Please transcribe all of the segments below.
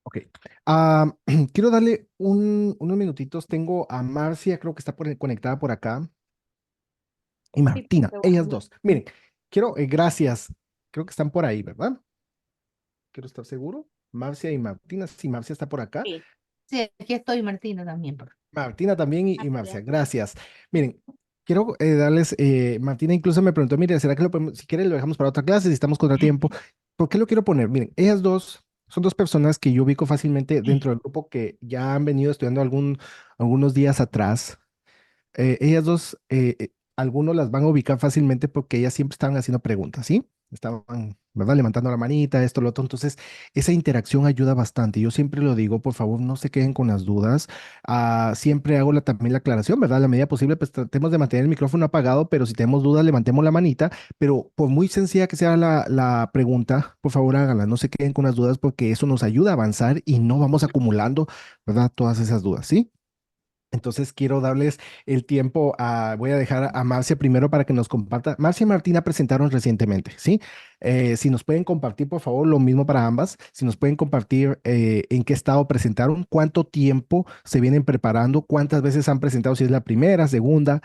Ok. Ah, quiero darle unos minutitos. Tengo a Marcia, creo que está conectada por acá, y Sí, Martina, profe, ellas bueno. dos. Miren, gracias. Creo que están por ahí, ¿verdad? Quiero estar seguro. Marcia y Martina. Sí, Marcia está por acá. Sí. Sí, aquí estoy, Martina, también. Martina también y Ah, Marcia, perdón. gracias. Miren, quiero darles, Martina incluso me preguntó, mire, ¿será que lo podemos, si quieren lo dejamos para otra clase, si estamos contratiempo? ¿Por qué lo quiero poner? Miren, ellas dos son dos personas que yo ubico fácilmente dentro del grupo que ya han venido estudiando algunos días atrás. Ellas dos, algunos las van a ubicar fácilmente porque ellas siempre estaban haciendo preguntas, ¿sí? Estaban, ¿verdad? Levantando la manita, esto, lo otro. Entonces, esa interacción ayuda bastante. Yo siempre lo digo, por favor, no se queden con las dudas. Siempre hago también la aclaración, ¿verdad? A la medida posible, pues tratemos de mantener el micrófono apagado, pero si tenemos dudas, levantemos la manita. Pero por muy sencilla que sea la pregunta, por favor, háganla. No se queden con las dudas porque eso nos ayuda a avanzar y no vamos acumulando, ¿verdad? Todas esas dudas, ¿sí? Entonces quiero darles el tiempo voy a dejar a Marcia primero para que nos comparta. Marcia y Martina presentaron recientemente, ¿sí? Si nos pueden compartir, por favor, lo mismo para ambas, si nos pueden compartir en qué estado presentaron, cuánto tiempo se vienen preparando, cuántas veces han presentado, si es la primera, segunda,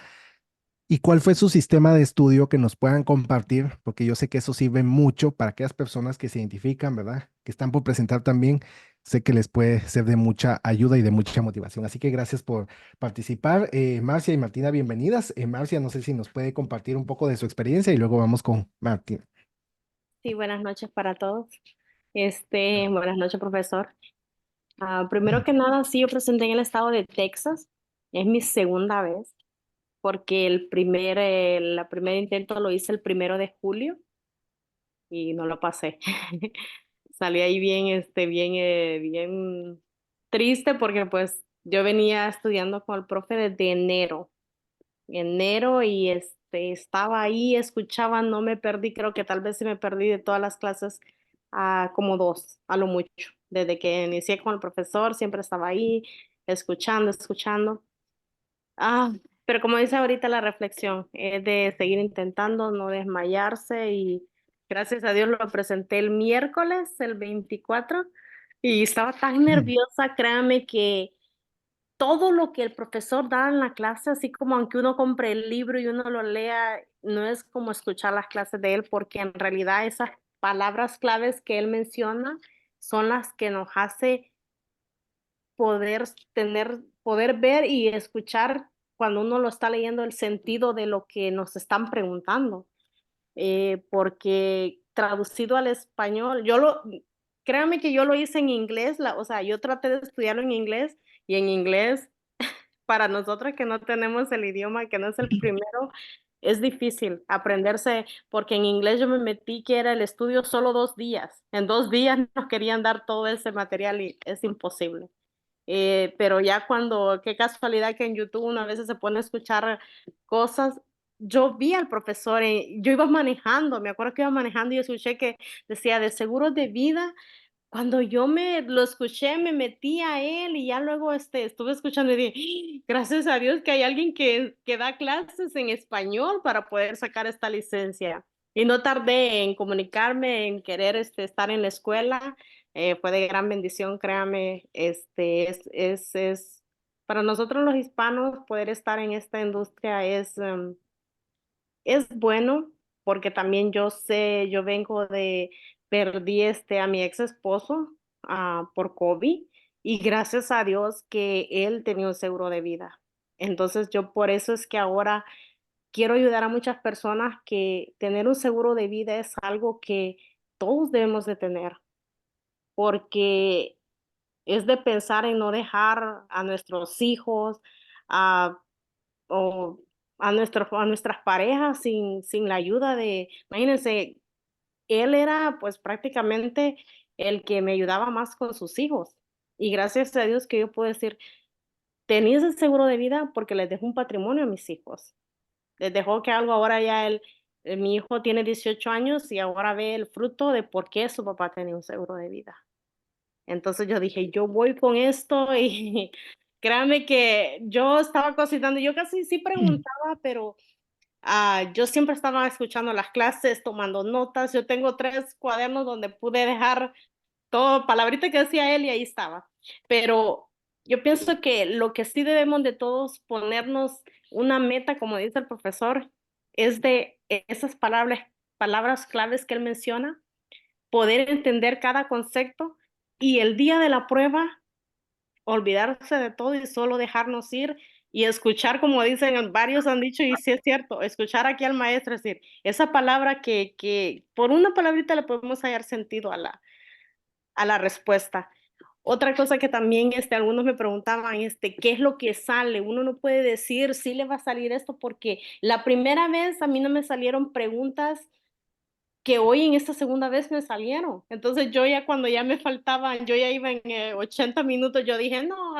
¿y cuál fue su sistema de estudio que nos puedan compartir? Porque yo sé que eso sirve mucho para aquellas personas que se identifican, ¿verdad? Que están por presentar también. Sé que les puede ser de mucha ayuda y de mucha motivación. Así que gracias por participar. Marcia y Martina, bienvenidas. Marcia, no sé si nos puede compartir un poco de su experiencia y luego vamos con Martina. Sí, buenas noches para todos. Buenas noches, profesor. Primero que nada, sí, yo presenté en el estado de Texas. Es mi segunda vez, porque la primer intento lo hice el 1 de julio y no lo pasé. Salí ahí bien, bien triste porque pues yo venía estudiando con el profe desde enero y estaba ahí, escuchaba, no me perdí, creo que tal vez sí me perdí de todas las clases, como dos, a lo mucho. Desde que inicié con el profesor, siempre estaba ahí, escuchando. Ah, pero como dice ahorita la reflexión, es de seguir intentando, no desmayarse y gracias a Dios lo presenté el miércoles, el 24, y estaba tan nerviosa, créame que todo lo que el profesor da en la clase, así como aunque uno compre el libro y uno lo lea, no es como escuchar las clases de él, porque en realidad esas palabras claves que él menciona son las que nos hace poder poder ver y escuchar cuando uno lo está leyendo el sentido de lo que nos están preguntando. Porque traducido al español, créanme que yo lo hice en inglés, o sea, yo traté de estudiarlo en inglés y en inglés para nosotros que no tenemos el idioma, que no es el primero, es difícil aprenderse, porque en inglés yo me metí que era el estudio solo 2 días. En 2 días nos querían dar todo ese material y es imposible. Pero ya qué casualidad que en YouTube uno a veces se pone a escuchar cosas. Yo vi al profesor, yo iba manejando, me acuerdo que iba manejando y escuché que decía de seguros de vida. Cuando yo me lo escuché, me metí a él y ya luego estuve escuchando y dije, gracias a Dios que hay alguien que da clases en español para poder sacar esta licencia. Y no tardé en comunicarme, en querer estar en la escuela. Fue de gran bendición, créame. Para nosotros los hispanos poder estar en esta industria es bueno porque también yo sé, yo vengo perdí a mi ex esposo por COVID y gracias a Dios que él tenía un seguro de vida. Entonces yo por eso es que ahora quiero ayudar a muchas personas que tener un seguro de vida es algo que todos debemos de tener porque es de pensar en no dejar a nuestros hijos, o a nuestras parejas sin la ayuda imagínense, él era pues prácticamente el que me ayudaba más con sus hijos. Y gracias a Dios que yo puedo decir, tenía ese seguro de vida porque les dejó un patrimonio a mis hijos. Les dejó que algo ahora ya mi hijo tiene 18 años y ahora ve el fruto de por qué su papá tenía un seguro de vida. Entonces yo dije, yo voy con esto y créanme que yo estaba cocinando, yo casi sí preguntaba, pero yo siempre estaba escuchando las clases, tomando notas. Yo tengo 3 cuadernos donde pude dejar todo, palabrita que decía él y ahí estaba. Pero yo pienso que lo que sí debemos de todos ponernos una meta, como dice el profesor, es de esas palabras claves que él menciona, poder entender cada concepto y el día de la prueba olvidarse de todo y solo dejarnos ir y escuchar, como dicen, varios han dicho, y sí es cierto, escuchar aquí al maestro, es decir, esa palabra que por una palabrita le podemos hallar sentido a la respuesta. Otra cosa que también algunos me preguntaban, ¿qué es lo que sale? Uno no puede decir si le va a salir esto porque la primera vez a mí no me salieron preguntas que hoy en esta segunda vez me salieron. Entonces yo ya cuando ya me faltaban, yo ya iba en 80 minutos, yo dije, no,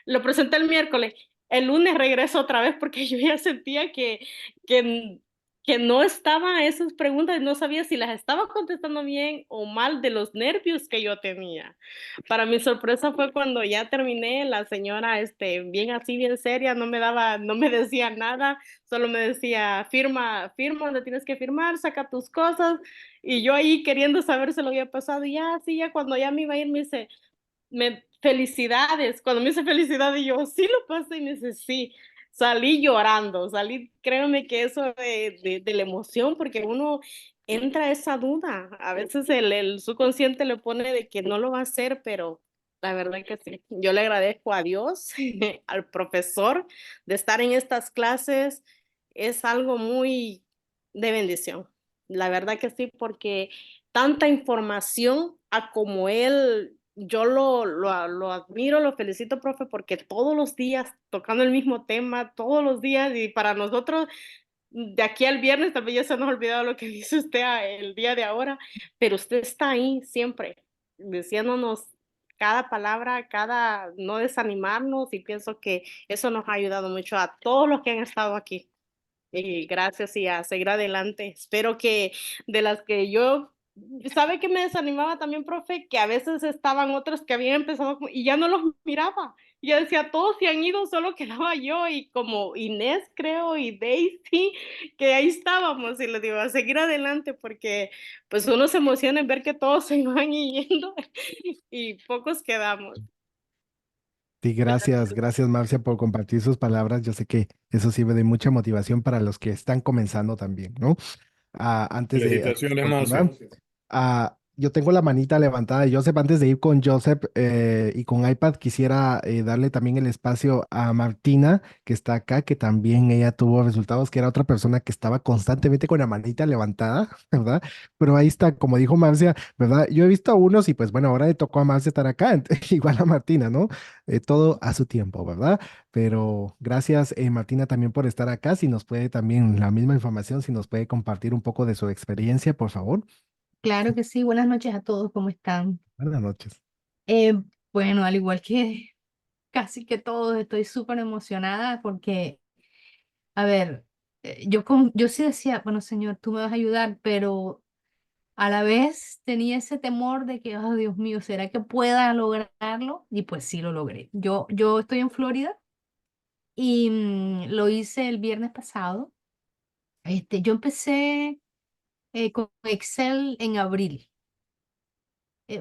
lo presenté el miércoles, el lunes regreso otra vez porque yo ya sentía que, que no estaba esas preguntas, no sabía si las estaba contestando bien o mal de los nervios que yo tenía. Para mi sorpresa fue cuando ya terminé, la señora, bien así, bien seria, no me decía nada, solo me decía, firma, firma donde tienes que firmar, saca tus cosas, y yo ahí queriendo saber si lo había pasado, y ya, sí, ya cuando ya me iba a ir, me dice, felicidades, cuando me dice felicidades, yo, sí lo pasé, y me dice, sí, salí llorando, salí, créeme que eso de la emoción, porque uno entra a esa duda, a veces el subconsciente le pone de que no lo va a hacer, pero la verdad que sí, yo le agradezco a Dios, al profesor, de estar en estas clases, es algo muy de bendición, la verdad que sí, porque tanta información a como él, yo lo admiro, lo felicito, profe, porque todos los días tocando el mismo tema, todos los días, y para nosotros, de aquí al viernes también ya se nos ha olvidado lo que dice usted el día de ahora, pero usted está ahí siempre, diciéndonos cada palabra, no desanimarnos, y pienso que eso nos ha ayudado mucho a todos los que han estado aquí. Y gracias y a seguir adelante. Espero que de las que yo, ¿sabe que me desanimaba también, profe? Que a veces estaban otros que habían empezado y ya no los miraba. Y yo decía, todos se han ido, solo quedaba yo y como Inés, creo, y Daisy, que ahí estábamos. Y les digo, a seguir adelante porque pues uno se emociona en ver que todos se van yendo y pocos quedamos. Sí, gracias, gracias Marcia por compartir sus palabras. Yo sé que eso sirve de mucha motivación para los que están comenzando también, ¿no? Antes de Felicitaciones, continuar, Marcio. yo tengo la manita levantada de Joseph. Antes de ir con Joseph y con iPad, quisiera darle también el espacio a Martina, que está acá, que también ella tuvo resultados, que era otra persona que estaba constantemente con la manita levantada, ¿verdad? Pero ahí está, como dijo Marcia, ¿verdad? Yo he visto a unos y pues bueno, ahora le tocó a Marcia estar acá, igual a Martina, ¿no? Todo a su tiempo, ¿verdad? Pero gracias, Martina, también por estar acá. Si nos puede también la misma información, si nos puede compartir un poco de su experiencia, por favor. Claro que sí, buenas noches a todos, ¿cómo están? Buenas noches. Eh, bueno, al igual que casi que todos, estoy súper emocionada porque, a ver, yo sí decía, bueno, señor, tú me vas a ayudar, pero a la vez tenía ese temor de que, oh, Dios mío, ¿será que pueda lograrlo? Y pues sí lo logré. Yo estoy en Florida y lo hice el viernes pasado. Yo empecé con Excel en abril.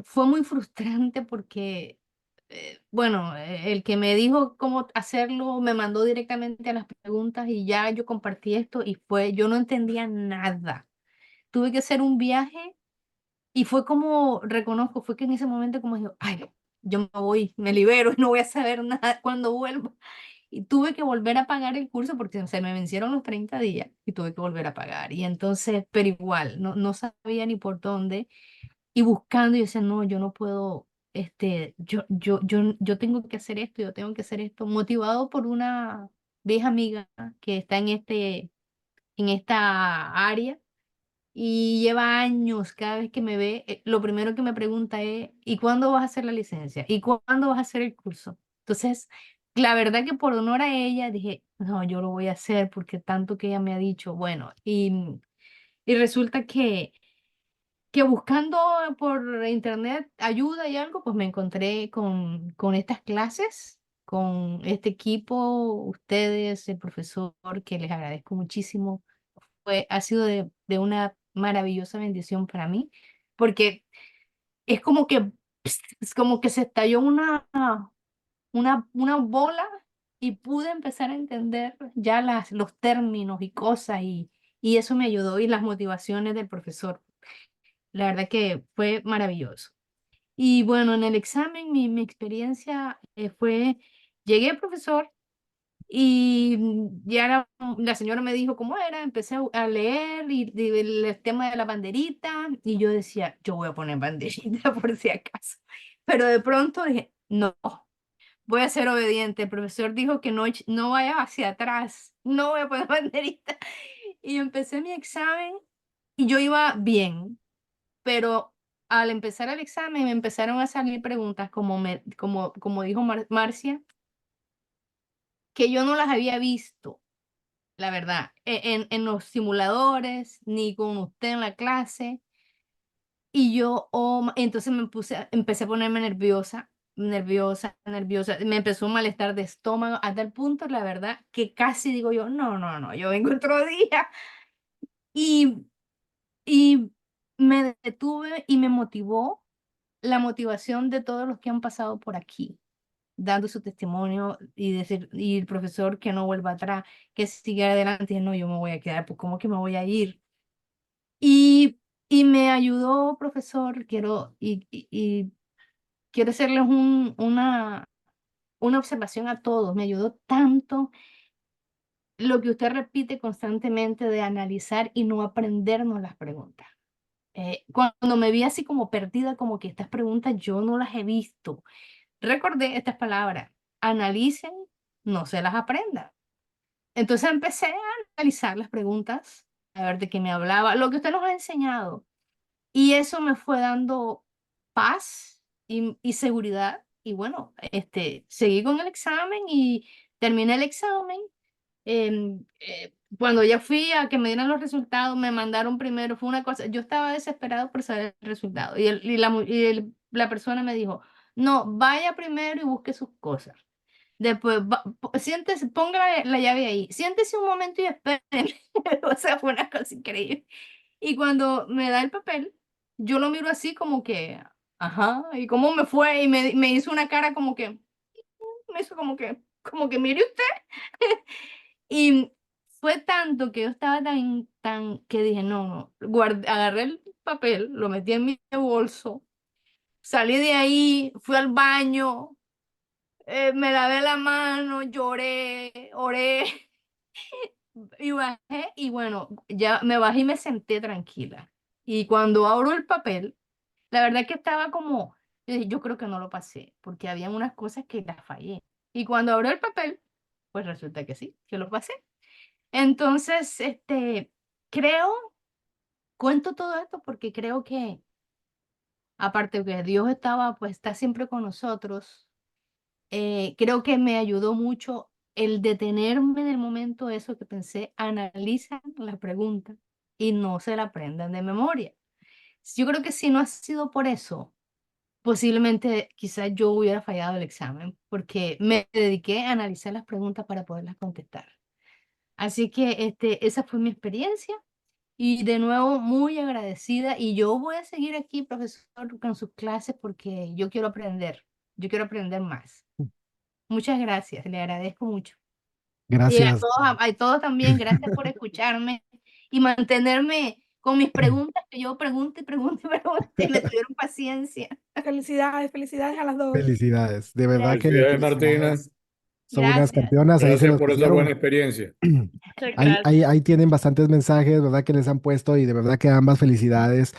Fue muy frustrante porque, bueno, el que me dijo cómo hacerlo me mandó directamente a las preguntas y ya yo compartí esto y yo no entendía nada. Tuve que hacer un viaje y fue como, reconozco, fue que en ese momento como digo, ay, yo me voy, me libero, no voy a saber nada cuando vuelva. Y tuve que volver a pagar el curso porque se me vencieron los 30 días y tuve que volver a pagar. Y entonces, pero igual, no sabía ni por dónde y buscando y decía, no, yo no puedo, yo tengo que hacer esto, yo tengo que hacer esto, motivado por una vieja amiga que está en esta área y lleva años, cada vez que me ve, lo primero que me pregunta es, ¿y cuándo vas a hacer la licencia? ¿Y cuándo vas a hacer el curso? Entonces, la verdad que por honor a ella dije, no, yo lo voy a hacer porque tanto que ella me ha dicho, bueno, y resulta que buscando por internet ayuda y algo, pues me encontré con estas clases, con este equipo, ustedes, el profesor, que les agradezco muchísimo. Ha sido de una maravillosa bendición para mí, porque es como que, es como que se estalló una bola y pude empezar a entender ya los términos y cosas y eso me ayudó y las motivaciones del profesor. La verdad que fue maravilloso. Y bueno, en el examen mi experiencia llegué profesor y ya la señora me dijo cómo era, empecé a leer y el tema de la banderita y yo decía, yo voy a poner banderita por si acaso. Pero de pronto dije, no, voy a ser obediente. El profesor dijo que no vaya hacia atrás, no voy a poner banderita. Y empecé mi examen y yo iba bien, pero al empezar el examen me empezaron a salir preguntas como dijo Marcia, que yo no las había visto, la verdad, en los simuladores, ni con usted en la clase. Y yo, entonces empecé a ponerme nerviosa, nerviosa, nerviosa. Me empezó un malestar de estómago a tal punto, la verdad, que casi digo yo, no, no, no, yo vengo otro día. Y, y me detuve y me motivó la motivación de todos los que han pasado por aquí, dando su testimonio y decir, y el profesor que no vuelva atrás, que siga adelante, y no, yo me voy a quedar, pues ¿cómo que me voy a ir? Y, y me ayudó, profesor, y quiero hacerles una observación a todos. Me ayudó tanto lo que usted repite constantemente de analizar y no aprendernos las preguntas. Cuando me vi así como perdida, como que estas preguntas yo no las he visto, recordé estas palabras: analicen, no se las aprendan. Entonces empecé a analizar las preguntas, a ver de qué me hablaba, lo que usted nos ha enseñado. Y eso me fue dando paz y seguridad. Y bueno, seguí con el examen y terminé el examen. Cuando ya fui a que me dieran los resultados, me mandaron primero, fue una cosa, yo estaba desesperado por saber el resultado. La persona me dijo, no, vaya primero y busque sus cosas. Después, siéntese, ponga la llave ahí, siéntese un momento y espérenme. O sea, fue una cosa increíble. Y cuando me da el papel, yo lo miro así como que, ajá, ¿y cómo me fue? Y me hizo una cara me hizo como que, mire usted. Y fue tanto que yo estaba que dije, no, no, agarré el papel, lo metí en mi bolso, salí de ahí, fui al baño, me lavé la mano, lloré, oré y bajé y bueno, ya me bajé y me senté tranquila. Y cuando abro el papel, la verdad que estaba como, yo dije, yo creo que no lo pasé, porque había unas cosas que las fallé. Y cuando abro el papel, pues resulta que sí, que lo pasé. Entonces, creo, cuento todo esto porque creo que, aparte de que Dios pues está siempre con nosotros, creo que me ayudó mucho el detenerme en el momento eso que pensé, analizan la pregunta y no se la aprendan de memoria. Yo creo que si no ha sido por eso, posiblemente quizás yo hubiera fallado el examen porque me dediqué a analizar las preguntas para poderlas contestar. Así que esa fue mi experiencia y de nuevo muy agradecida y yo voy a seguir aquí, profesor, con sus clases porque yo quiero aprender más. Muchas gracias, le agradezco mucho. Y Gracias. a todos también, gracias por escucharme y mantenerme con mis preguntas, que yo pregunte, pregunte, pregunte, y me tuvieron paciencia. Felicidades, felicidades a las dos. Felicidades, de verdad que Felicidades, Martina. son unas Gracias. campeonas, ahí se Gracias los por esa buena pusieron. experiencia. Muchas Ahí, gracias. ahí tienen bastantes mensajes, ¿verdad? Que les han puesto y de verdad que ambas felicidades.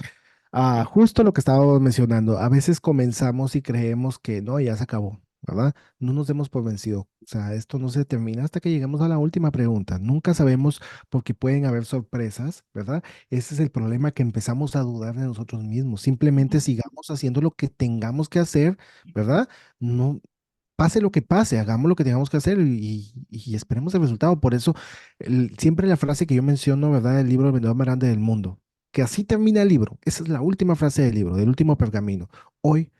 Justo lo que estábamos mencionando, a veces comenzamos y creemos que no, ya se acabó, ¿verdad? No nos demos por vencido. O sea, esto no se termina hasta que lleguemos a la última pregunta. Nunca sabemos porque pueden haber sorpresas, ¿verdad? Ese es el problema, que empezamos a dudar de nosotros mismos. Simplemente sigamos haciendo lo que tengamos que hacer, ¿verdad? No, pase lo que pase, hagamos lo que tengamos que hacer y esperemos el resultado. Por eso, siempre la frase que yo menciono, ¿verdad? El libro El vendedor más grande del mundo, que así termina el libro. Esa es la última frase del libro, del último pergamino. Hoy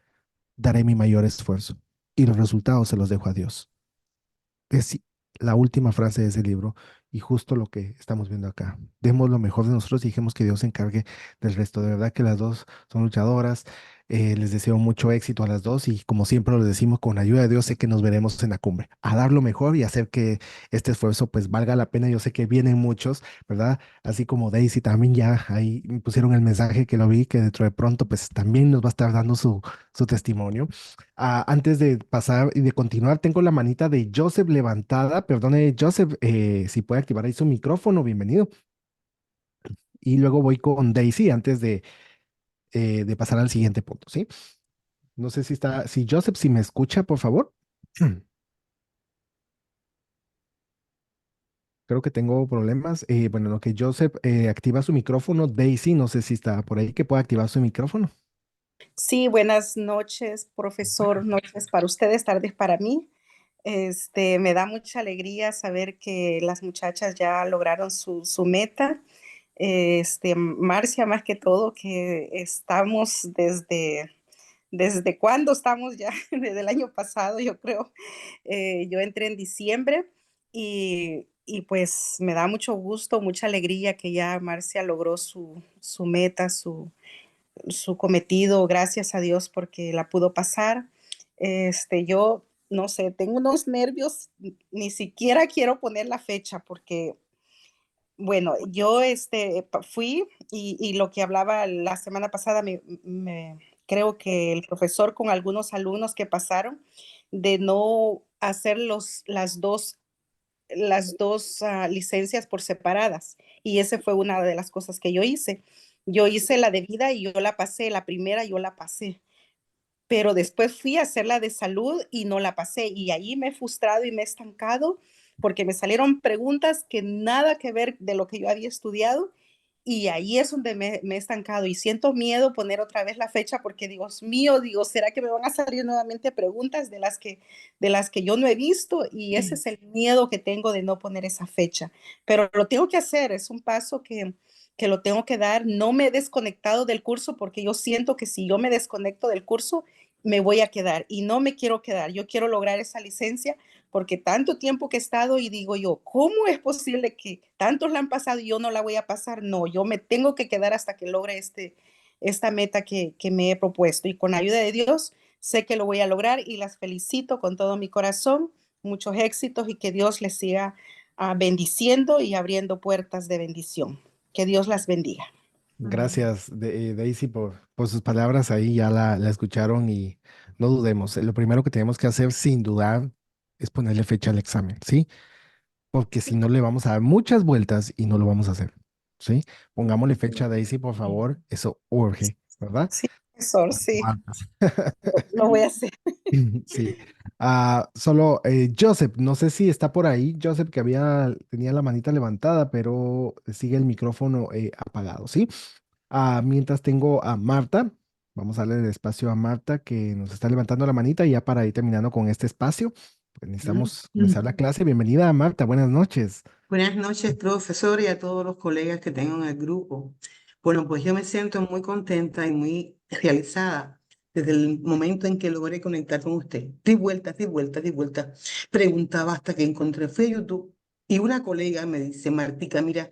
daré mi mayor esfuerzo y los resultados se los dejo a Dios. Es la última frase de ese libro y justo lo que estamos viendo acá. Demos lo mejor de nosotros y dejemos que Dios se encargue del resto. De verdad que las dos son luchadoras. Les deseo mucho éxito a las dos y como siempre lo decimos, con ayuda de Dios sé que nos veremos en la cumbre. A dar lo mejor y hacer que este esfuerzo pues valga la pena. Yo sé que vienen muchos, ¿verdad? Así como Daisy también ya ahí me pusieron el mensaje que lo vi, que dentro de pronto pues también nos va a estar dando su testimonio. Antes de pasar y de continuar, tengo la manita de Joseph levantada. Perdone, Joseph, si puede activar ahí su micrófono, bienvenido. Y luego voy con Daisy antes de pasar al siguiente punto, ¿sí? No sé si Joseph, si me escucha, por favor. Creo que tengo problemas. Bueno, lo que Joseph activa su micrófono, Daisy, no sé si está por ahí que pueda activar su micrófono. Sí, buenas noches, profesor. Noches para ustedes, tardes para mí. Me da mucha alegría saber que las muchachas ya lograron su meta. Marcia, más que todo, que estamos ¿desde cuándo estamos ya? Desde el año pasado, yo creo. Yo entré en diciembre y pues me da mucho gusto, mucha alegría que ya Marcia logró su meta, su cometido, gracias a Dios porque la pudo pasar. Yo no sé, tengo unos nervios, ni siquiera quiero poner la fecha porque, bueno, yo fui y lo que hablaba la semana pasada, creo que el profesor con algunos alumnos que pasaron de no hacer las dos licencias por separadas. Y esa fue una de las cosas que yo hice. Yo hice la de vida y yo la pasé, la primera yo la pasé, pero después fui a hacer la de salud y no la pasé. Y ahí me he frustrado y me he estancado porque me salieron preguntas que nada que ver de lo que yo había estudiado. Y ahí es donde me he estancado y siento miedo poner otra vez la fecha porque, Dios mío, digo, ¿será que me van a salir nuevamente preguntas de las que yo no he visto? Y ese es el miedo que tengo de no poner esa fecha. Pero lo tengo que hacer, es un paso que lo tengo que dar. No me he desconectado del curso porque yo siento que si yo me desconecto del curso, me voy a quedar y no me quiero quedar. Yo quiero lograr esa licencia porque tanto tiempo que he estado y digo yo, ¿cómo es posible que tantos la han pasado y yo no la voy a pasar? No, yo me tengo que quedar hasta que logre esta meta que me he propuesto y con ayuda de Dios sé que lo voy a lograr y las felicito con todo mi corazón, muchos éxitos y que Dios les siga bendiciendo y abriendo puertas de bendición. Que Dios las bendiga. Gracias, Daisy, por sus palabras ahí, ya la escucharon y no dudemos. Lo primero que tenemos que hacer, sin dudar, es ponerle fecha al examen, ¿sí? Porque si no le vamos a dar muchas vueltas y no lo vamos a hacer, ¿sí? Pongámosle fecha a Daisy, por favor, eso urge, ¿verdad? Sí, profesor, sí, Martes. lo voy a hacer. Sí. Solo Joseph, no sé si está por ahí, Joseph, que tenía la manita levantada, pero sigue el micrófono apagado, ¿sí? Mientras tengo a Marta, vamos a darle el espacio a Marta que nos está levantando la manita y ya para ir terminando con este espacio, pues necesitamos comenzar la clase. Bienvenida, Marta, buenas noches. Buenas noches, profesor, y a todos los colegas que tengo en el grupo. Bueno, pues yo me siento muy contenta y muy realizada desde el momento en que logré conectar con usted. Di vueltas, di vueltas, di vueltas. Preguntaba hasta que encontré, fui a YouTube y una colega me dice, Martica, mira,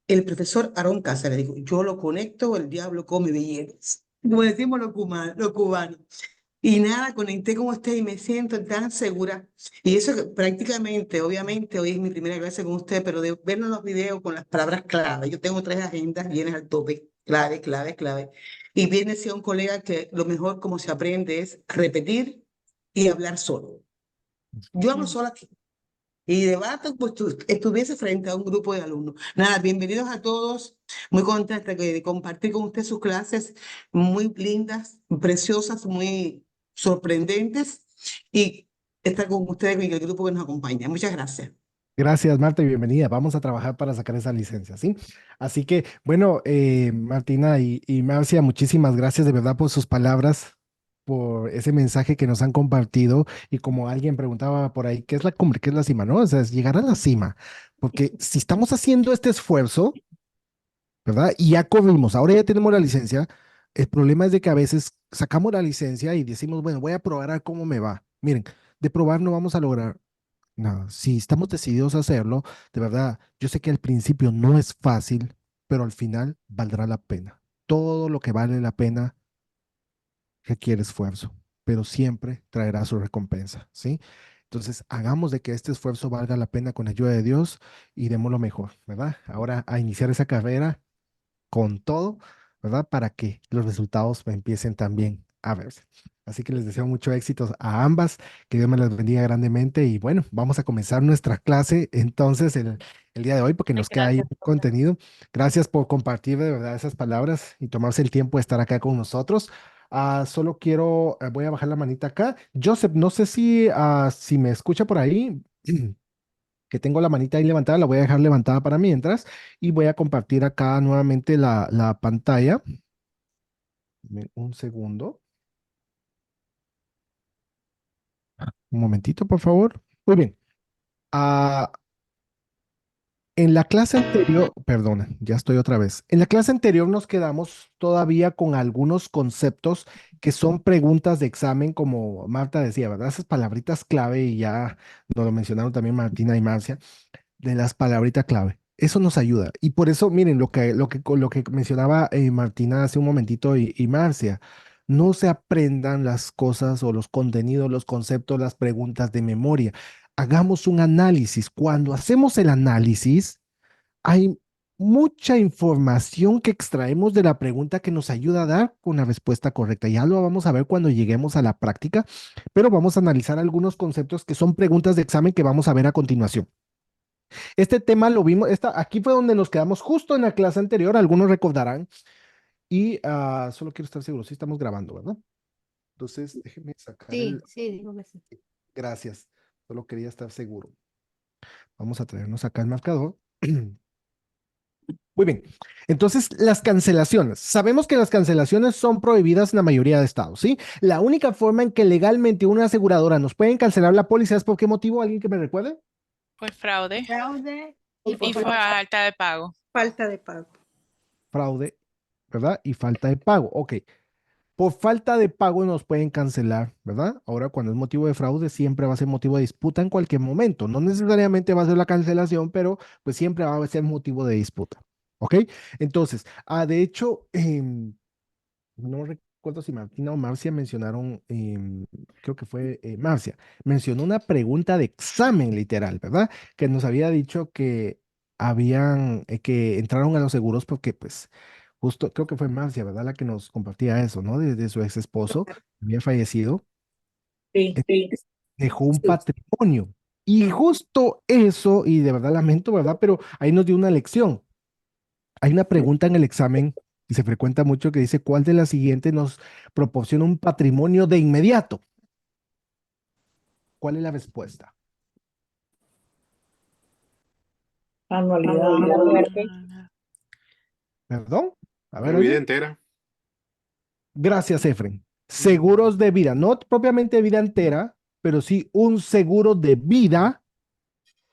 el profesor Aarón Cáceres dijo, yo lo conecto, el diablo come billetes. Como decimos los cubanos. Y nada, conecté con usted y me siento tan segura. Y eso que prácticamente, obviamente, hoy es mi primera clase con usted, pero de vernos los videos con las palabras clave. Yo tengo 3 agendas llenas al tope, clave, clave, clave. Y bien decía un colega que lo mejor como se aprende es repetir y hablar solo. Yo hablo sola aquí. Y debato, pues tú estuviese frente a un grupo de alumnos. Nada, bienvenidos a todos. Muy contenta de compartir con usted sus clases muy lindas, preciosas, muy sorprendentes y estar con ustedes y el grupo que nos acompaña. Muchas gracias. Gracias, Marta, y bienvenida. Vamos a trabajar para sacar esa licencia, ¿sí? Así que, bueno, Martina y Marcia, muchísimas gracias de verdad por sus palabras, por ese mensaje que nos han compartido. Y como alguien preguntaba por ahí, ¿qué es la cumbre? ¿Qué es la cima? ¿No? O sea, es llegar a la cima. Porque si estamos haciendo este esfuerzo, ¿verdad? Y ya corrimos, ahora ya tenemos la licencia. El problema es de que a veces sacamos la licencia y decimos, bueno, voy a probar a ver cómo me va. Miren, de probar no vamos a lograr nada. Si estamos decididos a hacerlo, de verdad, yo sé que al principio no es fácil, pero al final valdrá la pena. Todo lo que vale la pena requiere esfuerzo, pero siempre traerá su recompensa, ¿sí? Entonces, hagamos de que este esfuerzo valga la pena con ayuda de Dios y demos lo mejor, ¿verdad? Ahora a iniciar esa carrera con todo, ¿verdad? Para que los resultados empiecen también a verse. Así que les deseo mucho éxito a ambas, que Dios me las bendiga grandemente y bueno, vamos a comenzar nuestra clase entonces el día de hoy porque nos queda ahí Gracias, un profe. contenido. Gracias por compartir de verdad esas palabras y tomarse el tiempo de estar acá con nosotros. Solo quiero, voy a bajar la manita acá. Joseph, no sé si me escucha por ahí. Que tengo la manita ahí levantada, la voy a dejar levantada para mientras y voy a compartir acá nuevamente la pantalla. Dame un segundo, un momentito, por favor. Muy bien. Ah, en la clase anterior, perdona, ya estoy otra vez. En la clase anterior nos quedamos todavía con algunos conceptos que son preguntas de examen, como Marta decía, ¿verdad? Esas palabritas clave y ya nos lo mencionaron también Martina y Marcia de las palabritas clave. Eso nos ayuda. Y por eso, miren, lo que mencionaba Martina hace un momentito y Marcia, no se aprendan las cosas o los contenidos, los conceptos, las preguntas de memoria. Hagamos un análisis. Cuando hacemos el análisis, hay mucha información que extraemos de la pregunta que nos ayuda a dar con la respuesta correcta. Ya lo vamos a ver cuando lleguemos a la práctica, pero vamos a analizar algunos conceptos que son preguntas de examen que vamos a ver a continuación. Este tema lo vimos, aquí fue donde nos quedamos justo en la clase anterior, algunos recordarán, y solo quiero estar seguro, si estamos grabando, ¿verdad? Entonces, déjenme sacar Sí, sí, digo que sí. Gracias, solo quería estar seguro. Vamos a traernos acá el marcador. Muy bien, entonces las cancelaciones. Sabemos que las cancelaciones son prohibidas en la mayoría de estados, ¿sí? La única forma en que legalmente una aseguradora nos pueden cancelar la póliza es por qué motivo, ¿alguien que me recuerde? Por fraude Fraude Y y por y por falta de pago. falta de pago. Fraude, ¿verdad? Y falta de pago, ok. Por falta de pago nos pueden cancelar, ¿verdad? Ahora, cuando es motivo de fraude, siempre va a ser motivo de disputa en cualquier momento. No necesariamente va a ser la cancelación, pero pues siempre va a ser motivo de disputa. ¿Ok? Entonces, de hecho, no recuerdo si Martina o Marcia mencionaron, creo que fue Marcia, mencionó una pregunta de examen literal, ¿verdad? Que nos había dicho que que entraron a los seguros porque pues justo, creo que fue Marcia, ¿verdad? La que nos compartía eso, ¿no? De su ex esposo, había fallecido, Sí, sí. dejó un patrimonio. Y justo eso, y de verdad lamento, ¿verdad? Pero ahí nos dio una lección. Hay una pregunta en el examen y se frecuenta mucho que dice, ¿cuál de las siguientes nos proporciona un patrimonio de inmediato? ¿Cuál es la respuesta? Anualidad. ¿Perdón? A ver, La vida ¿alguien? entera. Gracias, Efren. Seguros de vida, no propiamente vida entera, pero sí un seguro de vida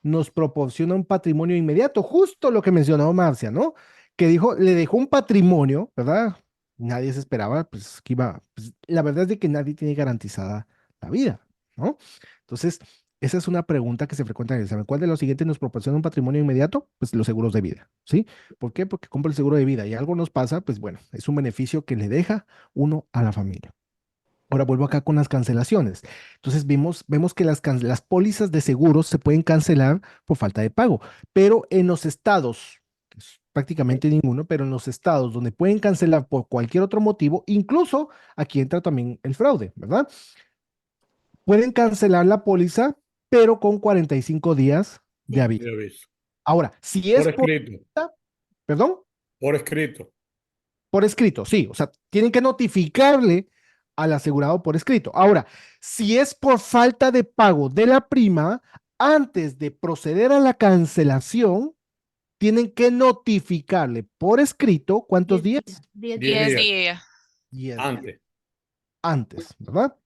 nos proporciona un patrimonio inmediato, justo lo que mencionó Marcia, ¿no? Que dijo, le dejó un patrimonio, ¿verdad? Nadie se esperaba, pues que iba, pues, la verdad es de que nadie tiene garantizada la vida, ¿no? Entonces, esa es una pregunta que se frecuenta en el examen. ¿Cuál de los siguientes nos proporciona un patrimonio inmediato? Pues los seguros de vida, ¿sí? ¿Por qué? Porque compra el seguro de vida y algo nos pasa, pues bueno, es un beneficio que le deja uno a la familia. Ahora vuelvo acá con las cancelaciones. Entonces vemos que las pólizas de seguros se pueden cancelar por falta de pago, pero en los estados, que es prácticamente ninguno, pero en los estados donde pueden cancelar por cualquier otro motivo, incluso aquí entra también el fraude, ¿verdad? Pueden cancelar la póliza, pero con 45 días de Sí. aviso. De aviso. Ahora, si Por es por, escrito. perdón, Por escrito. por escrito, sí, o sea, tienen que notificarle al asegurado por escrito. Ahora, si es por falta de pago de la prima, antes de proceder a la cancelación, tienen que notificarle por escrito cuántos días. 10 10 10 días días. 10 días antes. antes, ¿verdad?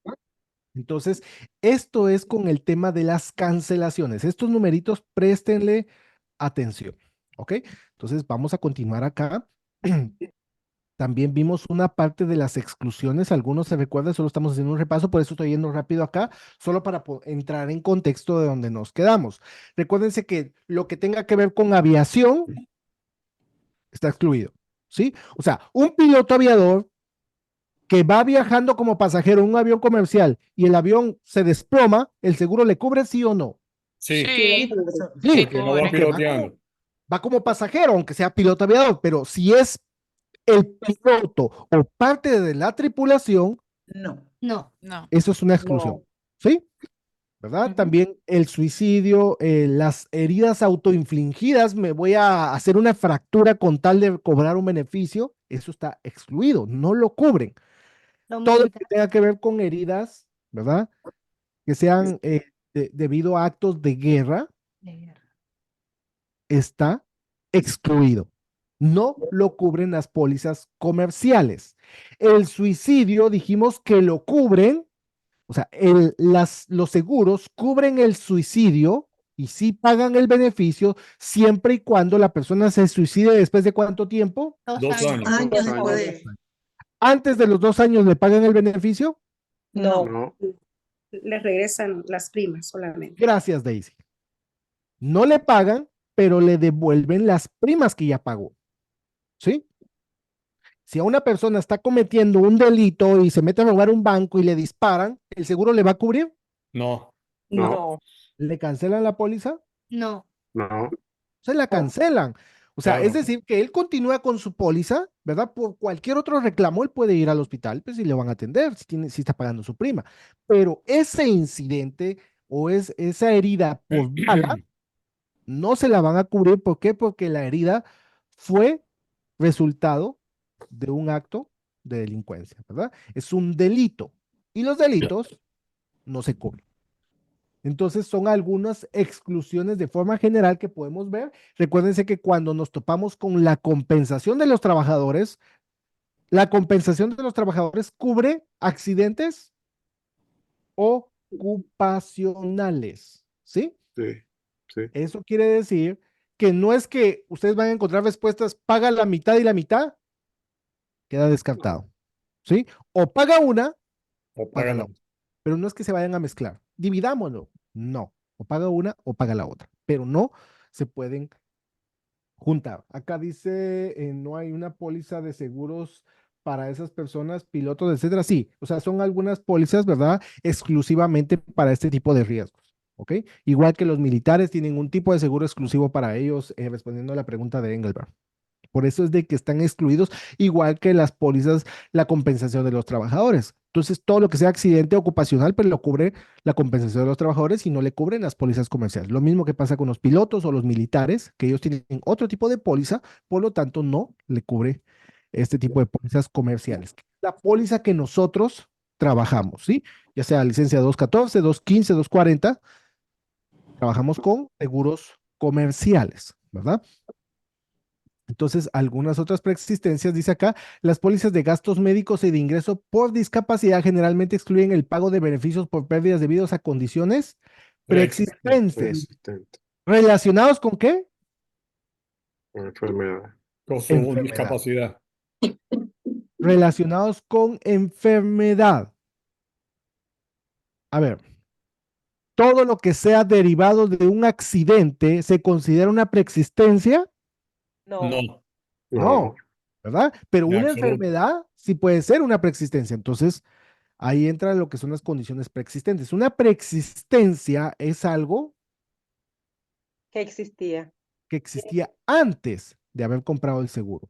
Entonces, esto es con el tema de las cancelaciones. Estos numeritos, préstenle atención, ¿ok? Entonces, vamos a continuar acá. También vimos una parte de las exclusiones, algunos se recuerdan, solo estamos haciendo un repaso, por eso estoy yendo rápido acá, solo para entrar en contexto de donde nos quedamos. Recuérdense que lo que tenga que ver con aviación está excluido, ¿sí? O sea, un piloto aviador que va viajando como pasajero en un avión comercial y el avión se desploma, ¿el seguro le cubre sí o no? Sí, Sí, Sí, sí porque no va cubre. porque piloteando. va como pasajero, aunque sea piloto aviador, pero si es el piloto o parte de la tripulación, No. No. No. eso es una exclusión. ¿Sí? ¿Verdad? Ujú. También el suicidio, las heridas autoinfligidas, me voy a hacer una fractura con tal de cobrar un beneficio, eso está excluido, no lo cubren. Lo Todo lo militar. que tenga que ver con heridas, ¿verdad? Que sean debido a actos de guerra, de guerra. está excluido. No lo cubren las pólizas comerciales. El suicidio, dijimos que lo cubren, o sea, los seguros cubren el suicidio y sí pagan el beneficio siempre y cuando la persona se suicide después de ¿cuánto tiempo? 2 años. Años Dos después años. de... Antes de los 2 años le pagan el beneficio. No, No. les regresan las primas solamente. Gracias, Daisy. No le pagan, pero le devuelven las primas que ya pagó. ¿Sí? Si a una persona está cometiendo un delito y se mete a robar un banco y le disparan, ¿el seguro le va a cubrir? No. No. ¿Le cancelan la póliza? No. No. Se la cancelan. O sea, es Claro. decir, que él continúa con su póliza, ¿verdad? Por cualquier otro reclamo, él puede ir al hospital, pues, y le van a atender si está pagando su prima. Pero ese incidente o esa herida por bala, no se la van a cubrir. ¿Por qué? Porque la herida fue resultado de un acto de delincuencia, ¿verdad? Es un delito. Y los delitos no se cubren. Entonces son algunas exclusiones de forma general que podemos ver. Recuérdense que cuando nos topamos con la compensación de los trabajadores, la compensación de los trabajadores cubre accidentes ocupacionales, ¿sí? Sí. Sí. Eso quiere decir que no es que ustedes van a encontrar respuestas, paga la mitad y la mitad, queda descartado, ¿sí? O paga una, O paga paga la la. otra. Pero no es que se vayan a mezclar. Dividámoslo. No. O paga una o paga la otra. Pero no se pueden juntar. Acá dice, no hay una póliza de seguros para esas personas, pilotos, etcétera. Sí, o sea, son algunas pólizas, ¿verdad? Exclusivamente para este tipo de riesgos. ¿Ok? Igual que los militares tienen un tipo de seguro exclusivo para ellos, respondiendo a la pregunta de Engelbert. Por eso es de que están excluidos, igual que las pólizas, la compensación de los trabajadores. Entonces, todo lo que sea accidente ocupacional, pues lo cubre la compensación de los trabajadores y no le cubren las pólizas comerciales. Lo mismo que pasa con los pilotos o los militares, que ellos tienen otro tipo de póliza, por lo tanto, no le cubre este tipo de pólizas comerciales. La póliza que nosotros trabajamos, ¿sí? Ya sea licencia 214, 215, 240, trabajamos con seguros comerciales, ¿verdad? Entonces, algunas otras preexistencias, dice acá, las pólizas de gastos médicos y de ingreso por discapacidad generalmente excluyen el pago de beneficios por pérdidas debidos a condiciones preexistentes. Preexistente. ¿Relacionados con qué? Enfermedad. Con su Enfermedad. discapacidad. Relacionados con enfermedad. A ver, todo lo que sea derivado de un accidente se considera una preexistencia. No. No, ¿verdad? Pero En una absoluto. enfermedad sí puede ser una preexistencia. Entonces, ahí entra lo que son las condiciones preexistentes. Una preexistencia es algo Que existía. que existía antes de haber comprado el seguro.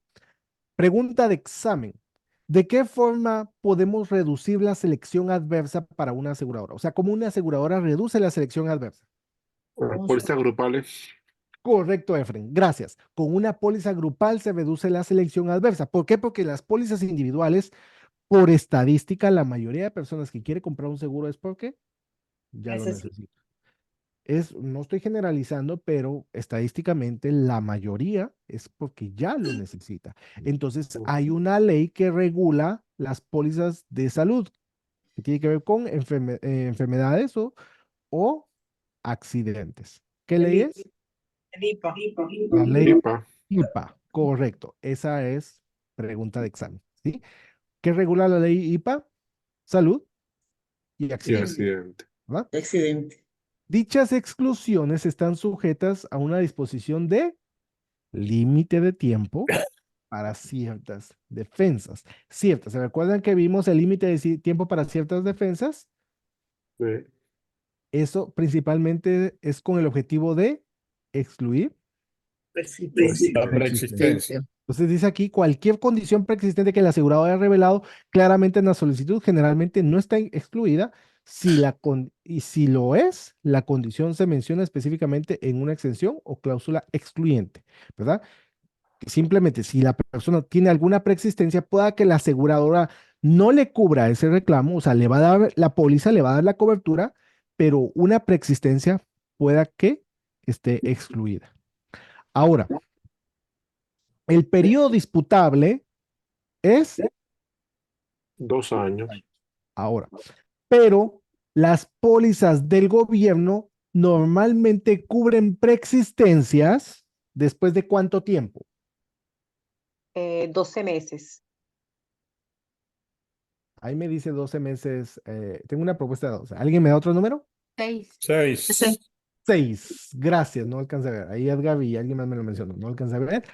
Pregunta de examen. ¿De qué forma podemos reducir la selección adversa para una aseguradora? O sea, ¿cómo una aseguradora reduce la selección adversa? Pólizas grupales. Correcto, Efren. Gracias. Con una póliza grupal se reduce la selección adversa. ¿Por qué? Porque las pólizas individuales, por estadística, la mayoría de personas que quiere comprar un seguro es porque ya lo necesita. No estoy generalizando, pero estadísticamente la mayoría es porque ya lo necesita. Entonces, hay una ley que regula las pólizas de salud, que tiene que ver con enfermedades o accidentes. ¿Qué ley es? La ley IPA. IPA, correcto. Esa es pregunta de examen, ¿sí? ¿Qué regula la ley IPA? Salud y Y accidentes, accidente. ¿verdad? Accidente. Dichas exclusiones están sujetas a una disposición de límite de tiempo para ciertas defensas. Ciertas. ¿Se recuerdan que vimos el límite de tiempo para ciertas defensas? Sí. Eso principalmente es con el objetivo de excluir La preexistencia. Entonces dice aquí, cualquier condición preexistente que el asegurado haya revelado claramente en la solicitud generalmente no está excluida. Y si lo es, la condición se menciona específicamente en una exención o cláusula excluyente, ¿verdad? Simplemente si la persona tiene alguna preexistencia, pueda que la aseguradora no le cubra ese reclamo, o sea, le va a dar la póliza, le va a dar la cobertura, pero una preexistencia pueda que esté excluida. Ahora, el periodo disputable es 2 años. ahora, pero las pólizas del gobierno normalmente cubren preexistencias después de ¿cuánto tiempo? 12 meses. Ahí me dice 12 meses. Tengo una propuesta de 12. ¿Alguien me da otro número? 6. 6. 6. Gracias, no alcancé a ver. Ahí Edgar y alguien más me lo mencionó. No alcancé a ver.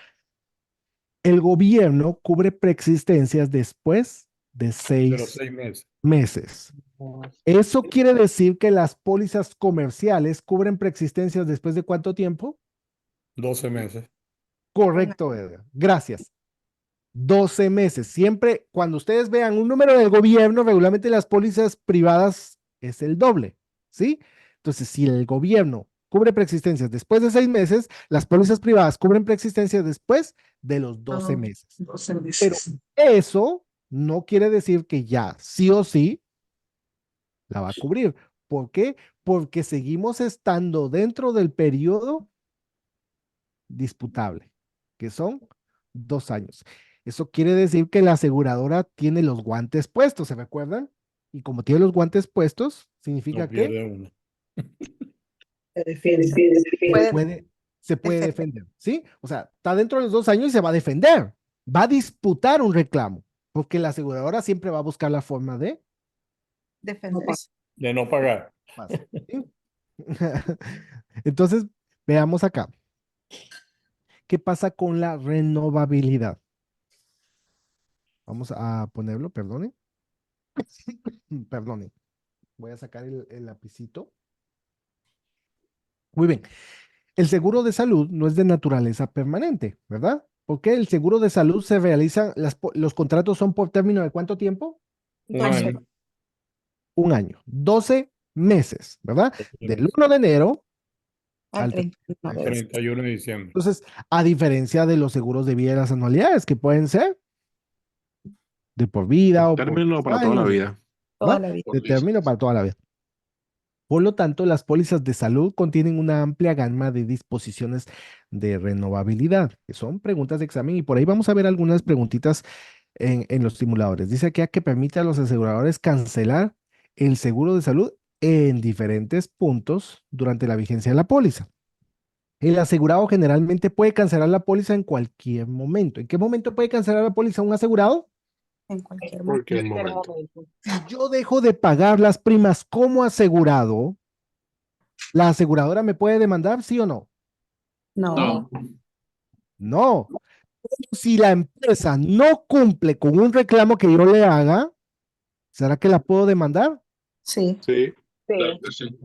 El gobierno cubre preexistencias después de De 6 los 6 meses. meses. Eso quiere decir que las pólizas comerciales cubren preexistencias después de ¿cuánto tiempo? 12 meses. Correcto, Edgar. Gracias. 12 meses. Siempre, cuando ustedes vean un número del gobierno, regularmente las pólizas privadas es el doble, ¿sí? Entonces, si el gobierno cubre preexistencias después de 6 meses, las pólizas privadas cubren preexistencias después de los 12 meses. 12 Pero meses. eso no quiere decir que ya sí o sí la va a cubrir. ¿Por qué? Porque seguimos estando dentro del periodo disputable, que son 2 años. Eso quiere decir que la aseguradora tiene los guantes puestos, ¿se recuerdan? Y como tiene los guantes puestos, significa No que pierde uno. Se defiende. se puede defender, ¿sí? O sea, está dentro de los 2 años y se va a defender, va a disputar un reclamo, porque la aseguradora siempre va a buscar la forma de Defenderse. De no pagar. pasar, ¿sí? Entonces, veamos acá. ¿Qué pasa con la renovabilidad? Vamos a ponerlo, perdone. Perdone. Voy a sacar el lapicito. Muy bien. El seguro de salud no es de naturaleza permanente, ¿verdad? Porque el seguro de salud se realiza, los contratos son por término de ¿cuánto tiempo? Un 12. año. 1 año, 12 meses, ¿verdad? Del 1 de enero Al al 31 de 31 de diciembre. Entonces, a diferencia de los seguros de vida de las anualidades, que pueden ser de por vida o por Término para toda la años, vida. toda ¿va? la vida. De término para toda la vida. Por lo tanto, las pólizas de salud contienen una amplia gama de disposiciones de renovabilidad, que son preguntas de examen, y por ahí vamos a ver algunas preguntitas en los simuladores. Dice aquí a que permite a los aseguradores cancelar el seguro de salud en diferentes puntos durante la vigencia de la póliza. El asegurado generalmente puede cancelar la póliza en cualquier momento. ¿En qué momento puede cancelar la póliza un asegurado? En cualquier momento. Cualquier momento. Si yo dejo de pagar las primas como asegurado, ¿la aseguradora me puede demandar, sí o no? No. No. Si la empresa no cumple con un reclamo que yo le haga, ¿será que la puedo demandar? Sí. Sí. Sí.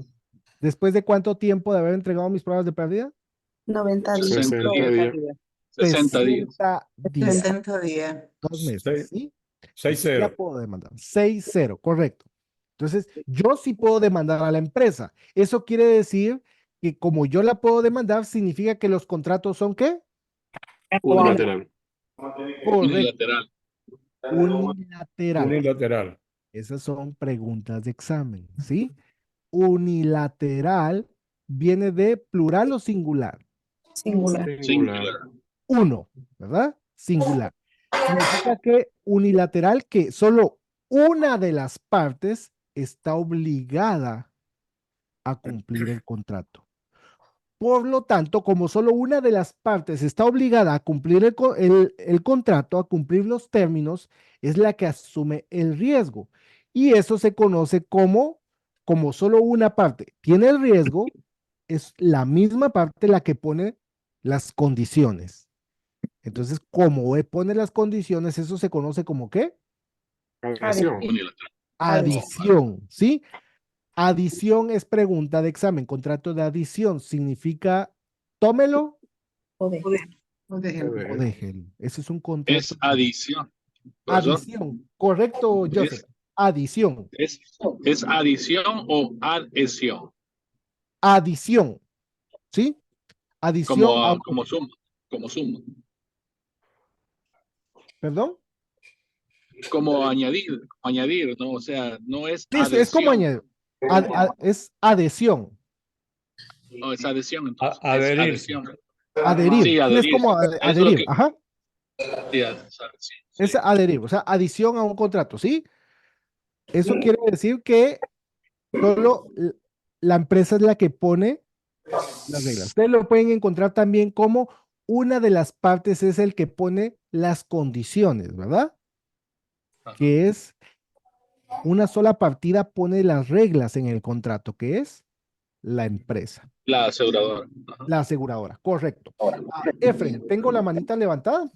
¿Después de cuánto tiempo de haber entregado mis pruebas de pérdida? 90 días. 60 días. 60 días. 60 días. 2 meses, ¿sí? Sí la 6-0. puedo demandar. 6-0, correcto. Entonces, yo sí puedo demandar a la empresa. Eso quiere decir que como yo la puedo demandar, significa que los contratos son ¿qué? Unilateral. Correcto. Unilateral. Unilateral. Esas son preguntas de examen, ¿sí? Unilateral viene de plural o singular. Singular. Singular. Uno, ¿verdad? Singular. Significa que unilateral, que solo una de las partes está obligada a cumplir el contrato. Por lo tanto, como solo una de las partes está obligada a cumplir el contrato, a cumplir los términos, es la que asume el riesgo. Y eso se conoce como solo una parte tiene el riesgo, es la misma parte la que pone las condiciones. Entonces, como pone las condiciones, eso se conoce como ¿qué? Adición. Adición, ¿sí? Adición es pregunta de examen. Contrato de adición significa tómelo No déjenlo. o déjelo. Ese es un Es contrato. adición. Profesor, Adición, correcto, Joseph. Adición, ¿es adición o adhesión? adición, ¿sí? Adición a, Como suma. Como suma. perdón. Como añadir, ¿no? O sea, no es Listo, es como adhesión. añadir. Es adhesión. No, es adhesión, entonces. Es Adherirse. adhesión. Adherir. Sí, Sí, es adherir. como Eso es lo adherir. que- Ajá. Sí, sí. Es adherir. O sea, adición a un contrato, ¿sí? Eso quiere decir que solo la empresa es la que pone las reglas. Ustedes lo pueden encontrar también como una de las partes es el que pone las condiciones, ¿verdad? Ajá. Que es una sola partida pone las reglas en el contrato, que es la empresa, La aseguradora. Ajá. la aseguradora, correcto. Efren, tengo la manita levantada.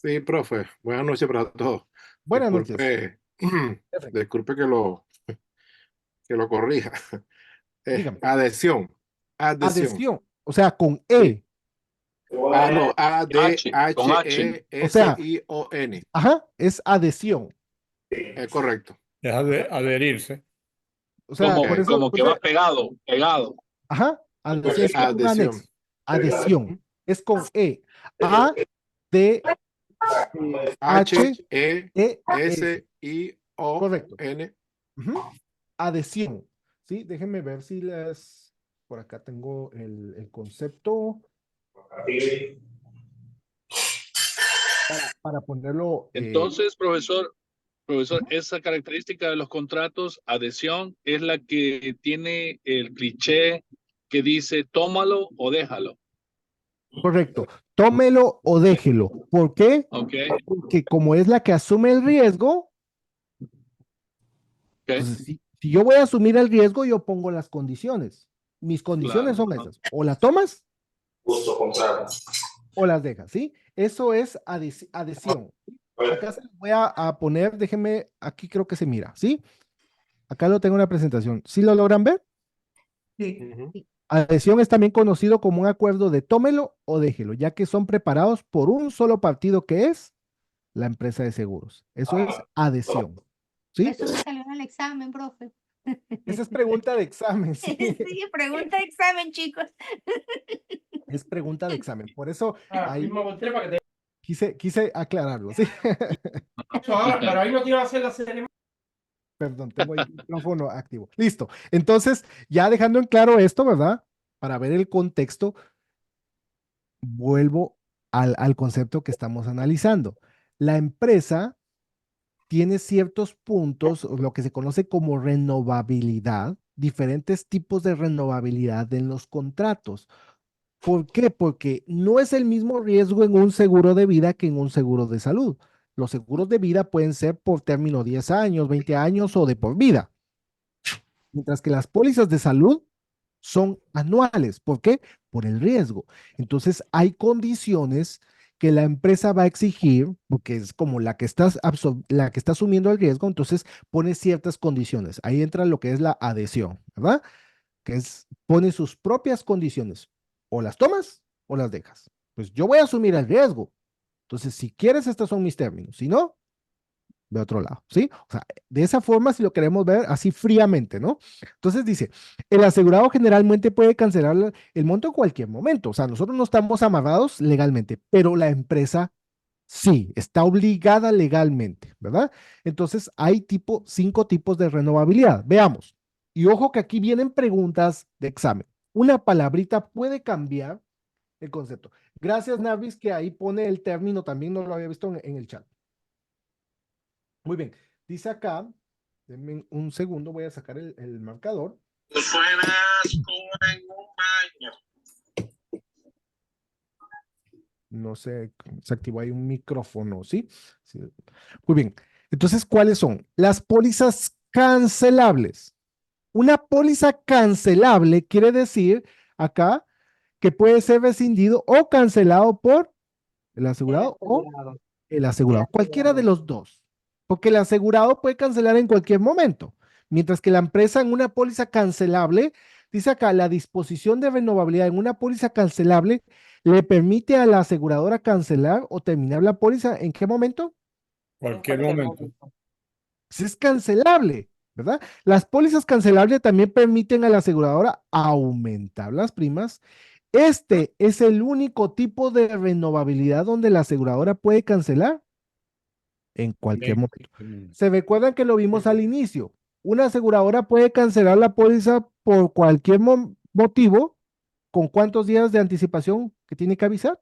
Sí, profe. Buenas noches para todos. Buenas noches. Disculpe, Efren, disculpe que lo corrija. dígame. Adhesión. Adhesión. Adhesión, o sea, con E. Ah, no, Con H. O sea, A-D-H-E-S-I-O-N. ajá, es adhesión. Correcto. Es adherirse. O sea, Ok. por eso, Como que va pegado. ajá, adhesión es como un Adhesión. anexo. Adhesión es con E. A, D, H, E, S. H-E-S-I-O-N. Ujú. Adhesión. Sí, déjenme ver si por acá tengo el concepto para ponerlo. Entonces, profesor, esa característica de los contratos, adhesión, es la que tiene el cliché que dice tómalo o déjalo. Correcto. Tómelo o déjelo. ¿Por qué? ¿Ok? Porque como es la que asume el riesgo, entonces, si yo voy a asumir el riesgo, yo pongo las condiciones. Mis condiciones son esas. O la tomas o las dejas, ¿sí? Eso es adhesión. Acá se los voy a poner, déjenme, aquí creo que se mira, ¿sí? Acá lo tengo en la presentación. ¿Sí lo logran ver? Sí. Adhesión es también conocido como un acuerdo de tómelo o déjelo, ya que son preparados por un solo partido que es la empresa de seguros. Eso es adhesión. ¿Sí? Eso me salió en el examen, profe. Esa es pregunta de examen, sí. Sí, pregunta de examen, chicos. Es pregunta de examen. Por eso ahí quise aclararlo, ¿sí? Pero ahí no quiero hacer la ceremonia. Perdón, tengo el micrófono activo. Listo. Entonces, ya dejando en claro esto, ¿verdad? Para ver el contexto, vuelvo al concepto que estamos analizando. La empresa tiene ciertos puntos, lo que se conoce como renovabilidad, diferentes tipos de renovabilidad en los contratos. ¿Por qué? Porque no es el mismo riesgo en un seguro de vida que en un seguro de salud. Los seguros de vida pueden ser por término 10 años, 20 años o de por vida. Mientras que las pólizas de salud son anuales. ¿Por qué? Por el riesgo. Entonces, hay condiciones que la empresa va a exigir, porque es como la que está asumiendo el riesgo, entonces pone ciertas condiciones. Ahí entra lo que es la adhesión, ¿verdad? Que es, pone sus propias condiciones. O las tomas o las dejas. Pues yo voy a asumir el riesgo. Entonces, si quieres, estos son mis términos. Si no, de otro lado, ¿sí? O sea, de esa forma, si lo queremos ver así fríamente, ¿no? Entonces dice, el asegurado generalmente puede cancelar el monto en cualquier momento. O sea, nosotros no estamos amarrados legalmente, pero la empresa sí, está obligada legalmente, ¿verdad? Entonces, hay 5 tipos de renovabilidad. Veamos. Y ojo que aquí vienen preguntas de examen. Una palabrita puede cambiar el concepto. Gracias, Narvis, que ahí pone el término, también no lo había visto en el chat. Muy bien, dice acá, denme un segundo, voy a sacar el marcador. No sé, se activó ahí un micrófono, ¿sí? Sí. Muy bien, entonces, ¿cuáles son? Las pólizas cancelables. Una póliza cancelable quiere decir acá que puede ser rescindido o cancelado por ¿El asegurado o el asegurado? Cualquiera de los dos. Porque el asegurado puede cancelar en cualquier momento. Mientras que la empresa en una póliza cancelable, dice acá, la disposición de renovabilidad en una póliza cancelable le permite a la aseguradora cancelar o terminar la póliza ¿en qué momento? Cualquier momento. Si es cancelable, ¿verdad? Las pólizas cancelables también permiten a la aseguradora aumentar las primas. Este es el único tipo de renovabilidad donde la aseguradora puede cancelar en cualquier momento. ¿Se recuerdan que lo vimos al inicio? Una aseguradora puede cancelar la póliza por cualquier motivo. ¿Con cuántos días de anticipación que tiene que avisar?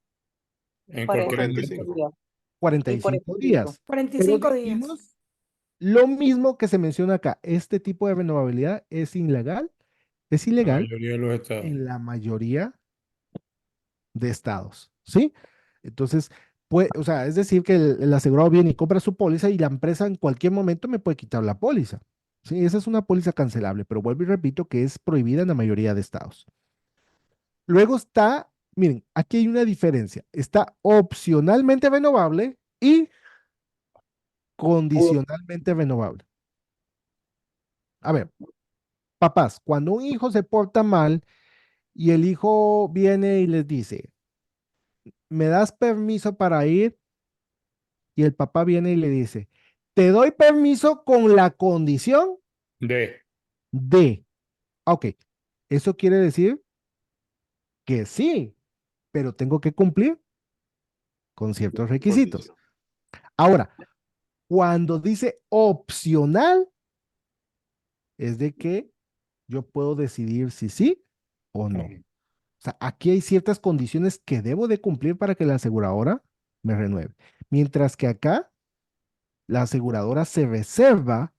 En cualquier 45. momento. 45 días. 45 Pero días. dijimos lo mismo que se menciona acá. Este tipo de renovabilidad es ilegal, es La ilegal mayoría de los estados. en la mayoría de estados, ¿sí? Entonces, pues, o sea, es decir que el asegurado viene y compra su póliza y la empresa en cualquier momento me puede quitar la póliza. Sí, esa es una póliza cancelable, pero vuelvo y repito que es prohibida en la mayoría de estados. Luego está, miren, aquí hay una diferencia. Está opcionalmente renovable y condicionalmente renovable. A ver, papás, cuando un hijo se porta mal y el hijo viene y les dice, ¿me das permiso para ir? Y el papá viene y le dice, te doy permiso con la condición De. de. Ok, eso quiere decir que sí, pero tengo que cumplir con ciertos requisitos. Condición. Ahora, cuando dice opcional, es de que yo puedo decidir si sí o no. O sea, aquí hay ciertas condiciones que debo de cumplir para que la aseguradora me renueve. Mientras que acá, la aseguradora se reserva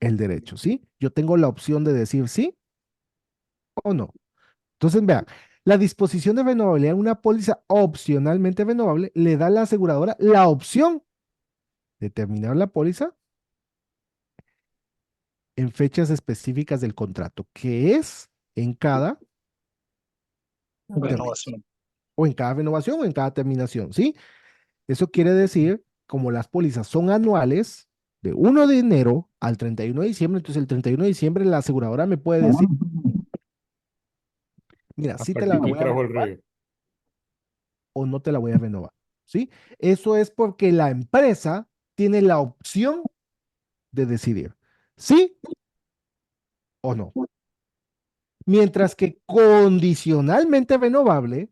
el derecho, ¿sí? Yo tengo la opción de decir sí o no. Entonces, vean, la disposición de renovabilidad en una póliza opcionalmente renovable le da a la aseguradora la opción de terminar la póliza en fechas específicas del contrato, que es en cada Renovación. o en cada renovación o en cada terminación, ¿sí? Eso quiere decir, como las pólizas son anuales, de 1 de enero al 31 de diciembre, entonces el 31 de diciembre la aseguradora me puede decir, mira, sí Hasta te la aquí te voy a trajo el renovar río. o no te la voy a renovar, ¿sí? Eso es porque la empresa tiene la opción de decidir, ¿sí o no? Mientras que condicionalmente renovable,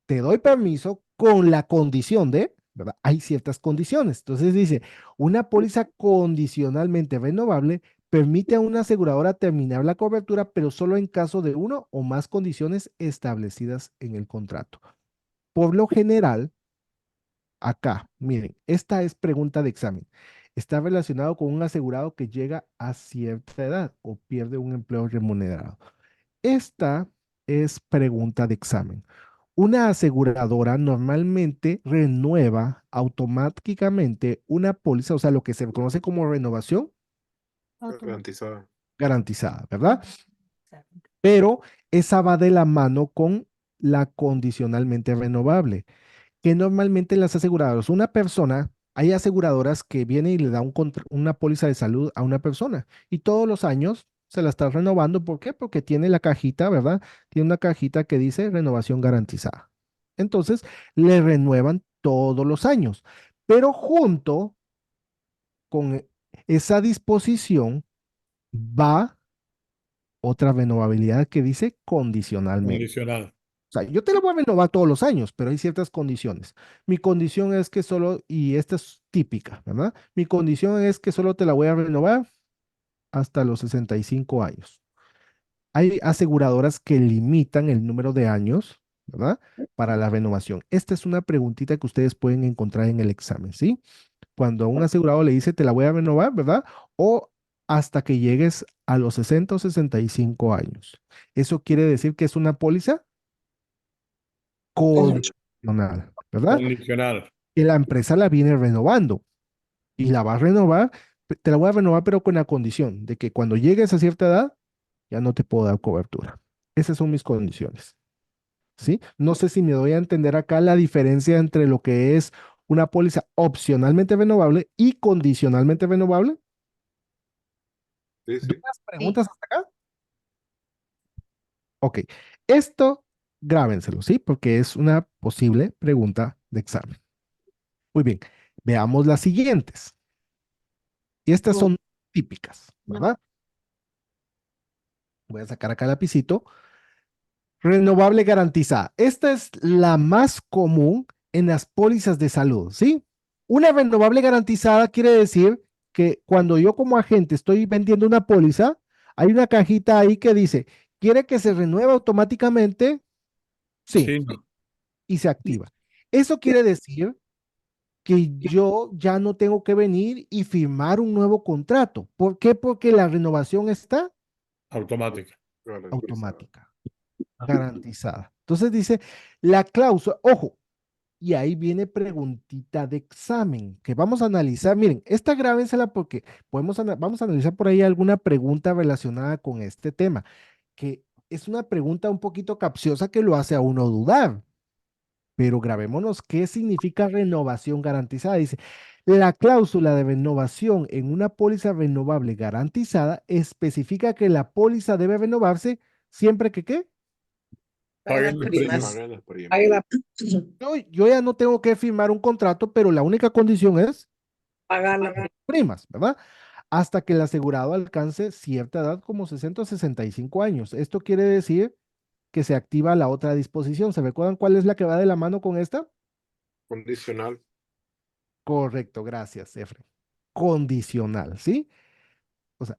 te doy permiso con la condición de, ¿verdad? Hay ciertas condiciones. Entonces dice, una póliza condicionalmente renovable permite a una aseguradora terminar la cobertura, pero solo en caso de uno o más condiciones establecidas en el contrato. Por lo general, acá, miren, esta es pregunta de examen. Está relacionado con un asegurado que llega a cierta edad o pierde un empleo remunerado. Esta es pregunta de examen. Una aseguradora normalmente renueva automáticamente una póliza, o sea, lo que se conoce como renovación Garantizada. garantizada, ¿verdad? Pero esa va de la mano con la condicionalmente renovable, que normalmente las aseguradoras, una persona, hay aseguradoras que vienen y le dan una póliza de salud a una persona y todos los años se la está renovando. ¿Por qué? Porque tiene la cajita, ¿verdad? Tiene una cajita que dice renovación garantizada. Entonces, le renuevan todos los años, pero junto con esa disposición va otra renovabilidad que dice condicionalmente. Condicional. O sea, yo te la voy a renovar todos los años, pero hay ciertas condiciones. Mi condición es que solo, y esta es típica, ¿verdad? Mi condición es que solo te la voy a renovar hasta los 65 años. Hay aseguradoras que limitan el número de años, ¿verdad? Para la renovación. Esta es una preguntita que ustedes pueden encontrar en el examen, ¿sí? Cuando a un asegurado le dice, te la voy a renovar, ¿verdad? O hasta que llegues a los 60 o 65 años. Eso quiere decir que es una póliza condicional, ¿verdad? Condicional. Que la empresa la viene renovando y la va a renovar, te la voy a renovar, pero con la condición de que cuando llegues a cierta edad, ya no te puedo dar cobertura. Esas son mis condiciones. ¿sí? No sé si me doy a entender acá la diferencia entre lo que es una póliza opcionalmente renovable y condicionalmente renovable. Sí, sí. ¿Dudas, preguntas hasta acá? Ok, esto grábenselo, ¿sí? Porque es una posible pregunta de examen. Muy bien, veamos las siguientes. Y estas son típicas, ¿verdad? Voy a sacar acá el lapicito. Renovable garantizada. Esta es la más común en las pólizas de salud, ¿sí? Una renovable garantizada quiere decir que cuando yo como agente estoy vendiendo una póliza, hay una cajita ahí que dice, ¿quiere que se renueve automáticamente? Sí, Sí, no. y se activa. Eso quiere decir que yo ya no tengo que venir y firmar un nuevo contrato. ¿Por qué? Porque la renovación está Automática. Garantizada. automática, garantizada. Entonces dice, la cláusula, ojo, y ahí viene preguntita de examen que vamos a analizar. Miren, esta grábensela porque vamos a analizar por ahí alguna pregunta relacionada con este tema, que es una pregunta un poquito capciosa que lo hace a uno dudar. Pero grabémonos qué significa renovación garantizada. Dice, la cláusula de renovación en una póliza renovable garantizada especifica que la póliza debe renovarse siempre que, ¿qué? Paguen las primas. Pagan las primas. Pague la- Yo ya no tengo que firmar un contrato, pero la única condición es pagar la- primas, ¿verdad? Hasta que el asegurado alcance cierta edad como 60 o 65 años. Esto quiere decir que se activa la otra disposición. ¿Se recuerdan cuál es la que va de la mano con esta? Condicional. Correcto, gracias, Efren. Condicional, ¿sí? O sea,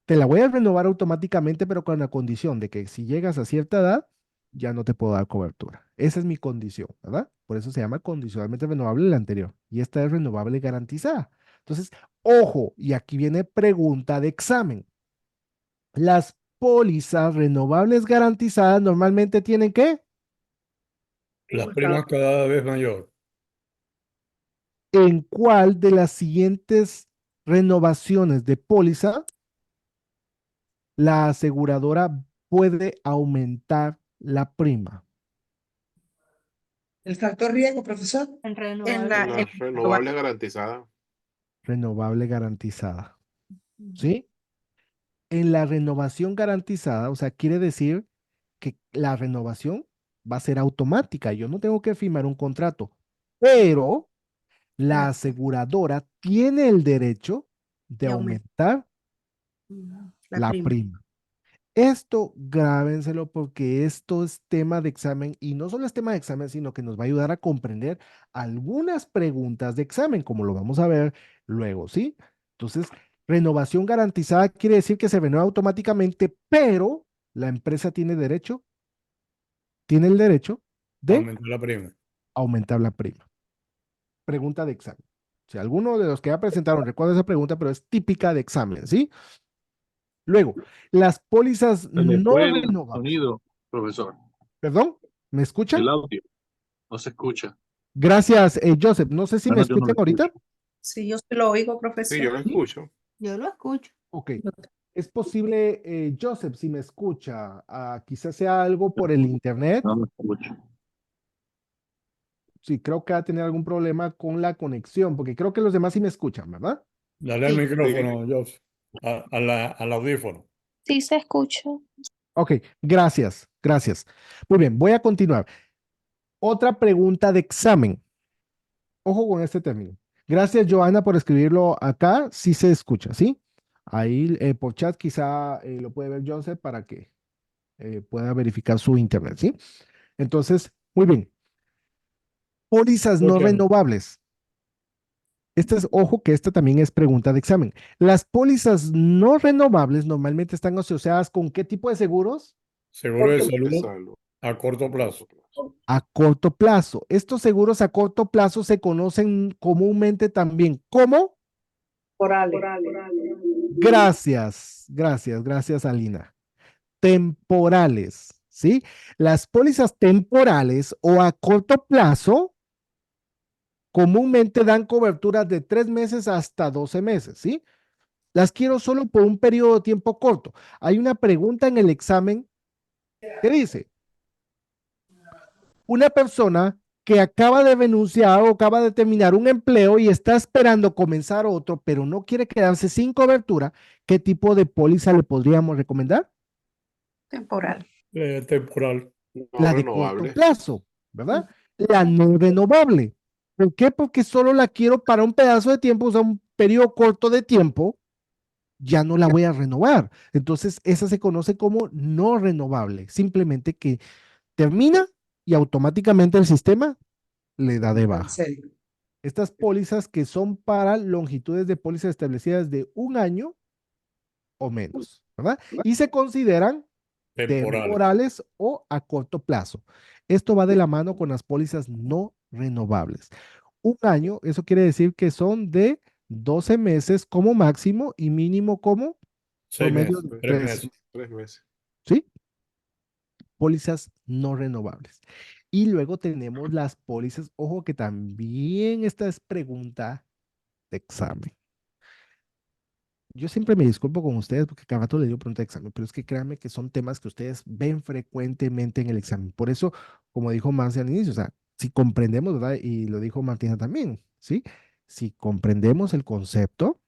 te la voy a renovar automáticamente, pero con la condición de que si llegas a cierta edad, ya no te puedo dar cobertura. Esa es mi condición, ¿verdad? Por eso se llama condicionalmente renovable la anterior. Y esta es renovable garantizada. Entonces, ojo, y aquí viene pregunta de examen. Las pólizas renovables garantizadas normalmente tienen ¿qué? Las primas cada vez mayor. ¿En cuál de las siguientes renovaciones de póliza la aseguradora puede aumentar la prima? El factor riesgo, profesor. En En renovable. la, La renovable garantizada. Renovable garantizada, ¿sí? En la renovación garantizada, o sea, quiere decir que la renovación va a ser automática. Yo no tengo que firmar un contrato, pero la aseguradora tiene el derecho de De aumentar la la prima. prima. Esto grábenselo porque esto es tema de examen y no solo es tema de examen, sino que nos va a ayudar a comprender algunas preguntas de examen, como lo vamos a ver luego, ¿sí? Entonces, renovación garantizada quiere decir que se renueva automáticamente, pero la empresa tiene el derecho de Aumentar la prima. aumentar la prima. Pregunta de examen. Si alguno de los que ya presentaron recuerda esa pregunta, pero es típica de examen, ¿sí? Luego, las pólizas Se le no fue el renovables. sonido, profesor. ¿Perdón? ¿Me escuchan? El audio. No se escucha. Gracias, Joseph. No sé si me Yo no escuchan lo ahorita. escucho. Sí, yo se lo oigo, Sí, profesor. yo lo escucho. Yo lo escucho. Ok. Es posible, Joseph, si me escucha, quizás sea algo por el internet. No me escucho. Sí, creo que va a tener algún problema con la conexión, porque creo que los demás sí me escuchan, ¿verdad? Dale al Sí. micrófono, Joseph. Al audífono. Sí, se escucha. Ok, gracias, gracias. Muy bien, voy a continuar. Otra pregunta de examen. Ojo con este término. Gracias, Joana, por escribirlo acá. Sí se escucha, ¿sí? Ahí por chat quizá lo puede ver Joseph para que pueda verificar su internet, ¿sí? Entonces, muy bien. Pólizas no Escuchan. renovables. Ojo que esta también es pregunta de examen. Las pólizas no renovables normalmente están asociadas con ¿qué tipo de seguros? Seguro de De salud salud. a corto plazo. A corto plazo. Estos seguros a corto plazo se conocen comúnmente también como gracias, Alina. Temporales, ¿sí? Las pólizas temporales o a corto plazo comúnmente dan coberturas de 3 meses hasta 12 meses, ¿sí? Las quiero solo por un periodo de tiempo corto. Hay una pregunta en el examen que dice, una persona que acaba de renunciar o acaba de terminar un empleo y está esperando comenzar otro, pero no quiere quedarse sin cobertura, ¿qué tipo de póliza le podríamos recomendar? Temporal. Temporal. No La de corto renovable. plazo, ¿verdad? La no renovable. ¿Por qué? Porque solo la quiero para un pedazo de tiempo, o sea, un periodo corto de tiempo, ya no la voy a renovar. Entonces, esa se conoce como no renovable, simplemente que termina y automáticamente el sistema le da de baja. serio. Estas pólizas que son para longitudes de pólizas establecidas de un año o menos, ¿verdad? Y se consideran Temporal. temporales o a corto plazo. Esto va de la mano con las pólizas no renovables. Un año, eso quiere decir que son de 12 meses como máximo y mínimo como 6 promedio meses, de 3 3, meses. 3 meses. ¿sí? Pólizas no renovables. Y luego tenemos las pólizas, ojo que también esta es pregunta de examen. Yo siempre me disculpo con ustedes porque cada rato le digo pregunta de examen, pero es que créanme que son temas que ustedes ven frecuentemente en el examen. Por eso, como dijo Marcia al inicio, o sea, si comprendemos, ¿verdad? Y lo dijo Martina también, ¿sí? Si comprendemos el concepto,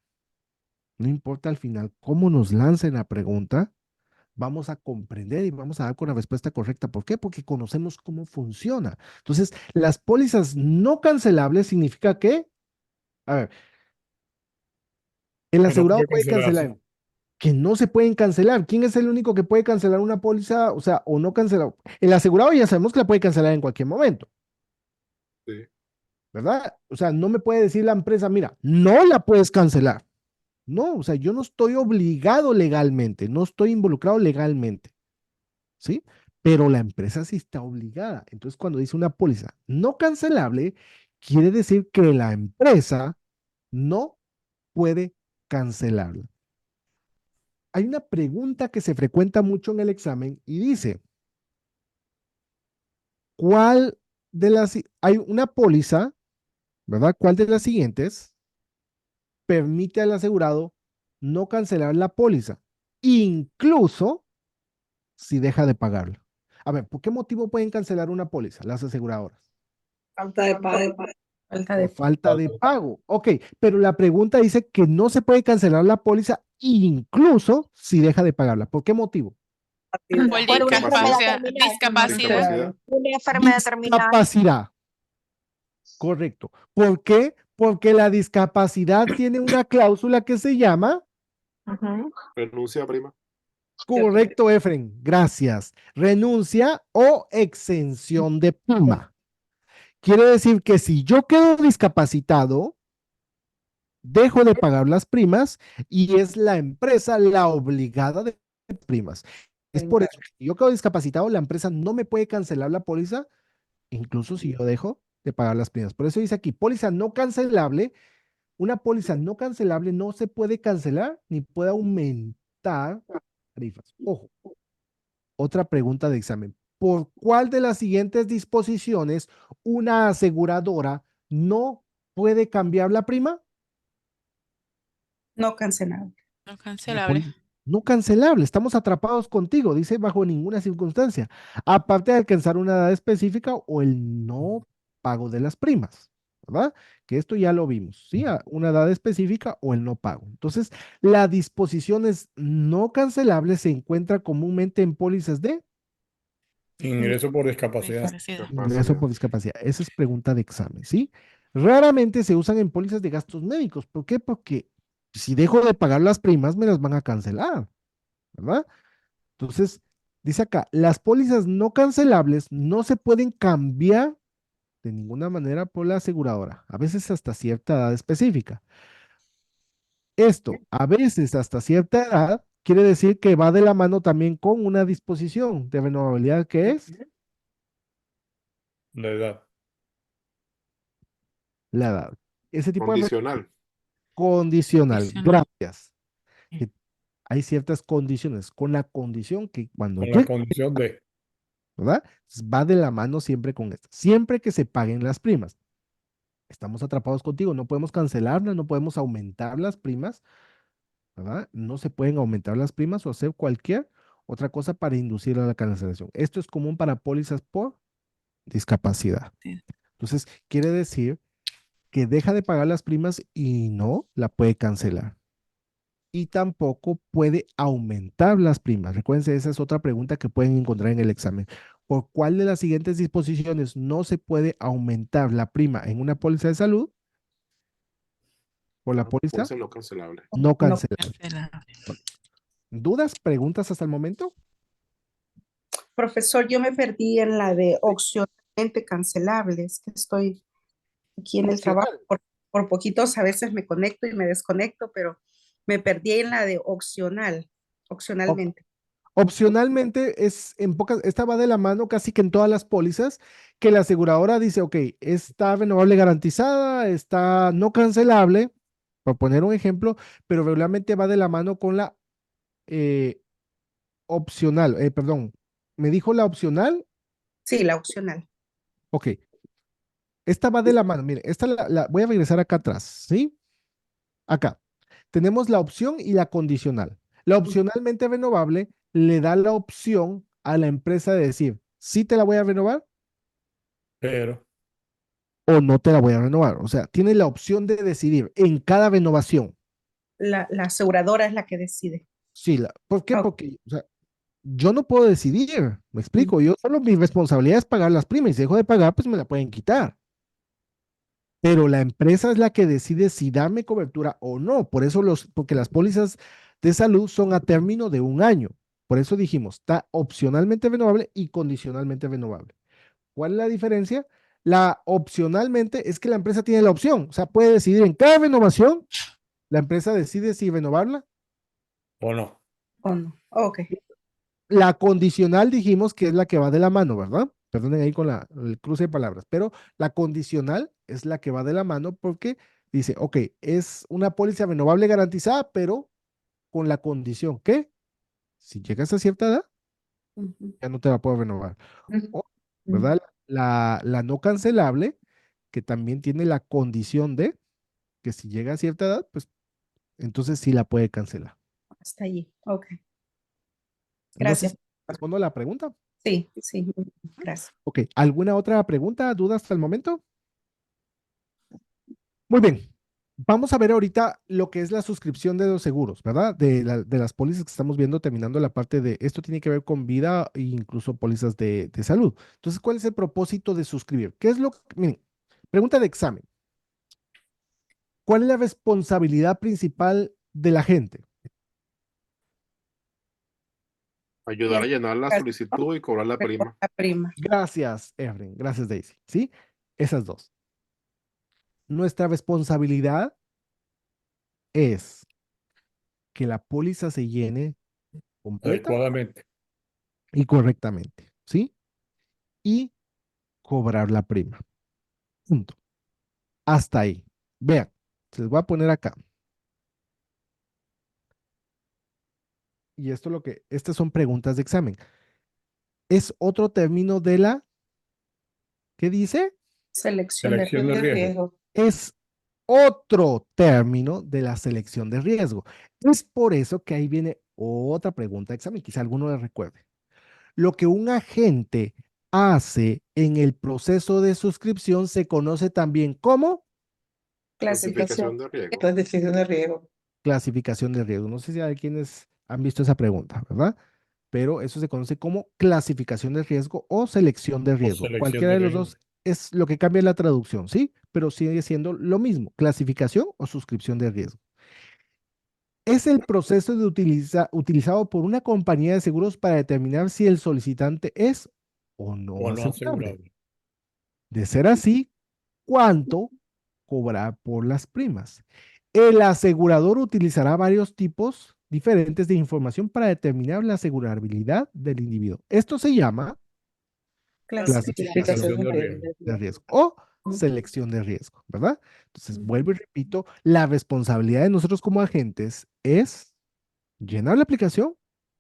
no importa al final cómo nos lancen la pregunta, vamos a comprender y vamos a dar con la respuesta correcta. ¿Por qué? Porque conocemos cómo funciona. Entonces, las pólizas no cancelables significa que, a ver, el Que no asegurado puede puede cancelarse. cancelar, que no se pueden cancelar. ¿Quién es el único que puede cancelar una póliza? O sea, o no cancelar. El asegurado ya sabemos que la puede cancelar en cualquier momento, Sí. ¿verdad? O sea, no me puede decir la empresa, mira, no la puedes cancelar. No, o sea, yo no estoy obligado legalmente, no estoy involucrado legalmente, ¿sí? Pero la empresa sí está obligada. Entonces, cuando dice una póliza no cancelable, quiere decir que la empresa no puede cancelarla. Hay una pregunta que se frecuenta mucho en el examen y dice, ¿cuál de las, hay una póliza, ¿verdad? ¿Cuál de las siguientes permite al asegurado no cancelar la póliza, incluso si deja de pagarla? A ver, ¿por qué motivo pueden cancelar una póliza las aseguradoras? Falta de pago. Falta Por de falta de pago. Ok, pero la pregunta dice que no se puede cancelar la póliza incluso si deja de pagarla. ¿Por qué motivo? Por Por una enfermedad discapacidad. terminal. Discapacidad. Discapacidad. Una enfermedad terminal. Discapacidad. Correcto. ¿Por qué? Porque la discapacidad tiene una cláusula que se llama, Ujú. Renuncia prima. correcto, Efren, gracias, renuncia o exención de prima. Quiere decir que si yo quedo discapacitado, dejo de pagar las primas y es la empresa la obligada de primas. Es por eso que si yo quedo discapacitado, la empresa no me puede cancelar la póliza, incluso si yo dejo de pagar las primas. Por eso dice aquí, póliza no cancelable. Una póliza no cancelable no se puede cancelar ni puede aumentar tarifas. Ojo, otra pregunta de examen. ¿Por cuál de las siguientes disposiciones una aseguradora no puede cambiar la prima? No cancelable. No La cancelable. póliza no cancelable, estamos atrapados contigo, dice bajo ninguna circunstancia, aparte de alcanzar una edad específica o el no pago de las primas, ¿verdad? Que esto ya lo vimos, ¿sí? Una edad específica o el no pago. Entonces, la disposición es no cancelable se encuentra comúnmente en pólizas de Ingreso por discapacidad. Discapacidad. ingreso por discapacidad. Esa es pregunta de examen, ¿sí? Raramente se usan en pólizas de gastos médicos. ¿Por qué? Porque si dejo de pagar las primas, me las van a cancelar, ¿verdad? Entonces, dice acá, las pólizas no cancelables no se pueden cambiar de ninguna manera por la aseguradora, a veces hasta cierta edad específica. Esto, a veces hasta cierta edad, quiere decir que va de la mano también con una disposición de renovabilidad que es La edad. la edad. Ese tipo de Condicional. condicional. Condicional. Gracias. Que hay ciertas condiciones, con la condición que cuando Con la llegue, condición de. ¿verdad? Va de la mano siempre con esto. Siempre que se paguen las primas. Estamos atrapados contigo, no podemos cancelarlas, no podemos aumentar las primas, ¿verdad? No se pueden aumentar las primas o hacer cualquier otra cosa para inducir a la cancelación. Esto es común para pólizas por discapacidad. Sí. Entonces, quiere decir que deja de pagar las primas y no la puede cancelar. Y tampoco puede aumentar las primas. Recuerden, esa es otra pregunta que pueden encontrar en el examen. ¿Por cuál de las siguientes disposiciones no se puede aumentar la prima en una póliza de salud? Por la póliza Póliza no cancelable. no cancelable. Cancelable. ¿Dudas, preguntas hasta el momento? Profesor, yo me perdí en la de opcionalmente cancelables, que estoy aquí en el trabajo. Por poquitos a veces me conecto y me desconecto, pero me perdí en la de opcionalmente. Opcionalmente esta va de la mano casi que en todas las pólizas que la aseguradora dice, ok, está renovable garantizada, está no cancelable, por poner un ejemplo, pero regularmente va de la mano con la opcional, perdón, ¿me dijo la opcional? Sí, la opcional. Ok, esta va de la mano, mire, esta voy a regresar acá atrás, ¿sí? Acá, tenemos la opción y la condicional. La opcionalmente renovable le da la opción a la empresa de decir, sí te la voy a renovar Pero, o no te la voy a renovar. O sea, tiene la opción de decidir en cada renovación. La aseguradora es la que decide. Sí, ¿por qué? Ok. Porque, o sea, yo no puedo decidir, me explico, yo solo mi responsabilidad es pagar las primas y si dejo de pagar, pues me la pueden quitar. Pero la empresa es la que decide si darme cobertura o no. Por eso porque las pólizas de salud son a término de 1 año. Por eso dijimos, está opcionalmente renovable y condicionalmente renovable. ¿Cuál es la diferencia? La opcionalmente es que la empresa tiene la opción, o sea, puede decidir en cada renovación, la empresa decide si renovarla. ¿o no? ¿O no? Ok. La condicional dijimos que es la que va de la mano, ¿verdad? Perdonen ahí con el cruce de palabras, pero la condicional es la que va de la mano porque dice, ok, es una póliza renovable garantizada, pero con la condición que si llegas a cierta edad, ya no te la puedo renovar. O, ¿verdad? La no cancelable, que también tiene la condición de que si llega a cierta edad, pues entonces sí la puede cancelar. Hasta allí. Ok. No sé Gracias. si respondo a la pregunta. Sí, sí. Gracias. Ok, ¿alguna otra pregunta, duda hasta el momento? Muy bien. Vamos a ver ahorita lo que es la suscripción de los seguros, ¿verdad? De las pólizas que estamos viendo, terminando la parte de esto tiene que ver con vida e incluso pólizas de salud. Entonces, ¿cuál es el propósito de suscribir? ¿Qué es lo que, miren, pregunta de examen. ¿Cuál es la responsabilidad principal de la gente? Ayudar a llenar la solicitud y cobrar la prima. La prima. Gracias, Efren. Gracias, Daisy. ¿Sí? Esas dos. Nuestra responsabilidad es que la póliza se llene completa Adecuadamente. y correctamente, ¿sí? Y cobrar la prima. Punto. Hasta ahí. Vean, se les voy a poner acá. Y estas son preguntas de examen. Es otro término de la, ¿qué dice? Selección de riesgo. Es otro término de la selección de riesgo. Es por eso que ahí viene otra pregunta de examen, quizá alguno le recuerde. Lo que un agente hace en el proceso de suscripción se conoce también como Clasificación de riesgo. Clasificación de riesgo. clasificación de riesgo. No sé si hay quienes han visto esa pregunta, ¿verdad? Pero eso se conoce como clasificación de riesgo o selección de riesgo. selección Cualquiera de de los riesgo. dos es lo que cambia la traducción, ¿sí? Pero sigue siendo lo mismo, clasificación o suscripción de riesgo. Es el proceso utilizado por una compañía de seguros para determinar si el solicitante es o no O no asegurable. asegurable. De ser así, ¿cuánto cobrar por las primas? El asegurador utilizará varios tipos diferentes de información para determinar la asegurabilidad del individuo. Esto se llama clasificación de riesgo. de riesgo o selección de riesgo, ¿verdad? Entonces, vuelvo y repito, la responsabilidad de nosotros como agentes es llenar la aplicación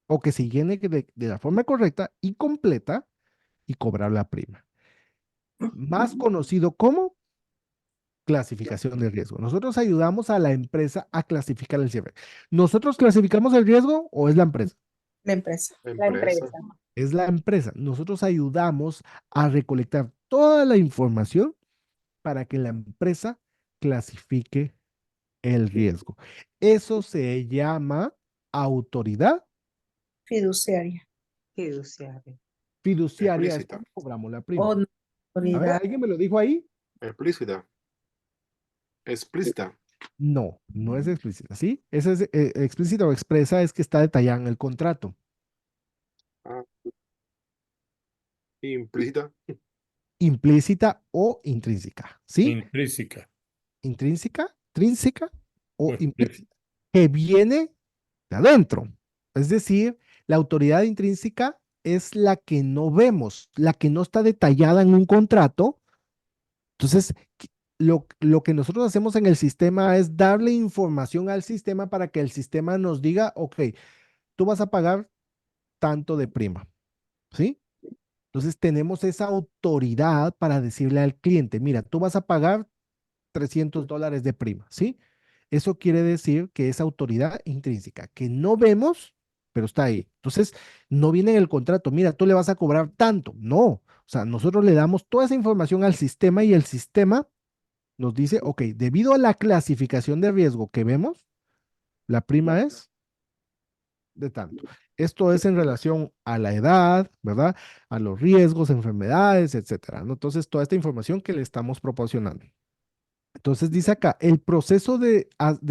o que se llene de la forma correcta y completa y cobrar la prima. Más conocido como clasificación de riesgo. Nosotros ayudamos a la empresa a clasificar el cierre. ¿Nosotros clasificamos el riesgo o es la empresa? La empresa. La empresa. Es la empresa. Nosotros ayudamos a recolectar toda la información para que la empresa clasifique el riesgo. Eso se llama autoridad Fiduciaria. Fiduciaria. fiduciaria, es Explícita. cuando cobramos la prima. O A ver, autoridad. ¿alguien me lo dijo ahí? Explícita. Explícita. No, no es explícita, ¿sí? Esa es explícita o expresa es que está detallada en el contrato. Ah, implícita. Implícita o intrínseca, ¿sí? Intrínseca Intrínseca o o explícita. implícita, que viene de adentro. Es decir, la autoridad intrínseca es la que no vemos, la que no está detallada en un contrato. Entonces, lo que nosotros hacemos en el sistema es darle información al sistema para que el sistema nos diga, ok, tú vas a pagar tanto de prima, ¿sí? Entonces tenemos esa autoridad para decirle al cliente, mira, tú vas a pagar $300 de prima, ¿sí? Eso quiere decir que es autoridad intrínseca, que no vemos, pero está ahí. Entonces, no viene en el contrato, mira, tú le vas a cobrar tanto. No, o sea, nosotros le damos toda esa información al sistema y el sistema nos dice, ok, debido a la clasificación de riesgo que vemos, la prima es de tanto. Esto es en relación a la edad, ¿verdad? A los riesgos, enfermedades, etcétera, ¿no? Entonces, toda esta información que le estamos proporcionando. Entonces dice acá, el proceso de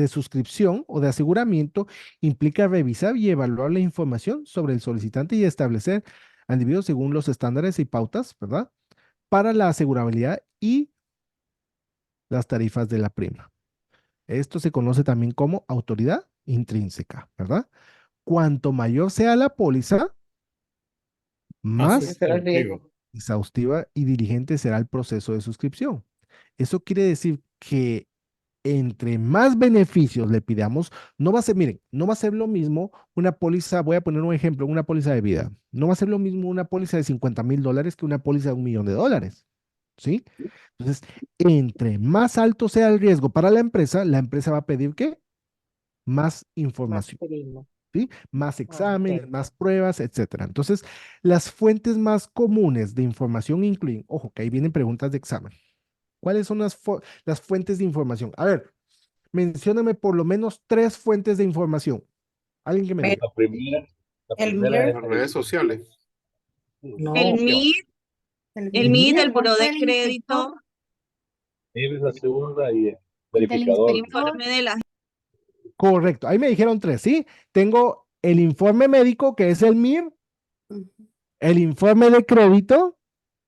suscripción o de aseguramiento implica revisar y evaluar la información sobre el solicitante y establecer al individuo según los estándares y pautas, ¿verdad? Para la asegurabilidad y las tarifas de la prima. Esto se conoce también como autoridad intrínseca, ¿verdad? Cuanto mayor sea la póliza, Más más exhaustivo. exhaustiva y diligente será el proceso de suscripción. Eso quiere decir que entre más beneficios le pidamos, no va a ser, miren, no va a ser lo mismo una póliza, voy a poner un ejemplo, una póliza de vida. No va a ser lo mismo una póliza de $50,000 que una póliza de $1,000,000, ¿sí? Entonces, entre más alto sea el riesgo para la empresa va a pedir ¿qué? Más Más información, prima. ¿sí? Más exámenes, Ok. más pruebas, etcétera. Entonces, las fuentes más comunes de información incluyen, ojo, que ahí vienen preguntas de examen. ¿Cuáles son las fuentes de información? A ver, mencióname por lo menos 3 fuentes de información. Alguien que me diga. La primera, la El primera MIR, es Las redes sociales. No. El MIR, el el MIR. MIR, el Ujú. buró de El crédito, es la segunda y el del el verificador. inspector, informe de la Correcto. Ahí me dijeron 3, ¿sí? Tengo el informe médico, que es el MIR, Ujú. el informe de crédito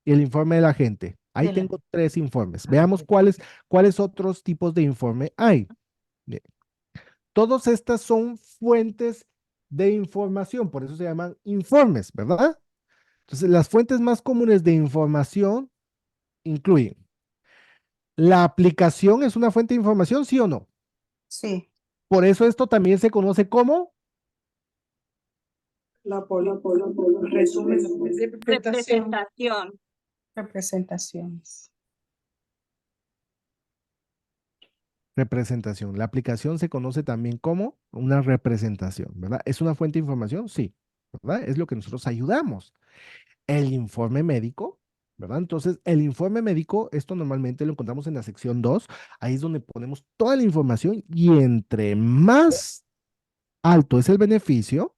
y el informe de la gente. Ahí de la, tengo 3 informes. Veamos cuáles otros tipos de informe hay. Bien. Todas estas son fuentes de información, por eso se llaman informes, ¿verdad? Entonces, las fuentes más comunes de información incluyen la aplicación, ¿es una fuente de información, sí o no? Sí. Por eso esto también se conoce como Resumen, representación, representación. representaciones. representación. La aplicación se conoce también como una representación, ¿verdad? ¿Es una fuente de información? Sí, ¿verdad? Es lo que nosotros ayudamos. El informe médico, ¿verdad? Entonces, el informe médico, esto normalmente lo encontramos en la sección 2. Ahí es donde ponemos toda la información y entre más alto es el beneficio,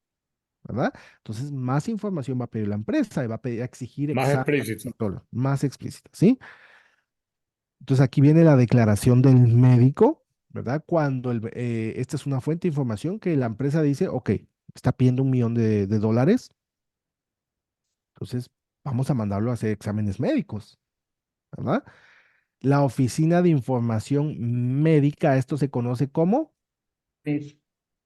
¿verdad? Entonces, más información va a pedir la empresa y va a pedir, a exigir Más exámenes y explícito. todo, más explícito, ¿sí? Entonces, aquí viene la declaración del médico, ¿verdad? Cuando esta es una fuente de información que la empresa dice, ok, está pidiendo $1,000,000, entonces vamos a mandarlo a hacer exámenes médicos, ¿verdad? La oficina de información médica, esto se conoce como Es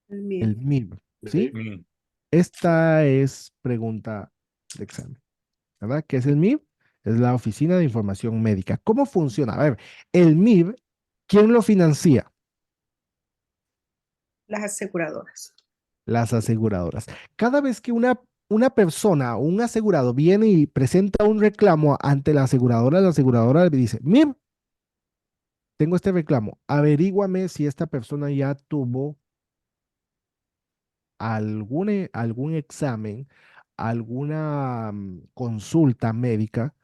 El MIR. el MIB, ¿sí? Mm. Esta es pregunta de examen, ¿verdad? ¿Qué es el MIB? Es la oficina de información médica. ¿Cómo funciona? A ver, el MIB, ¿quién lo financia? Las aseguradoras. Las aseguradoras. Cada vez que una persona o un asegurado viene y presenta un reclamo ante la aseguradora le dice, MIB, tengo este reclamo, averíguame si esta persona ya tuvo algún examen, alguna consulta médica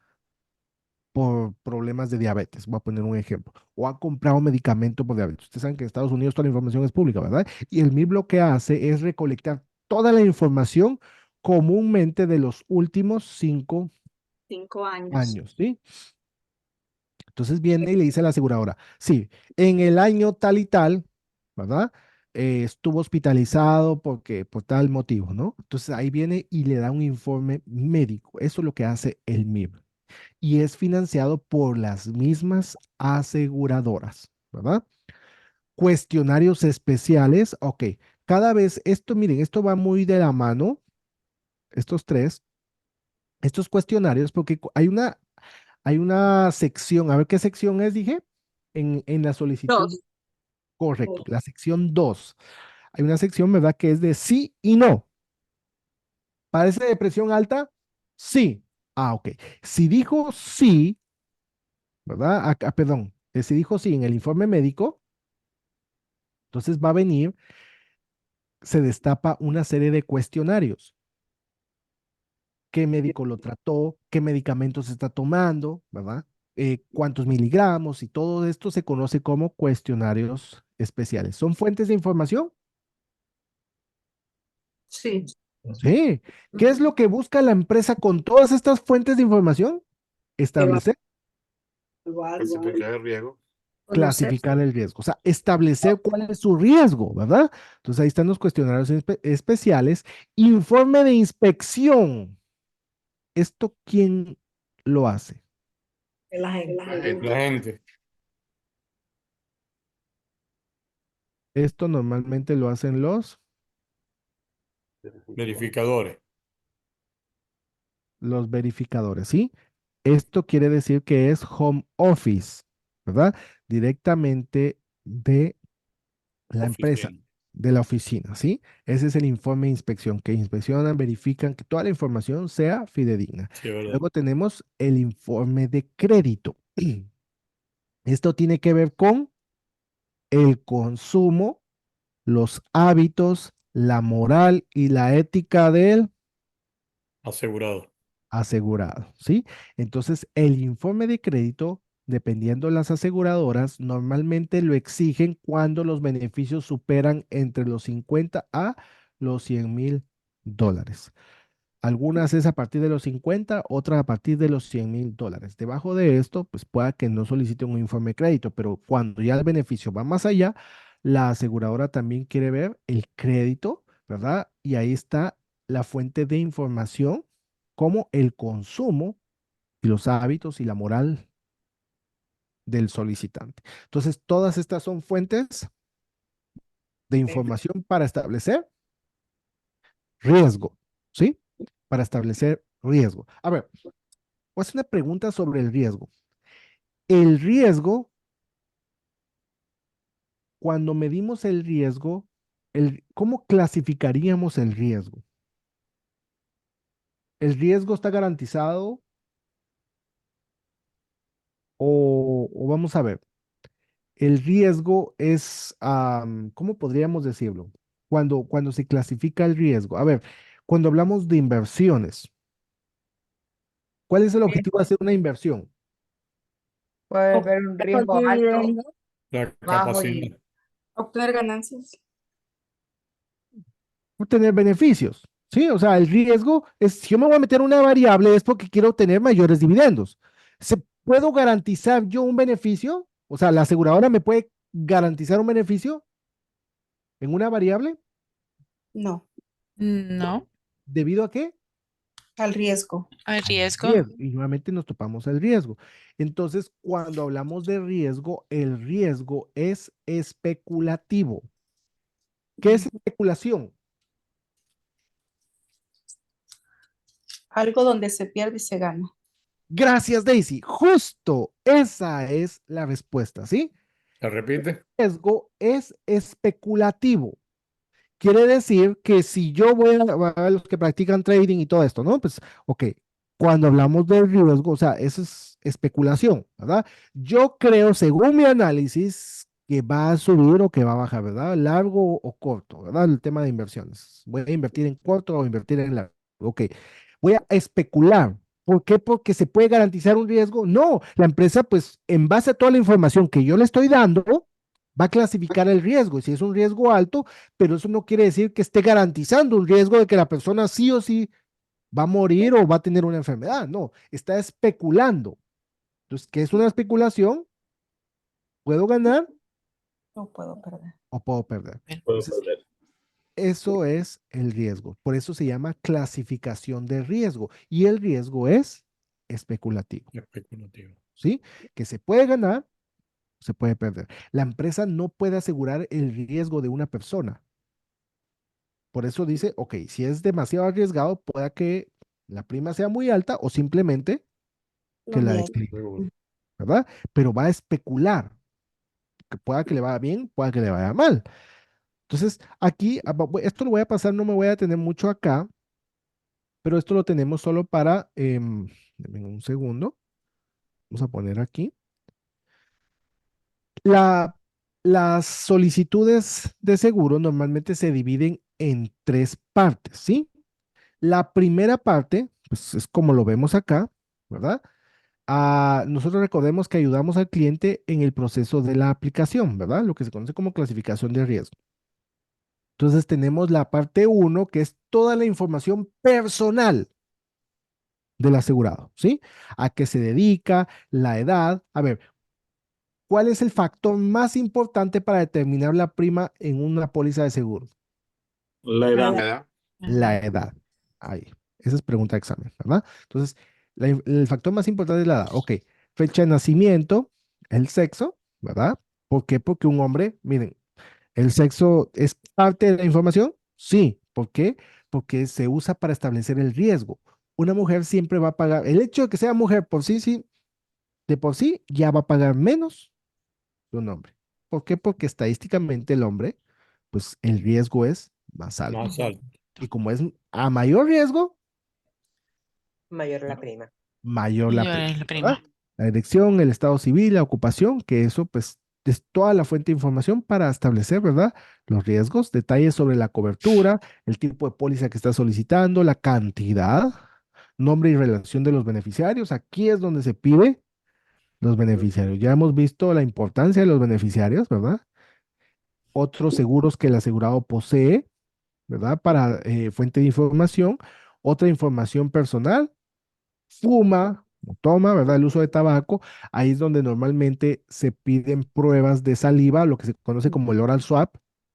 por problemas de diabetes, voy a poner un ejemplo, o ha comprado medicamento por diabetes. Ustedes saben que en Estados Unidos toda la información es pública, ¿verdad? Y el MIB lo que hace es recolectar toda la información comúnmente de los últimos 5 años, ¿sí? Entonces viene y le dice a la aseguradora, sí, en el año tal y tal, ¿verdad? Estuvo hospitalizado por tal motivo, ¿no? Entonces ahí viene y le da un informe médico. Eso es lo que hace el MIB. Y es financiado por las mismas aseguradoras, ¿verdad? Cuestionarios especiales, ok. Cada vez esto, miren, esto va muy de la mano, estos tres, estos cuestionarios, porque hay una sección, a ver qué sección es, dije, en la solicitud. Dos. Correcto, la sección 2. Hay una sección, ¿verdad?, que es de sí y no. ¿Padece de presión alta? Sí. Ah, ok. Si dijo sí, ¿verdad? Perdón, si dijo sí en el informe médico, entonces va a venir, se destapa una serie de cuestionarios. ¿Qué médico lo trató? ¿Qué medicamentos está tomando? ¿Verdad? ¿Cuántos miligramos? Y todo esto se conoce como cuestionarios especiales. ¿Son fuentes de información? Sí. Sí. ¿Qué es lo que busca la empresa con todas estas fuentes de información? Establecer, Clasificar el riesgo. clasificar el riesgo, o sea, establecer cuál es su riesgo, ¿verdad? Entonces ahí están los cuestionarios especiales. Informe de inspección. ¿Esto quién lo hace? La gente. La gente. Esto normalmente lo hacen Verificadores. los verificadores, ¿sí? Esto quiere decir que es home office, ¿verdad? Directamente de la empresa, Oficina. de la oficina, ¿sí? Ese es el informe de inspección, que inspeccionan, verifican que toda la información sea fidedigna. Sí, es verdad. Luego tenemos el informe de crédito. Esto tiene que ver con el consumo, los hábitos, la moral y la ética del Asegurado. asegurado, ¿sí? Entonces, el informe de crédito, dependiendo de las aseguradoras, normalmente lo exigen cuando los beneficios superan entre los 50 a los $100,000. Algunas es a partir de los 50, otras a partir de los $100,000. Debajo de esto, pues pueda que no soliciten un informe de crédito, pero cuando ya el beneficio va más allá, la aseguradora también quiere ver el crédito, ¿verdad? Y ahí está la fuente de información como el consumo y los hábitos y la moral del solicitante. Entonces, todas estas son fuentes de información para establecer riesgo, ¿sí? Para establecer riesgo. A ver, voy a hacer una pregunta sobre el riesgo. El riesgo, cuando medimos el riesgo, ¿cómo clasificaríamos el riesgo? ¿El riesgo está garantizado o vamos a ver? El riesgo es, ¿cómo podríamos decirlo? Cuando se clasifica el riesgo. A ver, cuando hablamos de inversiones, ¿cuál es el objetivo de hacer una inversión? Puede haber un riesgo alto, La bajo capacidad. y obtener ganancias. Obtener beneficios, ¿sí? O sea, el riesgo es, si yo me voy a meter una variable es porque quiero obtener mayores dividendos. ¿Puedo garantizar yo un beneficio? O sea, ¿la aseguradora me puede garantizar un beneficio en una variable? No, No, ¿Debido a qué? al riesgo. al riesgo. Riesgo. Y nuevamente nos topamos el riesgo. Entonces, cuando hablamos de riesgo, el riesgo es especulativo. ¿Qué es especulación? Algo donde se pierde y se gana. Gracias, Daisy. Justo esa es la respuesta, ¿sí? ¿Se repite? Riesgo es especulativo. Quiere decir que si yo voy a los que practican trading y todo esto, ¿no? Pues, ok, cuando hablamos del riesgo, o sea, eso es especulación, ¿verdad? Yo creo, según mi análisis, que va a subir o que va a bajar, ¿verdad? Largo o corto, ¿verdad? El tema de inversiones. Voy a invertir en corto o invertir en largo. Ok, voy a especular, ¿Por qué? Porque se puede garantizar un riesgo. No, la empresa, pues, en base a toda la información que yo le estoy dando, va a clasificar el riesgo. Y si es un riesgo alto, pero eso no quiere decir que esté garantizando un riesgo de que la persona sí o sí va a morir o va a tener una enfermedad. No, está especulando. Entonces, ¿qué es una especulación? ¿Puedo ganar No puedo perder. o puedo perder? Puedo Entonces, perder. eso es el riesgo. Por eso se llama clasificación de riesgo. Y el riesgo es especulativo, Especulativo. ¿sí? Que se puede ganar, se puede perder. La empresa no puede asegurar el riesgo de una persona. Por eso dice, ok, si es demasiado arriesgado, pueda que la prima sea muy alta o simplemente que No la me decline, Seguro. ¿verdad? Pero va a especular, que pueda que le vaya bien, pueda que le vaya mal. Entonces, aquí, esto lo voy a pasar, no me voy a detener mucho acá, pero esto lo tenemos solo para, denme un segundo, vamos a poner aquí. La, las solicitudes de seguro normalmente se dividen en tres partes, ¿sí? La primera parte, pues es como lo vemos acá, ¿verdad? Nosotros recordemos que ayudamos al cliente en el proceso de la aplicación, ¿verdad? Lo que se conoce como clasificación de riesgo. Entonces tenemos la parte uno, que es toda la información personal del asegurado, ¿sí? A qué se dedica, la edad. A ver, ¿cuál es el factor más importante para determinar la prima en una póliza de seguro? La edad. ¿Verdad? La edad. Ahí. Esa es pregunta de examen, ¿verdad? Entonces, el factor más importante es la edad. Ok. Fecha de nacimiento, el sexo, ¿verdad? ¿Por qué? Porque un hombre, miren, ¿el sexo es parte de la información? Sí. ¿Por qué? Porque se usa para establecer el riesgo. Una mujer siempre va a pagar, el hecho de que sea mujer por sí, sí, de por sí, ya va a pagar menos que un hombre. ¿Por qué? Porque estadísticamente el hombre, pues el riesgo es más alto. Más alto. Y como es a mayor riesgo, Mayor la prima. mayor la Mayor prima, es la ¿verdad? prima. La dirección, el estado civil, la ocupación, que eso pues es toda la fuente de información para establecer, ¿verdad? Los riesgos, detalles sobre la cobertura, el tipo de póliza que está solicitando, la cantidad, nombre y relación de los beneficiarios. Aquí es donde se pide los beneficiarios. Ya hemos visto la importancia de los beneficiarios, ¿verdad? Otros seguros que el asegurado posee, ¿verdad? Para fuente de información, otra información personal, fuma o toma, ¿verdad? El uso de tabaco, ahí es donde normalmente se piden pruebas de saliva, lo que se conoce como el oral swab,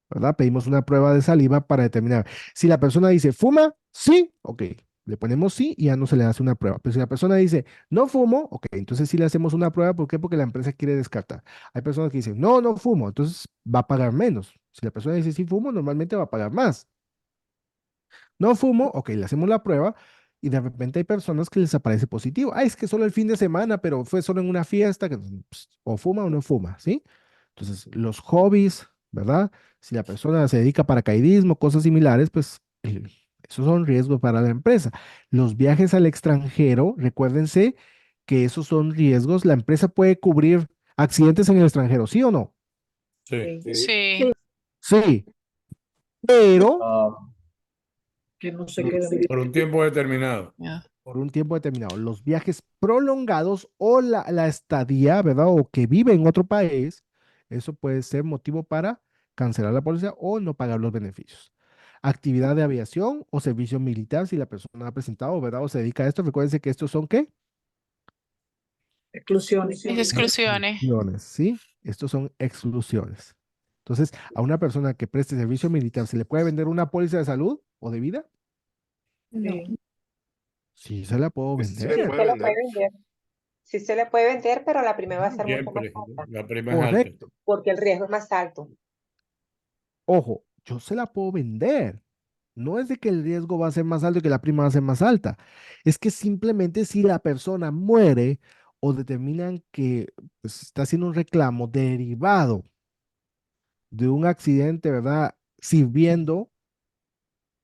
¿verdad? Pedimos una prueba de saliva para determinar si la persona dice fuma, sí, ok, le ponemos sí y ya no se le hace una prueba. Pero si la persona dice no fumo, ok, entonces sí le hacemos una prueba, ¿por qué? Porque la empresa quiere descartar. Hay personas que dicen no, no fumo, entonces va a pagar menos. Si la persona dice sí fumo, normalmente va a pagar más. No fumo, ok, le hacemos la prueba y de repente hay personas que les aparece positivo. Ah, es que solo el fin de semana, pero fue solo en una fiesta, que, pues, o fuma o no fuma, ¿sí? Entonces, los hobbies, ¿verdad? Si la persona se dedica a paracaidismo, cosas similares, pues esos son riesgos para la empresa. Los viajes al extranjero, recuérdense que esos son riesgos. La empresa puede cubrir accidentes en el extranjero, ¿sí o no? Sí. Sí. Sí, pero Que no se quede. Por un tiempo determinado. Ya. por un tiempo determinado. Los viajes prolongados o la estadía, ¿verdad? O que vive en otro país, eso puede ser motivo para cancelar la póliza o no pagar los beneficios. Actividad de aviación o servicio militar, si la persona ha presentado, ¿verdad? O se dedica a esto, recuérdense que estos son ¿qué? Exclusiones. Exclusiones. Exclusiones, ¿sí? Estos son exclusiones. Entonces, a una persona que preste servicio militar, ¿se le puede vender una póliza de salud o de vida? No. Sí, se la puedo Sí, se vender. le Sí, puede se le vender. puede vender. Sí se le puede vender, pero la prima va a ser mucho más Siempre. alta, La prima es alta. Correcto. porque el riesgo es más alto. Ojo, yo se la puedo vender. No es de que el riesgo va a ser más alto y que la prima va a ser más alta. Es que simplemente si la persona muere o determinan que pues, está haciendo un reclamo derivado de un accidente, ¿verdad? Sirviendo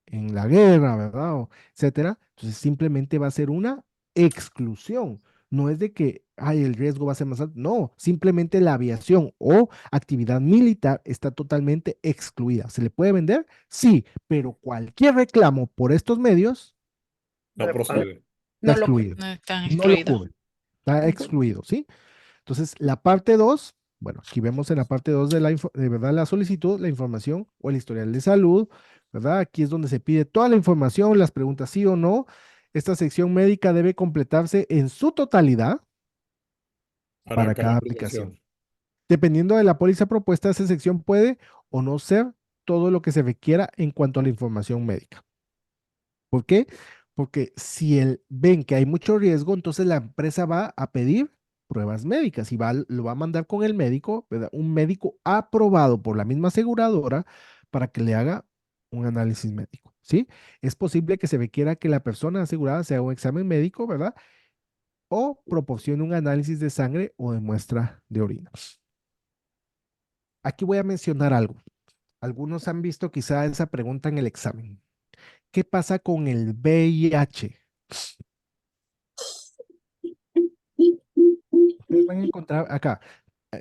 en la guerra, ¿verdad? O etcétera. Entonces simplemente va a ser una exclusión. No es de que, ay, el riesgo va a ser más alto. No, simplemente la aviación o actividad militar está totalmente excluida. ¿Se le puede vender? Sí, pero cualquier reclamo por estos medios No procede. No lo excluido. No están No lo excluidos. cubre. Está excluido, ¿sí? Entonces, la parte 2, bueno, aquí vemos en la parte 2 de verdad la solicitud, la información o el historial de salud, ¿verdad? Aquí es donde se pide toda la información, las preguntas sí o no. Esta sección médica debe completarse en su totalidad para cada aplicación. Dependiendo de la póliza propuesta, esa sección puede o no ser todo lo que se requiera en cuanto a la información médica. ¿Por qué? Porque si ven que hay mucho riesgo, entonces la empresa va a pedir pruebas médicas y lo va a mandar con el médico, ¿verdad? Un médico aprobado por la misma aseguradora para que le haga un análisis médico, ¿sí? Es posible que se requiera que la persona asegurada se haga un examen médico, ¿verdad? O proporcione un análisis de sangre o de muestra de orina. Aquí voy a mencionar algo. Algunos han visto quizá esa pregunta en el examen. ¿Qué pasa con el VIH? Ustedes van a encontrar acá.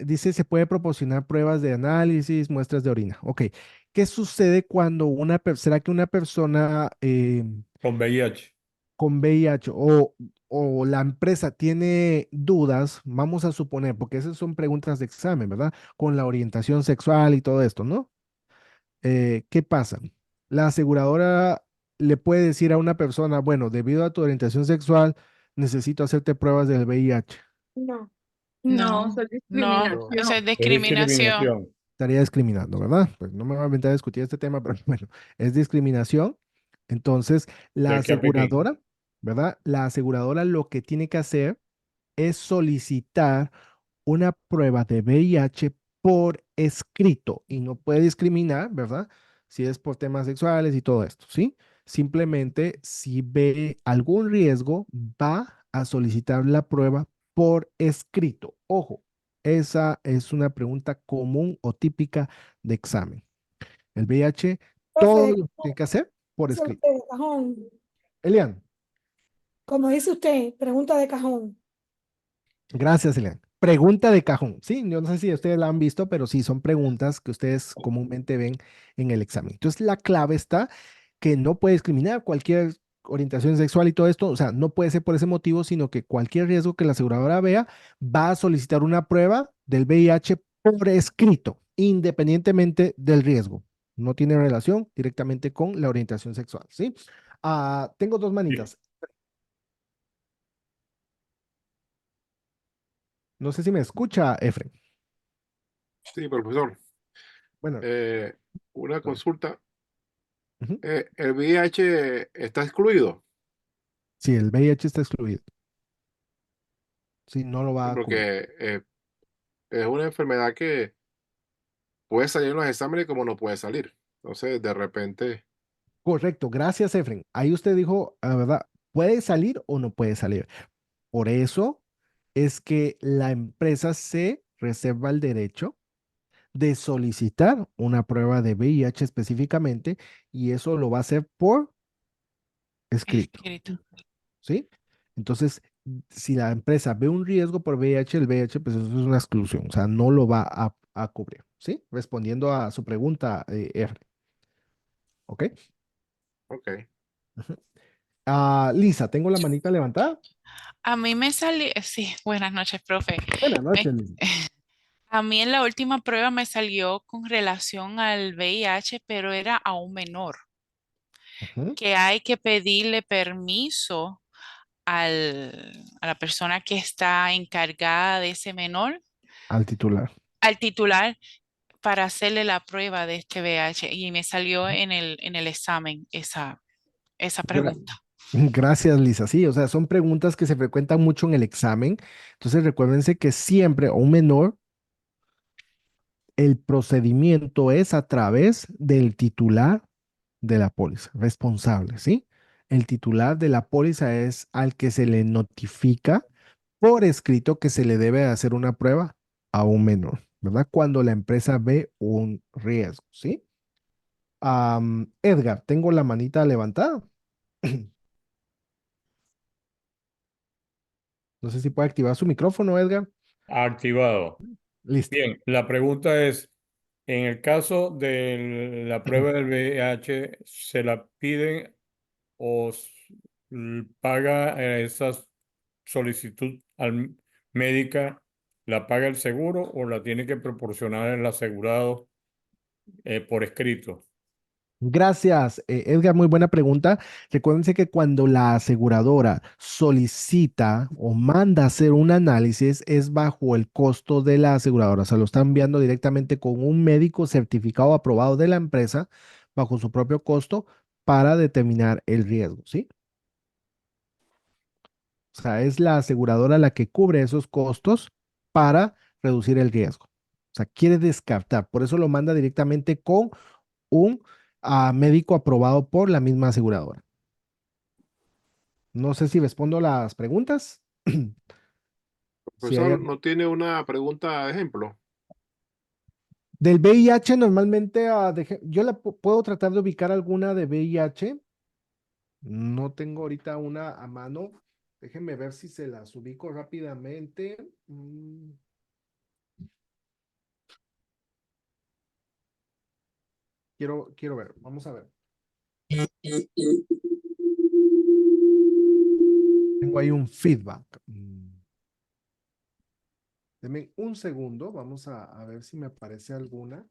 Dice, se puede proporcionar pruebas de análisis, muestras de orina. Ok. ¿Qué sucede cuando será que una persona Con VIH. con VIH o la empresa tiene dudas, vamos a suponer, porque esas son preguntas de examen, ¿verdad? Con la orientación sexual y todo esto, ¿no? ¿Qué pasa? La aseguradora le puede decir a una persona, bueno, debido a tu orientación sexual, necesito hacerte pruebas del VIH. No. No, eso No, es no, discriminación. eso es Es discriminación. discriminación. Estaría discriminando, ¿verdad? Pues no me voy a inventar a discutir este tema, pero bueno, es discriminación. Entonces, Y la hay que aplicar. aseguradora, ¿verdad? La aseguradora lo que tiene que hacer es solicitar una prueba de VIH por escrito y no puede discriminar, ¿verdad? Si es por temas sexuales y todo esto, ¿sí? Simplemente si ve algún riesgo, va a solicitar la prueba por escrito. Ojo, esa es una pregunta común o típica de examen. El VIH, todo Profe, lo que tiene que hacer por dice escrito. usted de cajón. Elian, Como dice usted, pregunta de cajón. gracias, Elian. Pregunta de cajón. Sí, yo no sé si ustedes la han visto, pero sí, son preguntas que ustedes comúnmente ven en el examen. Entonces, la clave está que no puede discriminar cualquier orientación sexual y todo esto, o sea, no puede ser por ese motivo, sino que cualquier riesgo que la aseguradora vea va a solicitar una prueba del VIH por escrito, independientemente del riesgo. No tiene relación directamente con la orientación sexual, ¿sí? Tengo dos Sí. manitas. No sé si me escucha, Efren. Sí, profesor. Bueno, Una consulta. ujú. ¿El VIH está excluido? Sí, el VIH está excluido. Sí, no lo va a cubrir. Porque es una enfermedad que puede salir en los exámenes como no puede salir. Entonces, de repente, Correcto, gracias, Efren. Ahí usted dijo, la verdad, ¿puede salir o no puede salir? Por eso es que la empresa se reserva el derecho de solicitar una prueba de VIH específicamente y eso lo va a hacer por escrito, Escrito. ¿sí? Entonces, si la empresa ve un riesgo por VIH, el VIH, pues eso es una exclusión, o sea, no lo va a cubrir, ¿sí? Respondiendo a su pregunta, Efren, ¿ok? ok. Ujú. Lisa, tengo la manita levantada. A mí me salió, sí, buenas noches, profe. Buenas Me- noches, Lisa. a mí en la última prueba me salió con relación al VIH, pero era a un menor, Ujú. que hay que pedirle permiso a la persona que está encargada de ese menor, Al titular. al titular, para hacerle la prueba de este VIH. Y me salió en el examen esa Gra- pregunta. Gracias, Lisa. Sí, o sea, son preguntas que se frecuentan mucho en el examen. Entonces, recuérdense que siempre a un menor, el procedimiento es a través del titular de la póliza, responsable, ¿sí? El titular de la póliza es al que se le notifica por escrito que se le debe hacer una prueba a un menor, ¿verdad? Cuando la empresa ve un riesgo, ¿sí? Edgar, tengo la manita levantada. No sé si puede activar su micrófono, Edgar. Activado. Listo. Bien, la pregunta es, en el caso de la prueba del VIH, ¿se la piden o paga esa solicitud médica, la paga el seguro o la tiene que proporcionar el asegurado por escrito? Gracias, Edgar, muy buena pregunta. Recuérdense que cuando la aseguradora solicita o manda hacer un análisis es bajo el costo de la aseguradora. O sea, lo está enviando directamente con un médico certificado aprobado de la empresa bajo su propio costo para determinar el riesgo, ¿sí? O sea, es la aseguradora la que cubre esos costos para reducir el riesgo. O sea, quiere descartar. Por eso lo manda directamente con un médico aprobado por la misma aseguradora. No sé si respondo las preguntas. Si hay Profesor, ¿no tiene una pregunta de ejemplo? del VIH, normalmente yo puedo tratar de ubicar alguna de VIH. No tengo ahorita una a mano. Déjenme ver si se las ubico rápidamente. Quiero ver, vamos a ver. Tengo ahí un feedback. Denme un segundo, vamos a ver si me aparece alguna.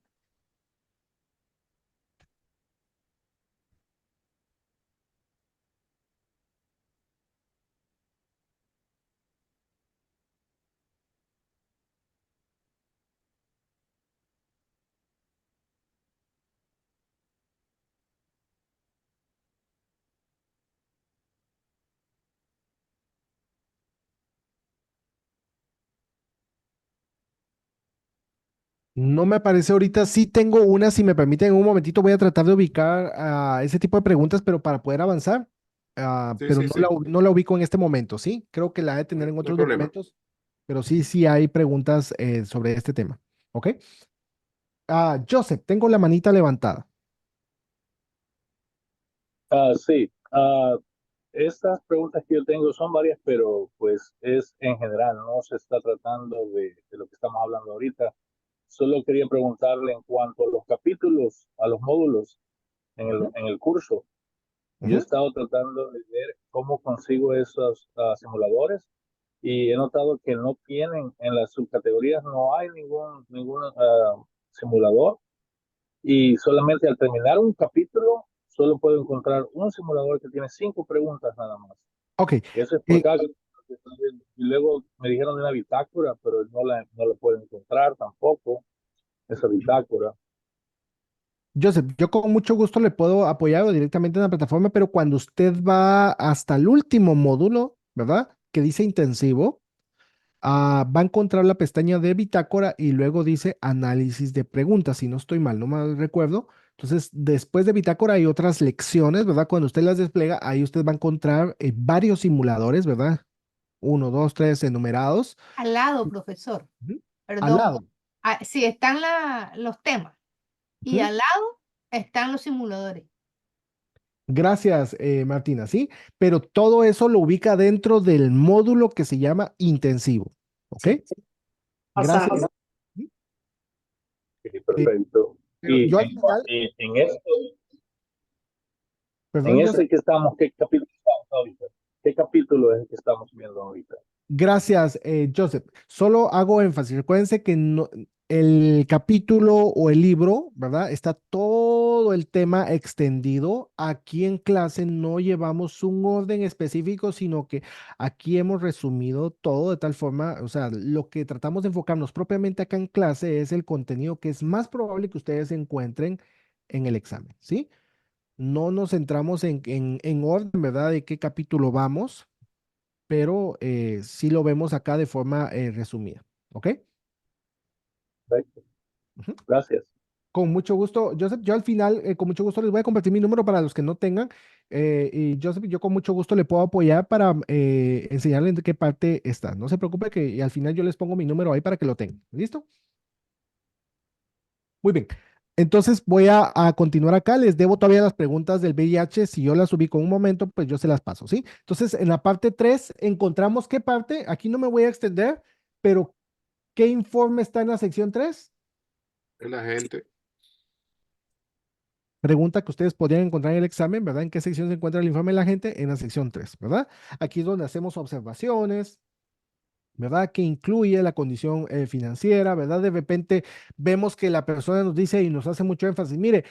No me aparece ahorita, sí tengo una, si me permiten, en un momentito voy a tratar de ubicar ese tipo de preguntas, pero para poder avanzar, Sí, pero sí, sí. no la ubico en este momento, ¿sí? Creo que la he de tener en No hay otros problema. documentos, pero sí hay preguntas sobre este tema, ¿ok? Joseph, tengo la manita levantada. Sí, estas preguntas que yo tengo son varias, pero pues es en general, no se está tratando de lo que estamos hablando ahorita. Solo quería preguntarle en cuanto a los capítulos, a los módulos Ujú, en el curso. Yo he ujú. estado tratando de ver cómo consigo esos simuladores y he notado que no tienen, en las subcategorías no hay ningún simulador y solamente al terminar un capítulo solo puedo encontrar un simulador que tiene 5 preguntas nada más. Ok, Eso es por eh, cada. Y luego me dijeron de una bitácora, pero no la puedo encontrar tampoco, esa bitácora. Joseph, yo con mucho gusto le puedo apoyar directamente en la plataforma, pero cuando usted va hasta el último módulo, ¿verdad? Que dice intensivo, va a encontrar la pestaña de bitácora y luego dice análisis de preguntas, si no estoy mal, no mal recuerdo. Entonces, después de bitácora hay otras lecciones, ¿verdad? Cuando usted las despliega, ahí usted va a encontrar varios simuladores, ¿verdad? Uno, dos, tres enumerados. Al lado, profesor. Ujú. Al Perdón. lado. Sí, están los temas y Ujú. al lado están los simuladores. Gracias, Martina, sí, pero todo eso lo ubica dentro del módulo que se llama intensivo, ¿ok? Gracias. Pasado. Ujú. Sí, Eh, perfecto. pero Y yo al final, en perdón, yo este que estamos, ¿qué capítulo estamos ahorita? ¿Qué capítulo es el que estamos viendo ahorita? gracias, Joseph. Solo hago énfasis. Recuérdense que el capítulo o el libro, ¿verdad? Está todo el tema extendido. Aquí en clase no llevamos un orden específico, sino que aquí hemos resumido todo de tal forma, o sea, lo que tratamos de enfocarnos propiamente acá en clase es el contenido que es más probable que ustedes encuentren en el examen, ¿sí? No nos centramos en orden, ¿verdad? De qué capítulo vamos, pero sí lo vemos acá de forma resumida. ¿Ok? Perfecto. Ujú. Gracias. Con mucho gusto, Joseph. Yo al final, con mucho gusto les voy a compartir mi número para los que no tengan. Y Joseph, yo con mucho gusto le puedo apoyar para enseñarle en qué parte está. No se preocupe que y al final yo les pongo mi número ahí para que lo tengan. ¿Listo? Muy bien. Entonces voy a continuar acá. Les debo todavía las preguntas del VIH. Si yo las ubico en un momento, pues yo se las paso, ¿sí? Entonces, en la parte 3 encontramos qué parte. Aquí no me voy a extender, pero ¿qué informe está en la sección 3? El agente. Pregunta que ustedes podrían encontrar en el examen, ¿verdad? ¿En qué sección se encuentra el informe de la gente? En la sección 3, ¿verdad? Aquí es donde hacemos observaciones, ¿verdad? Que incluye la condición financiera, ¿verdad? De repente vemos que la persona nos dice y nos hace mucho énfasis, mire,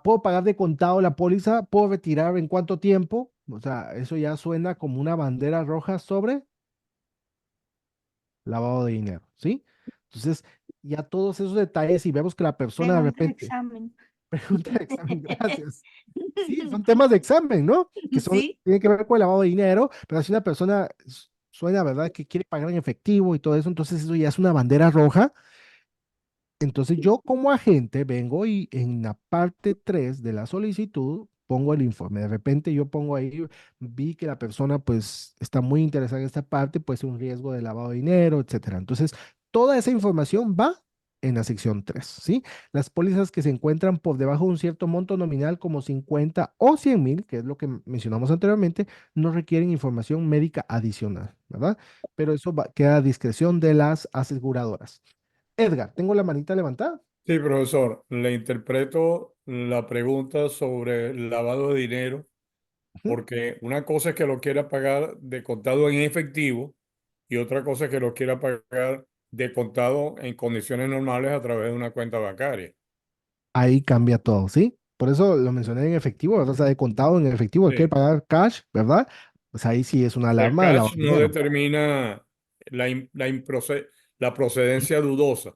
¿puedo pagar de contado la póliza? ¿Puedo retirar en cuánto tiempo? O sea, eso ya suena como una bandera roja sobre lavado de dinero, ¿sí? Entonces, ya todos esos detalles y vemos que la persona de Pregunta de repente examen. pregunta de examen, gracias. Sí, son temas de examen, ¿no? Que son, Sí. tienen que ver con el lavado de dinero, pero si una persona suena, ¿verdad? Que quiere pagar en efectivo y todo eso, entonces eso ya es una bandera roja. Entonces yo como agente vengo y en la parte 3 de la solicitud pongo el informe. De repente yo pongo ahí, vi que la persona pues está muy interesada en esta parte, pues un riesgo de lavado de dinero, etcétera. Entonces toda esa información va en la sección 3, ¿sí? Las pólizas que se encuentran por debajo de un cierto monto nominal como 50 o 100,000, que es lo que mencionamos anteriormente, no requieren información médica adicional, ¿verdad? Pero eso queda a discreción de las aseguradoras. Edgar, tengo la manita levantada. Sí, profesor, le interpreto la pregunta sobre el lavado de dinero, Ujú. porque una cosa es que lo quiera pagar de contado en efectivo y otra cosa es que lo quiera pagar de contado en condiciones normales a través de una cuenta bancaria. Ahí cambia todo, ¿sí? Por eso lo mencioné en efectivo, ¿verdad? O sea, de contado en efectivo, el que Sí. pagar cash, ¿verdad? Pues ahí sí es una El alarma de lavado cash de no dinero. determina la procedencia dudosa.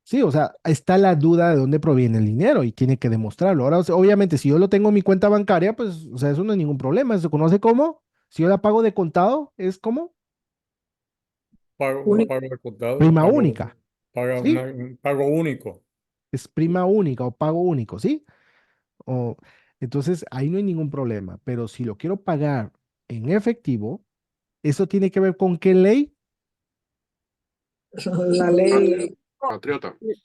Sí, o sea, está la duda de dónde proviene el dinero y tiene que demostrarlo. Ahora, o sea, obviamente, si yo lo tengo en mi cuenta bancaria, pues, o sea, eso no es ningún problema. Se conoce como, si yo la pago de contado, es como No pago de contado, prima única, ¿sí? un pago único. Es prima única o pago único, ¿sí? O, entonces, ahí no hay ningún problema. Pero si lo quiero pagar en efectivo, ¿eso tiene que ver con qué ley? La ley, Patriota. Correcto.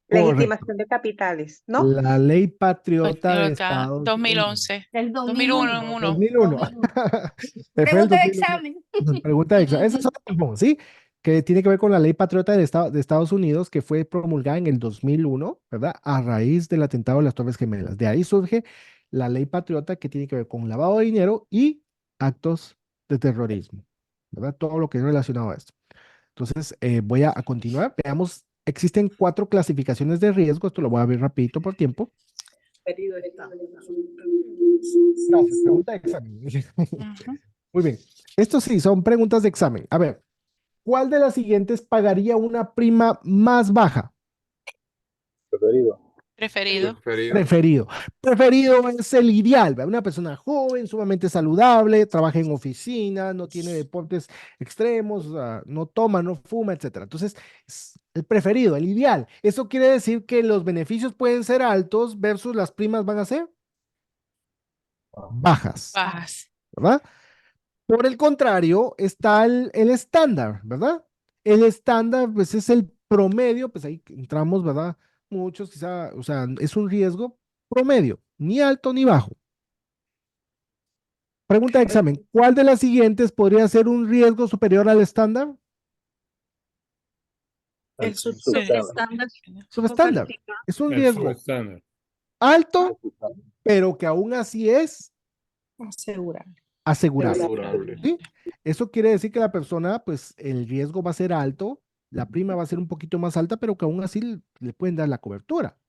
Legitimación de capitales, ¿no? La ley patriota de Patriota, Estados Unidos. 2011, El 2001. 2001. 2001. Fue el Pregunta de 2001. examen. Pregunta de examen. Esa es otra, ¿sí? Que tiene que ver con la ley patriota de Estados Unidos que fue promulgada en el 2001, ¿verdad? A raíz del atentado de las Torres Gemelas. De ahí surge la ley patriota que tiene que ver con lavado de dinero y actos de terrorismo, ¿verdad? Todo lo que es relacionado a esto. Entonces, voy a continuar. Veamos, existen 4 clasificaciones de riesgo. Esto lo voy a ver rapidito por tiempo. pedido está. Gracias. Pregunta de examen. Ujú. Muy bien. Estos sí son preguntas de examen. A ver, ¿cuál de las siguientes pagaría una prima más baja? Preferido. Preferido. Preferido. Preferido. Preferido es el ideal, ¿verdad? Una persona joven, sumamente saludable, trabaja en oficina, no tiene deportes extremos, o sea, no toma, no fuma, etcétera. Entonces, es el preferido, el ideal. Eso quiere decir que los beneficios pueden ser altos versus las primas van a ser bajas, Bajas. ¿verdad? Por el contrario, está el estándar, ¿verdad? El estándar, pues es el promedio, pues ahí entramos, ¿verdad? Muchos quizá, o sea, es un riesgo promedio, ni alto ni bajo. Pregunta de examen, ¿cuál de las siguientes podría ser un riesgo superior al estándar? El subestándar. subestándar. Subestándar. Es un El riesgo subestándar. alto, pero que aún así es Asegurable. asegurable. Asegurable. ¿Sí? Eso quiere decir que la persona, pues el riesgo va a ser alto, la prima va a ser un poquito más alta, pero que aún así le pueden dar la cobertura.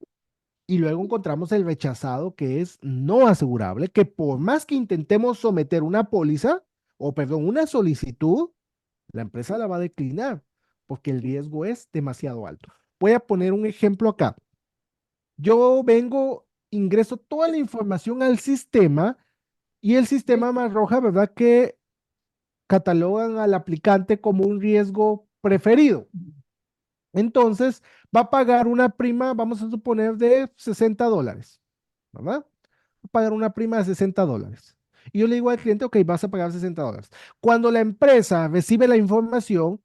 Y luego encontramos el rechazado, que es no asegurable, que por más que intentemos someter una póliza, o perdón, una solicitud, la empresa la va a declinar, porque el riesgo es demasiado alto. Voy a poner un ejemplo acá. Yo vengo, ingreso toda la información al sistema y el sistema me arroja, ¿verdad? Que catalogan al aplicante como un riesgo preferido. Entonces, va a pagar una prima, vamos a suponer, de $60, ¿verdad? Va a pagar una prima de $60. Y yo le digo al cliente, ok, vas a pagar $60. Cuando la empresa recibe la información,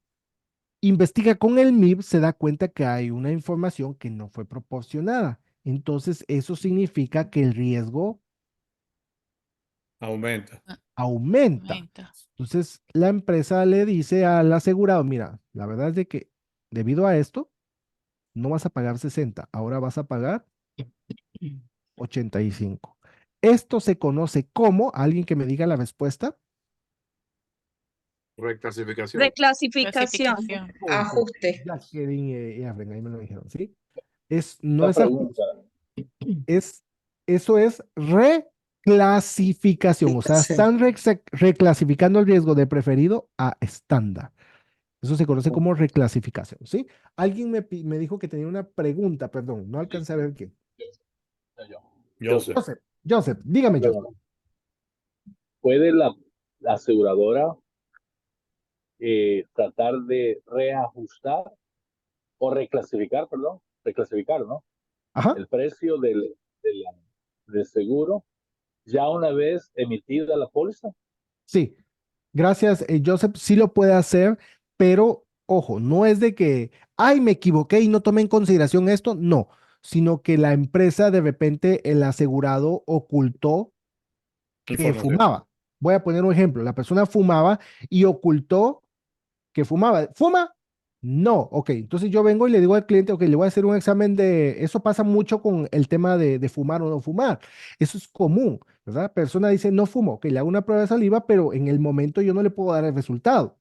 investiga con el MIB, se da cuenta que hay una información que no fue proporcionada. Entonces, eso significa que el riesgo Aumenta. aumenta. Aumenta. Entonces, la empresa le dice al asegurado, mira, la verdad es de que debido a esto, no vas a pagar 60, ahora vas a pagar 85. Esto se conoce como, alguien que me diga la respuesta. Reclasificación. Reclasificación. Ajuste. Jacqueline y Efren, ahí me lo dijeron, ¿sí? Una pregunta. Eso es reclasificación, o sea, están reclasificando el riesgo de preferido a estándar. Eso se conoce como reclasificación, ¿sí? Alguien me dijo que tenía una pregunta, perdón, no alcancé a ver qué. Joseph. Joseph, dígame, Joseph. ¿Puede la aseguradora tratar de reajustar o reclasificar, ¿no? Ajá. El precio del seguro ya una vez emitida la póliza? Sí, gracias, Joseph, sí lo puede hacer, pero ojo, no es de que, ay, me equivoqué y no tomé en consideración esto, no, sino que la empresa de repente, el asegurado ocultó que Información. fumaba. Voy a poner un ejemplo, la persona fumaba y ocultó que fumaba. ¿Fuma? No, ok, entonces yo vengo y le digo al cliente, ok, le voy a hacer un examen de, eso pasa mucho con el tema de fumar o no fumar, eso es común, ¿verdad? La persona dice, no fumo, ok, le hago una prueba de saliva, pero en el momento yo no le puedo dar el resultado,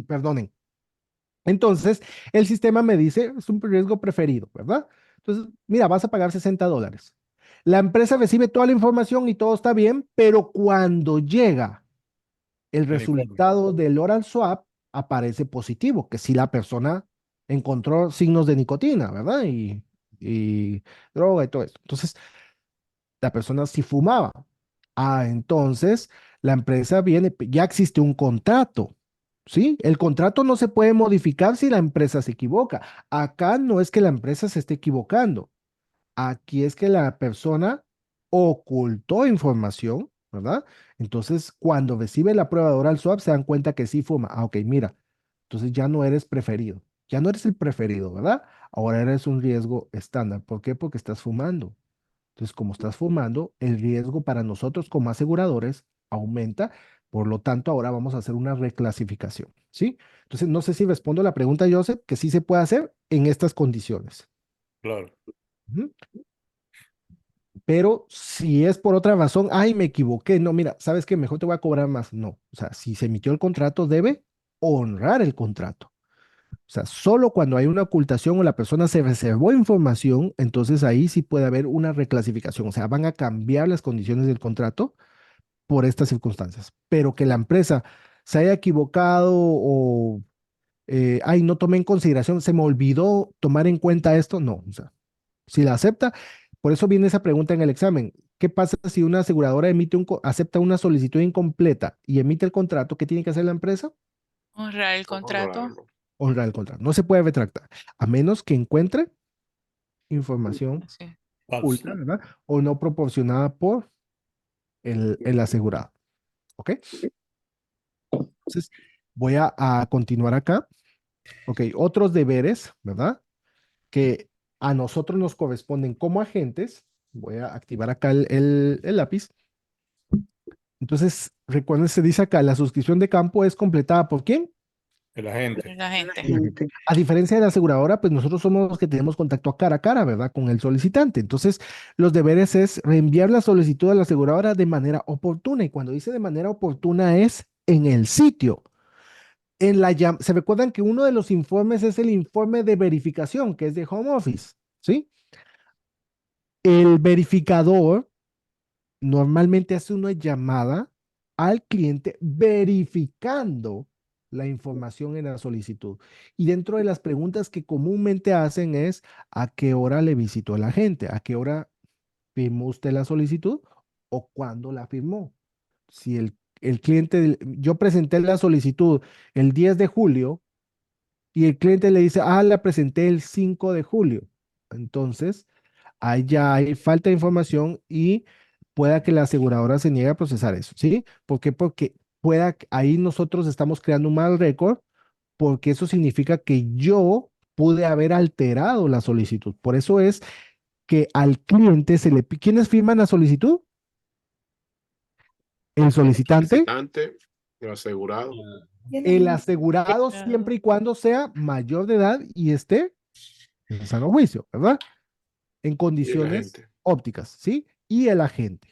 perdonen. Entonces, el sistema me dice, es un riesgo preferido, ¿verdad? Entonces, mira, vas a pagar $60. La empresa recibe toda la información y todo está bien, pero cuando llega el informe. resultado del oral swab aparece positivo, que si la persona encontró signos de nicotina, ¿verdad? Y droga y todo eso. Entonces, la persona sí fumaba. Ah, entonces la empresa viene, ya existe un contrato, ¿sí? El contrato no se puede modificar si la empresa se equivoca. Acá no es que la empresa se esté equivocando. Aquí es que la persona ocultó información, ¿verdad? Entonces, cuando recibe la prueba de oral swab, se dan cuenta que sí fuma. Ah, ok, mira, entonces ya no eres preferido. Ya no eres el preferido, ¿verdad? Ahora eres un riesgo estándar. ¿Por qué? Porque estás fumando. Entonces, como estás fumando, el riesgo para nosotros como aseguradores aumenta. Por lo tanto, ahora vamos a hacer una reclasificación, ¿sí? Entonces, no sé si respondo la pregunta, Joseph, que sí se puede hacer en estas condiciones. Claro. Ujú. Pero si es por otra razón, ay, me equivoqué, no, mira, ¿sabes qué? Mejor te voy a cobrar más. No, o sea, si se emitió el contrato, debe honrar el contrato. O sea, solo cuando hay una ocultación o la persona se reservó información, entonces ahí sí puede haber una reclasificación. O sea, van a cambiar las condiciones del contrato por estas circunstancias. Pero que la empresa se haya equivocado o, ay, no tomé en consideración, se me olvidó tomar en cuenta esto, no. O sea, si la acepta, por eso viene esa pregunta en el examen. ¿Qué pasa si una aseguradora acepta una solicitud incompleta y emite el contrato? ¿Qué tiene que hacer la empresa? Honrar el contrato. Honrarlo. Honrar el contrato. No se puede retractar, a menos que encuentre información Sí. oculta, ¿verdad? O no proporcionada por el asegurado. ¿Ok? Entonces, voy a continuar acá. Ok, otros deberes, ¿verdad? Que a nosotros nos corresponden como agentes. Voy a activar acá el lápiz. Entonces, recuerden, se dice acá, la suscripción de campo es completada ¿por quién? El agente. La gente. A diferencia de la aseguradora, pues nosotros somos los que tenemos contacto a cara, ¿verdad? Con el solicitante. Entonces, los deberes es reenviar la solicitud a la aseguradora de manera oportuna. Y cuando dice de manera oportuna es en el sitio. Se recuerdan que uno de los informes es el informe de verificación, que es de home office, ¿sí? El verificador normalmente hace una llamada al cliente verificando la información en la solicitud. Y dentro de las preguntas que comúnmente hacen es, ¿a qué hora le visitó la gente? ¿A qué hora firmó usted la solicitud? ¿O cuándo la firmó? Si el cliente, yo presenté la solicitud el 10 de julio y el cliente le dice, ah, la presenté el 5 de julio. Entonces, ahí ya hay falta de información y pueda que la aseguradora se niegue a procesar eso, ¿sí? ¿Por qué? Porque ahí nosotros estamos creando un mal récord, porque eso significa que yo pude haber alterado la solicitud. Por eso es que al cliente ¿quiénes firman la solicitud? El solicitante, Solicitante, el asegurado. el asegurado siempre y cuando sea mayor de edad y esté en sano juicio, ¿verdad? En Y el condiciones agente. ópticas, ¿sí? Y el agente.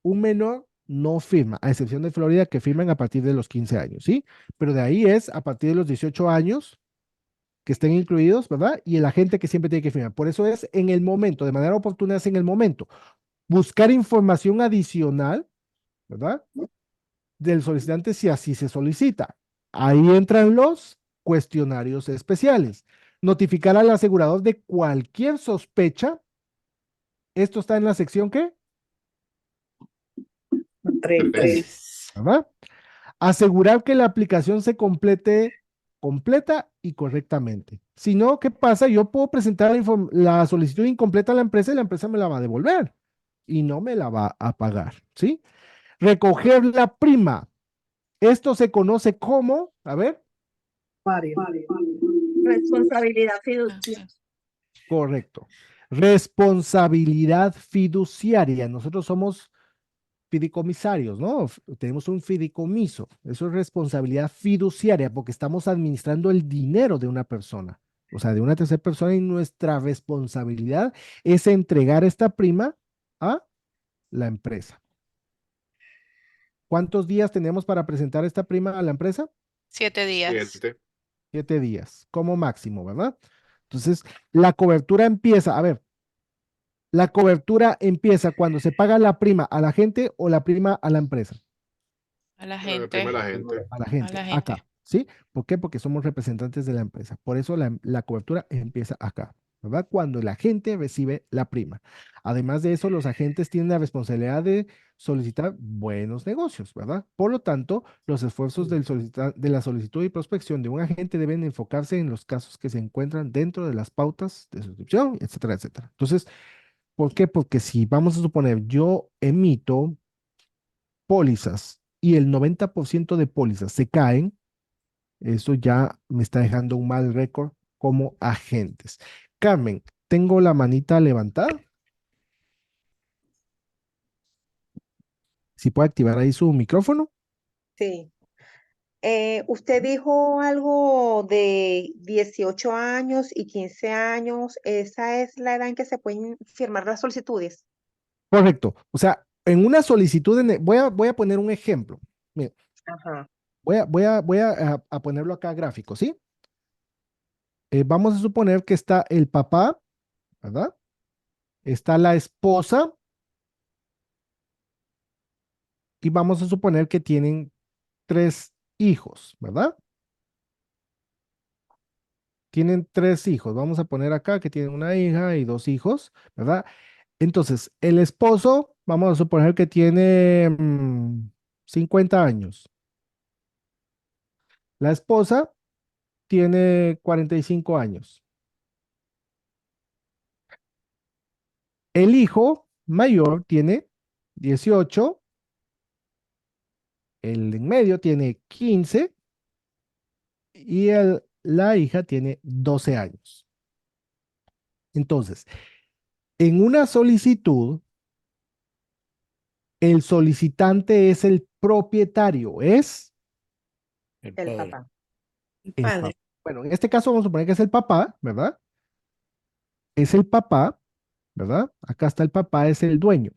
Un menor no firma, a excepción de Florida, que firman a partir de los 15 años, ¿sí? Pero de ahí es a partir de los 18 años que estén incluidos, ¿verdad? Y el agente que siempre tiene que firmar. Por eso es en el momento, de manera oportuna es en el momento. Buscar información adicional, ¿verdad? Del solicitante si así se solicita. Ahí entran los cuestionarios especiales. Notificar al asegurador de cualquier sospecha. Esto está en la sección ¿qué? 3. ¿Verdad? Asegurar que la aplicación se completa y correctamente. Si no, ¿qué pasa? Yo puedo presentar la solicitud incompleta a la empresa y la empresa me la va a devolver y no me la va a pagar, ¿sí? Recoger la prima. Esto se conoce como, a ver, Responsabilidad fiduciaria. correcto. Responsabilidad fiduciaria. Nosotros somos fideicomisarios, ¿no? Tenemos un fideicomiso. Eso es responsabilidad fiduciaria porque estamos administrando el dinero de una persona, o sea, de una tercera persona, y nuestra responsabilidad es entregar esta prima a la empresa. ¿Cuántos días tenemos para presentar esta prima a la empresa? 7 días. 7. 7 días, como máximo, ¿verdad? Entonces, la cobertura empieza, a ver, la cobertura empieza cuando se paga la prima a la gente o la prima a la empresa. A la Prima gente. la gente. A la gente, la gente. acá, ¿sí? ¿Por qué? Porque somos representantes de la empresa. Por eso la cobertura empieza acá, ¿verdad? Cuando el agente recibe la prima. Además de eso, los agentes tienen la responsabilidad de solicitar buenos negocios, ¿verdad? Por lo tanto, los esfuerzos de la solicitud y prospección de un agente deben enfocarse en los casos que se encuentran dentro de las pautas de suscripción, etcétera, etcétera. Entonces, ¿por qué? Porque si vamos a suponer, yo emito pólizas y el 90% de pólizas se caen, eso ya me está dejando un mal récord como agentes. Carmen, tengo la manita levantada. Si puede activar ahí su micrófono. Sí. Usted dijo algo de 18 años y 15 años. ¿Esa es la edad en que se pueden firmar las solicitudes? Correcto. O sea, en una solicitud, voy a poner un ejemplo. Mira, Ajá. voy a ponerlo acá gráfico, ¿sí? Vamos a suponer que está el papá, ¿verdad? Está la esposa y vamos a suponer que tienen 3 hijos, ¿verdad? Tienen 3 hijos. Vamos a poner acá que tienen una hija y 2 hijos, ¿verdad? Entonces, el esposo, vamos a suponer que tiene 50 años. La esposa tiene 45 años. El hijo mayor tiene 18. El en medio tiene 15 y la hija tiene 12 años. Entonces, en una solicitud, el solicitante es el propietario, es El El padre. papá. el papá. Bueno, en este caso vamos a suponer que es el papá, ¿verdad? Es el papá, ¿verdad? Acá está el papá, es el dueño.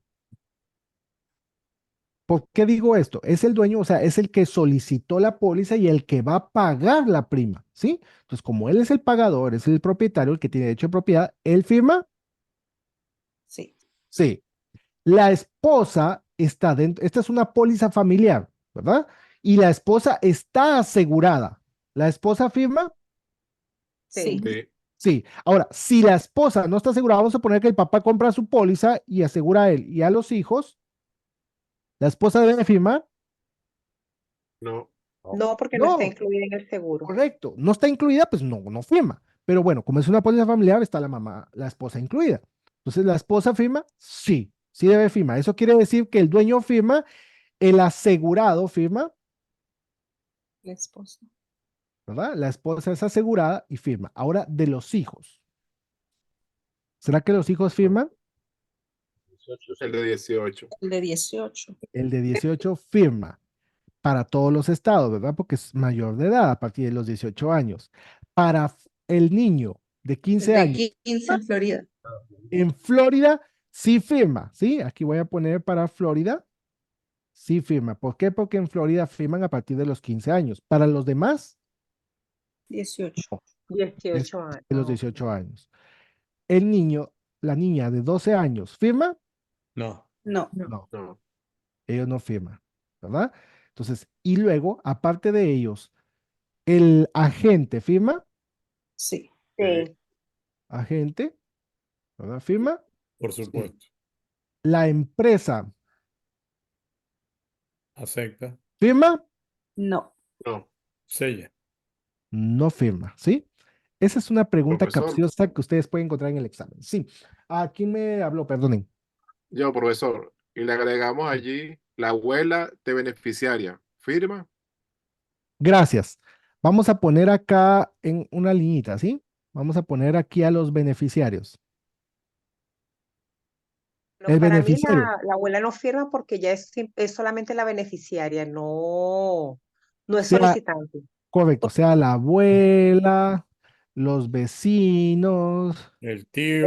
¿Por qué digo esto? Es el dueño, o sea, es el que solicitó la póliza y el que va a pagar la prima, ¿sí? Entonces, como él es el pagador, es el propietario, el que tiene derecho de propiedad, ¿él firma? Sí. Sí. La esposa está dentro, esta es una póliza familiar, ¿verdad? Y la esposa está asegurada. ¿La esposa firma? Sí. Sí. Sí. Ahora, si la esposa no está asegurada, vamos a poner que el papá compra su póliza y asegura a él y a los hijos. ¿La esposa debe firmar? No. No, porque no está No, incluida en el seguro. correcto. No está incluida, pues no firma. Pero bueno, como es una póliza familiar, está la mamá, la esposa incluida. Entonces, ¿la esposa firma? Sí, sí debe firmar. Eso quiere decir que el dueño firma, el asegurado firma, La esposa. ¿verdad? La esposa es asegurada y firma. Ahora, de los hijos. ¿Será que los hijos firman? 18, El de 18. El de 18. El de 18 firma para todos los estados, ¿verdad? Porque es mayor de edad a partir de los 18 años. Para el niño de 15 De años 15 en Florida. en Florida, Sí firma, ¿sí? Aquí voy a poner para Florida. Sí firma. ¿Por qué? Porque en Florida firman a partir de los 15 años. Para los demás, 18. es 18 años. de los 18 años. El niño, la niña de 12 años, ¿firma? No. No. No, No. ellos no firman, ¿verdad? Entonces, y luego, aparte de ellos, el agente firma, Sí. Sí. agente, ¿verdad? Firma. Por supuesto. La empresa Acepta. firma, No. No. Sella. no firma, ¿sí? Esa es una pregunta Profesor, capciosa que ustedes pueden encontrar en el examen. Sí. ¿A quién me habló? Perdonen. yo, profesor, y le agregamos allí la abuela de beneficiaria. ¿Firma? Gracias. Vamos a poner acá en una liñita, ¿sí? Vamos a poner aquí a los beneficiarios. No, El para mí beneficiario, la abuela no firma porque ya es solamente la beneficiaria, no es sea solicitante. correcto, sea la abuela, los vecinos, El tío,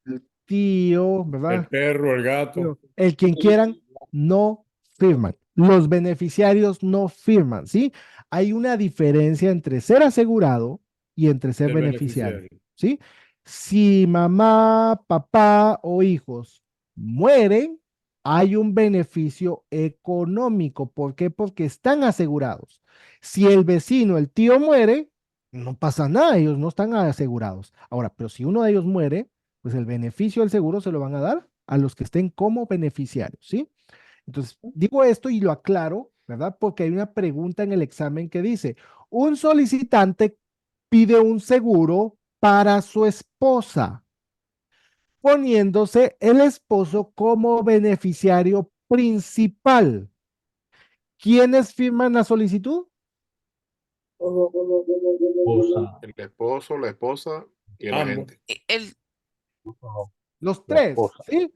el tío, el ¿verdad? perro, el gato. El quien quieran, no firman. Los beneficiarios no firman, ¿sí? Hay una diferencia entre ser asegurado y entre ser El beneficiario, beneficiario. ¿sí? Si mamá, papá o hijos mueren, hay un beneficio económico. ¿Por qué? Porque están asegurados. Si el vecino, el tío muere, no pasa nada, ellos no están asegurados. Ahora, pero si uno de ellos muere, pues el beneficio del seguro se lo van a dar a los que estén como beneficiarios, ¿sí? Entonces, digo esto y lo aclaro, ¿verdad? Porque hay una pregunta en el examen que dice, un solicitante pide un seguro para su esposa, poniéndose el esposo como beneficiario principal. ¿Quiénes firman la solicitud? Esposa, El esposo, la esposa y el Ambos. agente. El, no, Los la tres, esposa. ¿sí?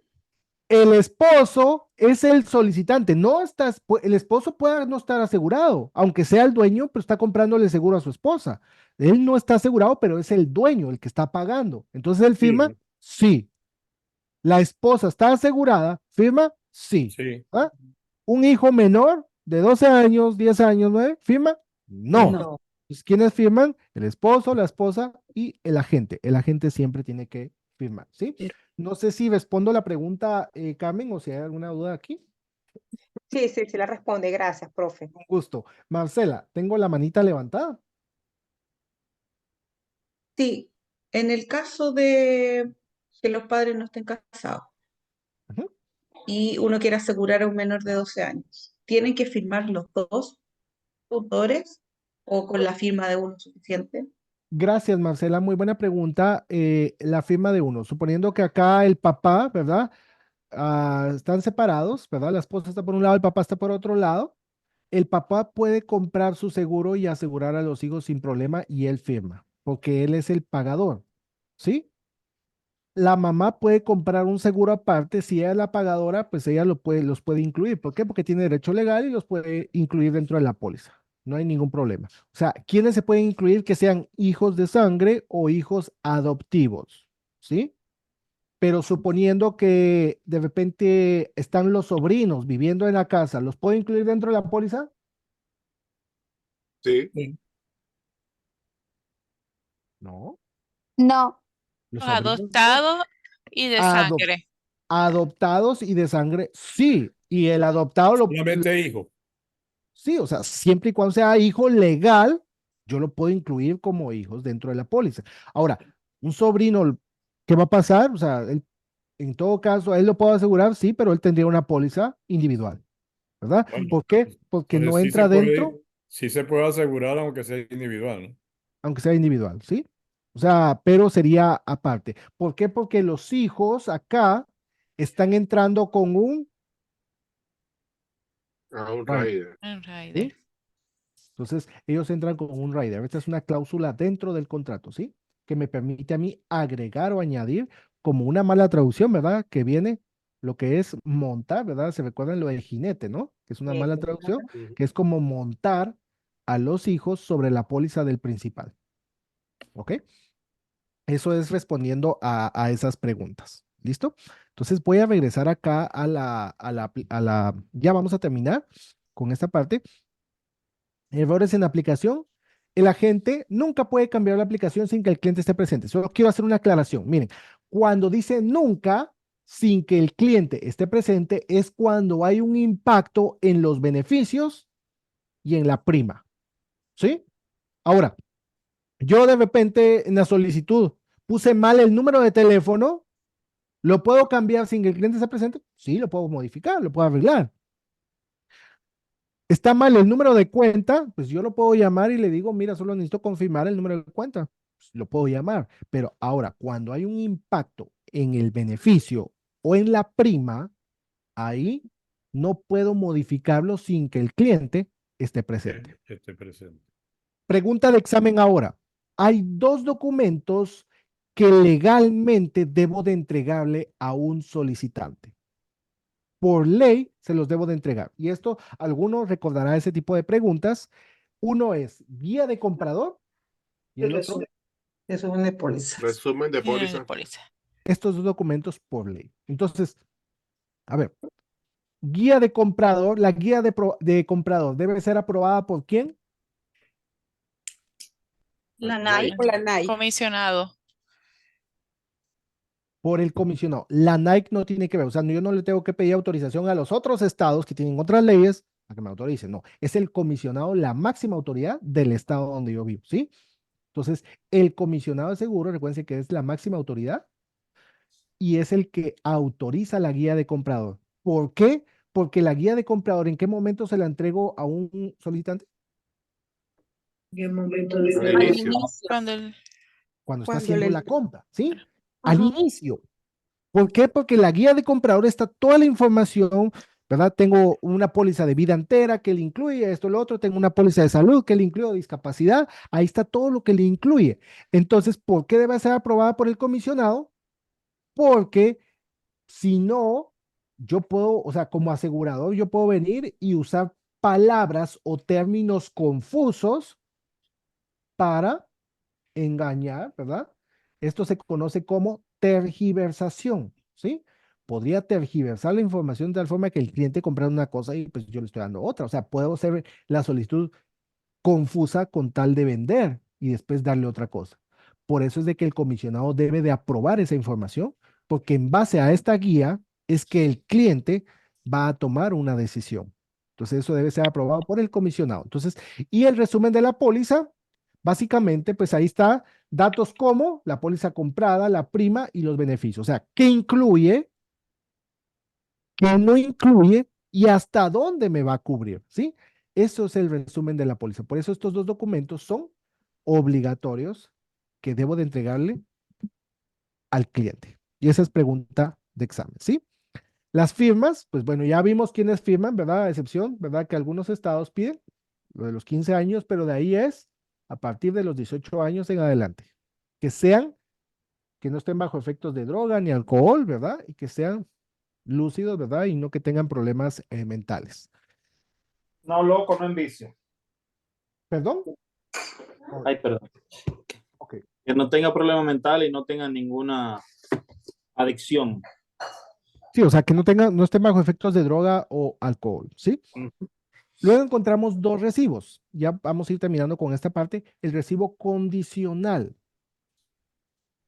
El esposo es el solicitante, no estás, el esposo puede no estar asegurado, aunque sea el dueño, pero está comprándole seguro a su esposa. Él no está asegurado, pero es el dueño el que está pagando. Entonces él firma, Firma. sí. La esposa está asegurada, firma, sí. Sí. ¿Ah? Un hijo menor de 12 años, 10 años, 9, firma, no. No. Pues, ¿quiénes firman? El esposo, la esposa y el agente. El agente siempre tiene que firmar, ¿sí? No sé si respondo la pregunta, Carmen, o si hay alguna duda aquí. Sí, sí, sí la responde. Gracias, profe. Con gusto. Marcela, tengo la manita levantada. Sí, en el caso de que los padres no estén casados Ujú. y uno quiere asegurar a un menor de 12 años, ¿tienen que firmar los dos tutores o con la firma de uno suficiente? Gracias, Marcela. Muy buena pregunta. La firma de uno. Suponiendo que acá el papá, ¿verdad? Están separados, ¿verdad? La esposa está por un lado, el papá está por otro lado. El papá puede comprar su seguro y asegurar a los hijos sin problema y él firma, porque él es el pagador, ¿sí? La mamá puede comprar un seguro aparte, si ella es la pagadora, pues ella los puede incluir. ¿Por qué? Porque tiene derecho legal y los puede incluir dentro de la póliza. No hay ningún problema. O sea, ¿quiénes se pueden incluir que sean hijos de sangre o hijos adoptivos? ¿Sí? Pero suponiendo que de repente están los sobrinos viviendo en la casa, ¿los puedo incluir dentro de la póliza? Sí. Sí. No. No. Los los sobrinos no. adoptados y de Adop- sangre. Adoptados y de sangre, sí. Y el adoptado Solamente hijo. sí, o sea, siempre y cuando sea hijo legal, yo lo puedo incluir como hijos dentro de la póliza. Ahora, un sobrino, ¿qué va a pasar? O sea, en todo caso, él lo puedo asegurar, sí, pero él tendría una póliza individual, ¿verdad? Bueno, ¿Por qué? Porque entonces no entra dentro, sí se puede asegurar aunque sea individual, ¿no? aunque sea individual, ¿sí? O sea, pero sería aparte. ¿Por qué? Porque los hijos acá están entrando con un A un right, rider. Un ¿sí? rider. Entonces, ellos entran con un rider. Esta es una cláusula dentro del contrato, ¿sí? Que me permite a mí agregar o añadir como una mala traducción, ¿verdad? Que viene lo que es montar, ¿verdad? Se recuerdan lo de jinete, ¿no? Que es una mala traducción, Ujú. que es como montar a los hijos sobre la póliza del principal. ¿Ok? Eso es respondiendo a esas preguntas. ¿Listo? Entonces voy a regresar acá ya vamos a terminar con esta parte. Errores en la aplicación. El agente nunca puede cambiar la aplicación sin que el cliente esté presente. Solo quiero hacer una aclaración. Miren, cuando dice nunca sin que el cliente esté presente es cuando hay un impacto en los beneficios y en la prima. ¿Sí? Ahora, yo de repente en la solicitud puse mal el número de teléfono. ¿Lo puedo cambiar sin que el cliente esté presente? Sí, lo puedo modificar, lo puedo arreglar. Está mal el número de cuenta, pues yo lo puedo llamar y le digo, mira, solo necesito confirmar el número de cuenta. Pues lo puedo llamar. Pero ahora, cuando hay un impacto en el beneficio o en la prima, ahí no puedo modificarlo sin que el cliente esté presente. Esté presente. Pregunta de examen ahora. Hay dos documentos que legalmente debo de entregarle a un solicitante. Por ley se los debo de entregar. Y esto, algunos recordará ese tipo de preguntas. Uno es guía de comprador y el otro, Resumen de pólizas. Resumen de póliza. estos dos documentos por ley. Entonces, a ver, guía de comprador, la guía de comprador debe ser aprobada ¿por quién? La NAI. O la NAI. Comisionado. Por el comisionado. La Nike no tiene que ver, o sea, yo no le tengo que pedir autorización a los otros estados que tienen otras leyes a que me autoricen, no, es el comisionado, la máxima autoridad del estado donde yo vivo, ¿sí? Entonces, el comisionado de seguro, recuerden que es la máxima autoridad y es el que autoriza la guía de comprador. ¿Por qué? Porque la guía de comprador, ¿en qué momento se la entrego a un solicitante? En el momento Al de inicio. Cuando el- Cuando está Cuando haciendo le- la compra, ¿sí? Al Ajá. inicio. ¿Por qué? Porque la guía de comprador está toda la información, ¿verdad? Tengo una póliza de vida entera que le incluye esto, lo otro, tengo una póliza de salud que le incluye discapacidad, ahí está todo lo que le incluye. Entonces, ¿por qué debe ser aprobada por el comisionado? Porque si no, yo puedo, o sea, como asegurador, yo puedo venir y usar palabras o términos confusos para engañar, ¿verdad? Esto se conoce como tergiversación, ¿sí? Podría tergiversar la información de tal forma que el cliente comprara una cosa y pues yo le estoy dando otra. O sea, puedo hacer la solicitud confusa con tal de vender y después darle otra cosa. Por eso es de que el comisionado debe de aprobar esa información, porque en base a esta guía es que el cliente va a tomar una decisión. Entonces eso debe ser aprobado por el comisionado. Entonces, y el resumen de la póliza, básicamente, pues ahí está datos como la póliza comprada, la prima y los beneficios. O sea, ¿qué incluye? ¿Qué no incluye? Y hasta dónde me va a cubrir, ¿sí? Eso es el resumen de la póliza. Por eso estos dos documentos son obligatorios que debo de entregarle al cliente. Y esa es pregunta de examen, ¿sí? Las firmas, pues bueno, ya vimos quiénes firman, ¿verdad? A excepción, ¿verdad? Que algunos estados piden lo de los 15 años, pero de ahí es a partir de los 18 años en adelante. Que no estén bajo efectos de droga ni alcohol, ¿verdad? Y que sean lúcidos, ¿verdad? Y no que tengan problemas mentales. No loco, no en vicio. ¿Perdón? Ay, perdón. Ok. Que no tenga problema mental y no tenga ninguna adicción. Sí, o sea, que no estén bajo efectos de droga o alcohol, ¿sí? Luego encontramos dos recibos. Ya vamos a ir terminando con esta parte. El recibo condicional.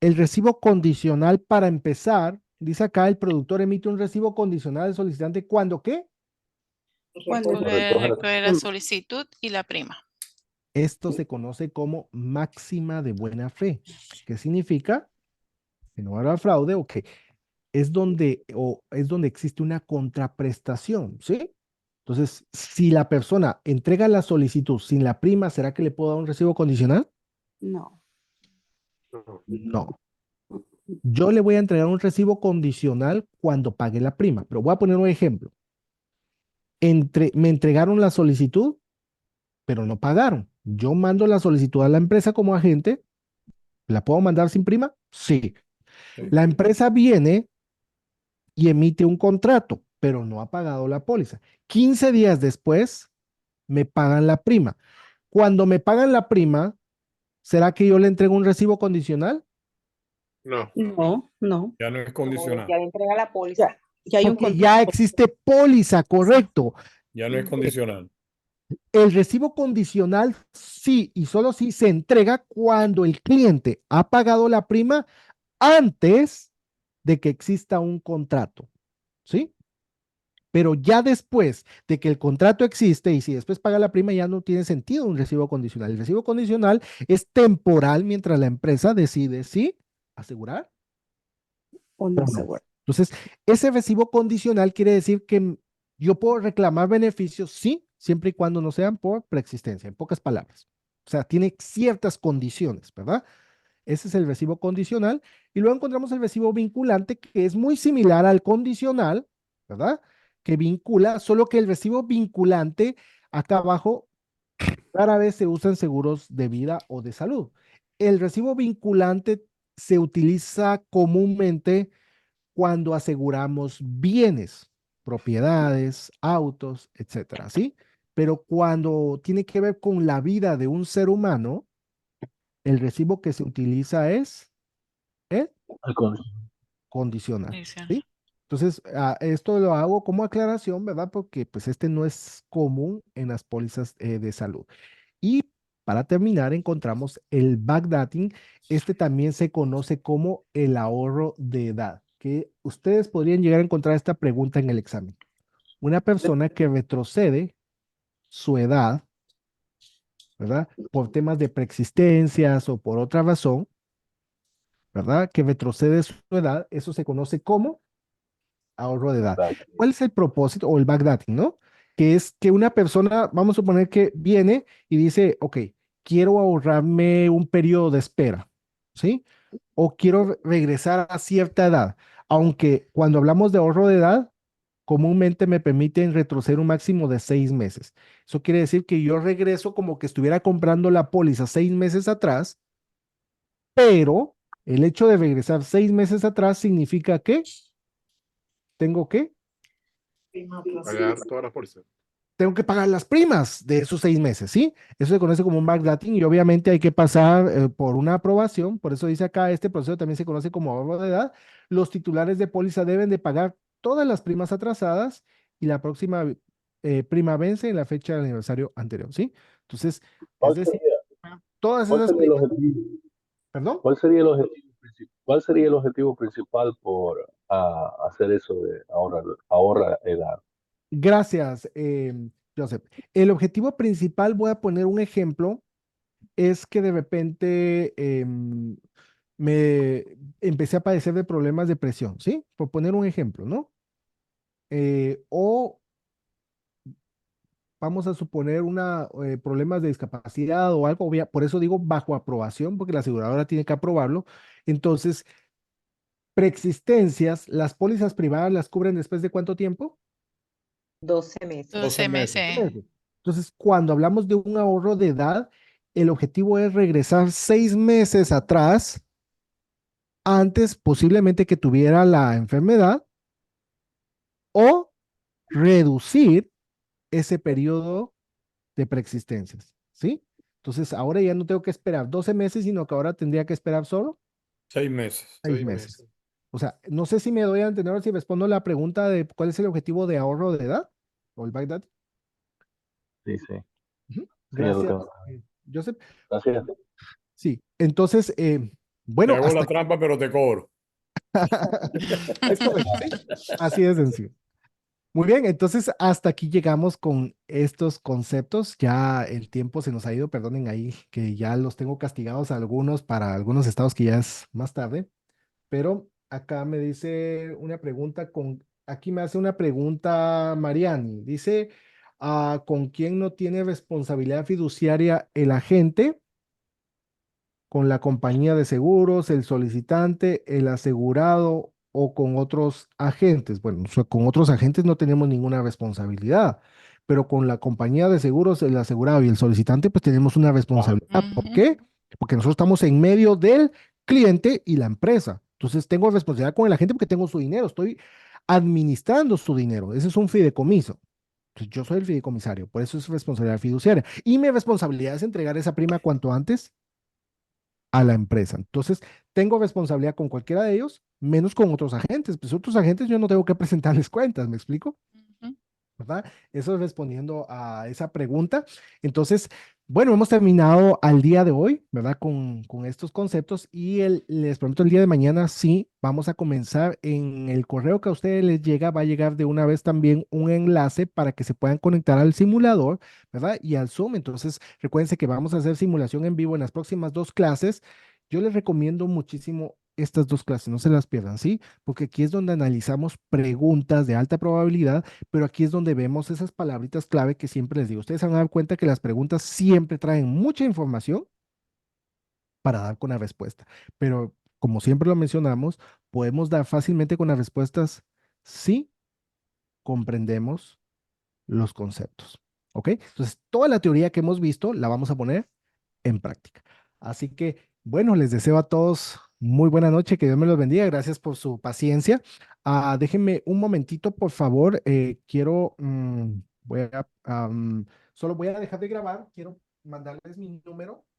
El recibo condicional, para empezar, dice acá, el productor emite un recibo condicional al solicitante. ¿Cuándo qué? Cuando Recoge la solicitud y la prima. Esto se conoce como máxima de buena fe. ¿Qué significa? Que no habrá fraude o que es donde existe una contraprestación, ¿sí? Entonces, si la persona entrega la solicitud sin la prima, ¿será que le puedo dar un recibo condicional? No. No. Yo le voy a entregar un recibo condicional cuando pague la prima, pero voy a poner un ejemplo. Me entregaron la solicitud, pero no pagaron. Yo mando la solicitud a la empresa como agente. ¿La puedo mandar sin prima? Sí. La empresa viene y emite un contrato, pero no ha pagado la póliza. 15 días después, me pagan la prima. Cuando me pagan la prima, ¿será que yo le entrego un recibo condicional? No. No. Ya no es No, condicional. ya le entrega la póliza. Ya hay un Porque ya existe póliza, correcto. Ya no es condicional. El recibo condicional sí y solo sí se entrega cuando el cliente ha pagado la prima antes de que exista un contrato, ¿sí? Pero ya después de que el contrato existe y si después paga la prima ya no tiene sentido un recibo condicional. El recibo condicional es temporal mientras la empresa decide si asegurar o no asegurar. Entonces, ese recibo condicional quiere decir que yo puedo reclamar beneficios, sí, siempre y cuando no sean por preexistencia, en pocas palabras. O sea, tiene ciertas condiciones, ¿verdad? Ese es el recibo condicional. Y luego encontramos el recibo vinculante, que es muy similar al condicional, ¿verdad? Que vincula, solo que el recibo vinculante, acá abajo, rara vez se usan seguros de vida o de salud. El recibo vinculante se utiliza comúnmente cuando aseguramos bienes, propiedades, autos, etcétera, ¿sí? Pero cuando tiene que ver con la vida de un ser humano, el recibo que se utiliza es el condicional, Condicional. ¿sí? Entonces, esto lo hago como aclaración, ¿verdad? Porque pues este no es común en las pólizas de salud. Y para terminar, encontramos el backdating. Este también se conoce como el ahorro de edad, que ustedes podrían llegar a encontrar esta pregunta en el examen. Una persona que retrocede su edad, ¿verdad? Por temas de preexistencias o por otra razón, ¿verdad? Que retrocede su edad, eso se conoce como ahorro de edad. ¿Cuál es el propósito o el backdating, no? Que es que una persona, vamos a suponer que viene y dice, ok, quiero ahorrarme un periodo de espera, ¿sí? O quiero regresar a cierta edad, aunque cuando hablamos de ahorro de edad, comúnmente me permiten retroceder un máximo de 6 meses. Eso quiere decir que yo regreso como que estuviera comprando la póliza 6 meses atrás, pero el hecho de regresar 6 meses atrás significa que tengo que Pagar todas las pólizas. tengo que pagar las primas de esos 6 meses, ¿sí? Eso se conoce como un backdating y obviamente hay que pasar por una aprobación, por eso dice acá, este proceso también se conoce como ahorro de edad. Los titulares de póliza deben de pagar todas las primas atrasadas y la próxima prima vence en la fecha del aniversario anterior, ¿sí? Entonces, es ¿Cuál decir, sería, todas cuál esas sería el primas, objetivo? ¿perdón? ¿Cuál sería el objetivo principal? ¿Cuál sería el objetivo principal por hacer eso de ahorra edad? Gracias, Joseph. El objetivo principal, voy a poner un ejemplo, es que de repente me empecé a padecer de problemas de presión, ¿sí? Por poner un ejemplo, ¿no? O vamos a suponer problemas de discapacidad o algo, por eso digo bajo aprobación, porque la aseguradora tiene que aprobarlo. Entonces, preexistencias, las pólizas privadas las cubren después de ¿cuánto tiempo? 12 meses. 12 meses. Entonces, cuando hablamos de un ahorro de edad, el objetivo es regresar 6 meses atrás, antes posiblemente que tuviera la enfermedad, o reducir ese periodo de preexistencias, ¿sí? Entonces, ahora ya no tengo que esperar 12 meses, sino que ahora tendría que esperar solo 6 meses. 6 meses. O sea, no sé si me doy a entender si respondo la pregunta de cuál es el objetivo de ahorro de edad o el backdating. Sí, sí. Ujú. Sí, ya lo Gracias, tengo. Joseph. Gracias. Sí, entonces, bueno, Te hago hasta la trampa, pero te cobro. es correcto, sí. Así de sencillo. Muy bien, entonces hasta aquí llegamos con estos conceptos. Ya el tiempo se nos ha ido, perdonen ahí que ya los tengo castigados a algunos para algunos estados que ya es más tarde, pero acá me dice una pregunta aquí me hace una pregunta Mariani. Dice, ¿con quién no tiene responsabilidad fiduciaria el agente? Con la compañía de seguros, el solicitante, el asegurado o con otros agentes. Bueno, o sea, con otros agentes no tenemos ninguna responsabilidad, pero con la compañía de seguros, el asegurado y el solicitante, pues tenemos una responsabilidad. ¿Por qué? Porque nosotros estamos en medio del cliente y la empresa. Entonces tengo responsabilidad con el agente porque tengo su dinero, estoy administrando su dinero. Ese es un fideicomiso. Entonces, yo soy el fideicomisario, por eso es responsabilidad fiduciaria. Y mi responsabilidad es entregar esa prima cuanto antes a la empresa. Entonces, tengo responsabilidad con cualquiera de ellos, menos con otros agentes. Pues otros agentes yo no tengo que presentarles cuentas, ¿me explico? Ujú. ¿Verdad? Eso es respondiendo a esa pregunta. Entonces, bueno, hemos terminado al día de hoy, ¿verdad? Con estos conceptos y les prometo el día de mañana sí, vamos a comenzar en el correo que a ustedes les llega, va a llegar de una vez también un enlace para que se puedan conectar al simulador, ¿verdad? Y al Zoom. Entonces, recuérdense que vamos a hacer simulación en vivo en las próximas 2 clases. Yo les recomiendo muchísimo estas 2 clases, no se las pierdan, ¿sí? Porque aquí es donde analizamos preguntas de alta probabilidad, pero aquí es donde vemos esas palabritas clave que siempre les digo. Ustedes se van a dar cuenta que las preguntas siempre traen mucha información para dar con la respuesta, pero como siempre lo mencionamos, podemos dar fácilmente con las respuestas si comprendemos los conceptos, ¿ok? Entonces, toda la teoría que hemos visto la vamos a poner en práctica. Así que, bueno, les deseo a todos muy buena noche, que Dios me los bendiga, gracias por su paciencia. Déjenme un momentito, por favor, voy a, solo voy a dejar de grabar, quiero mandarles mi número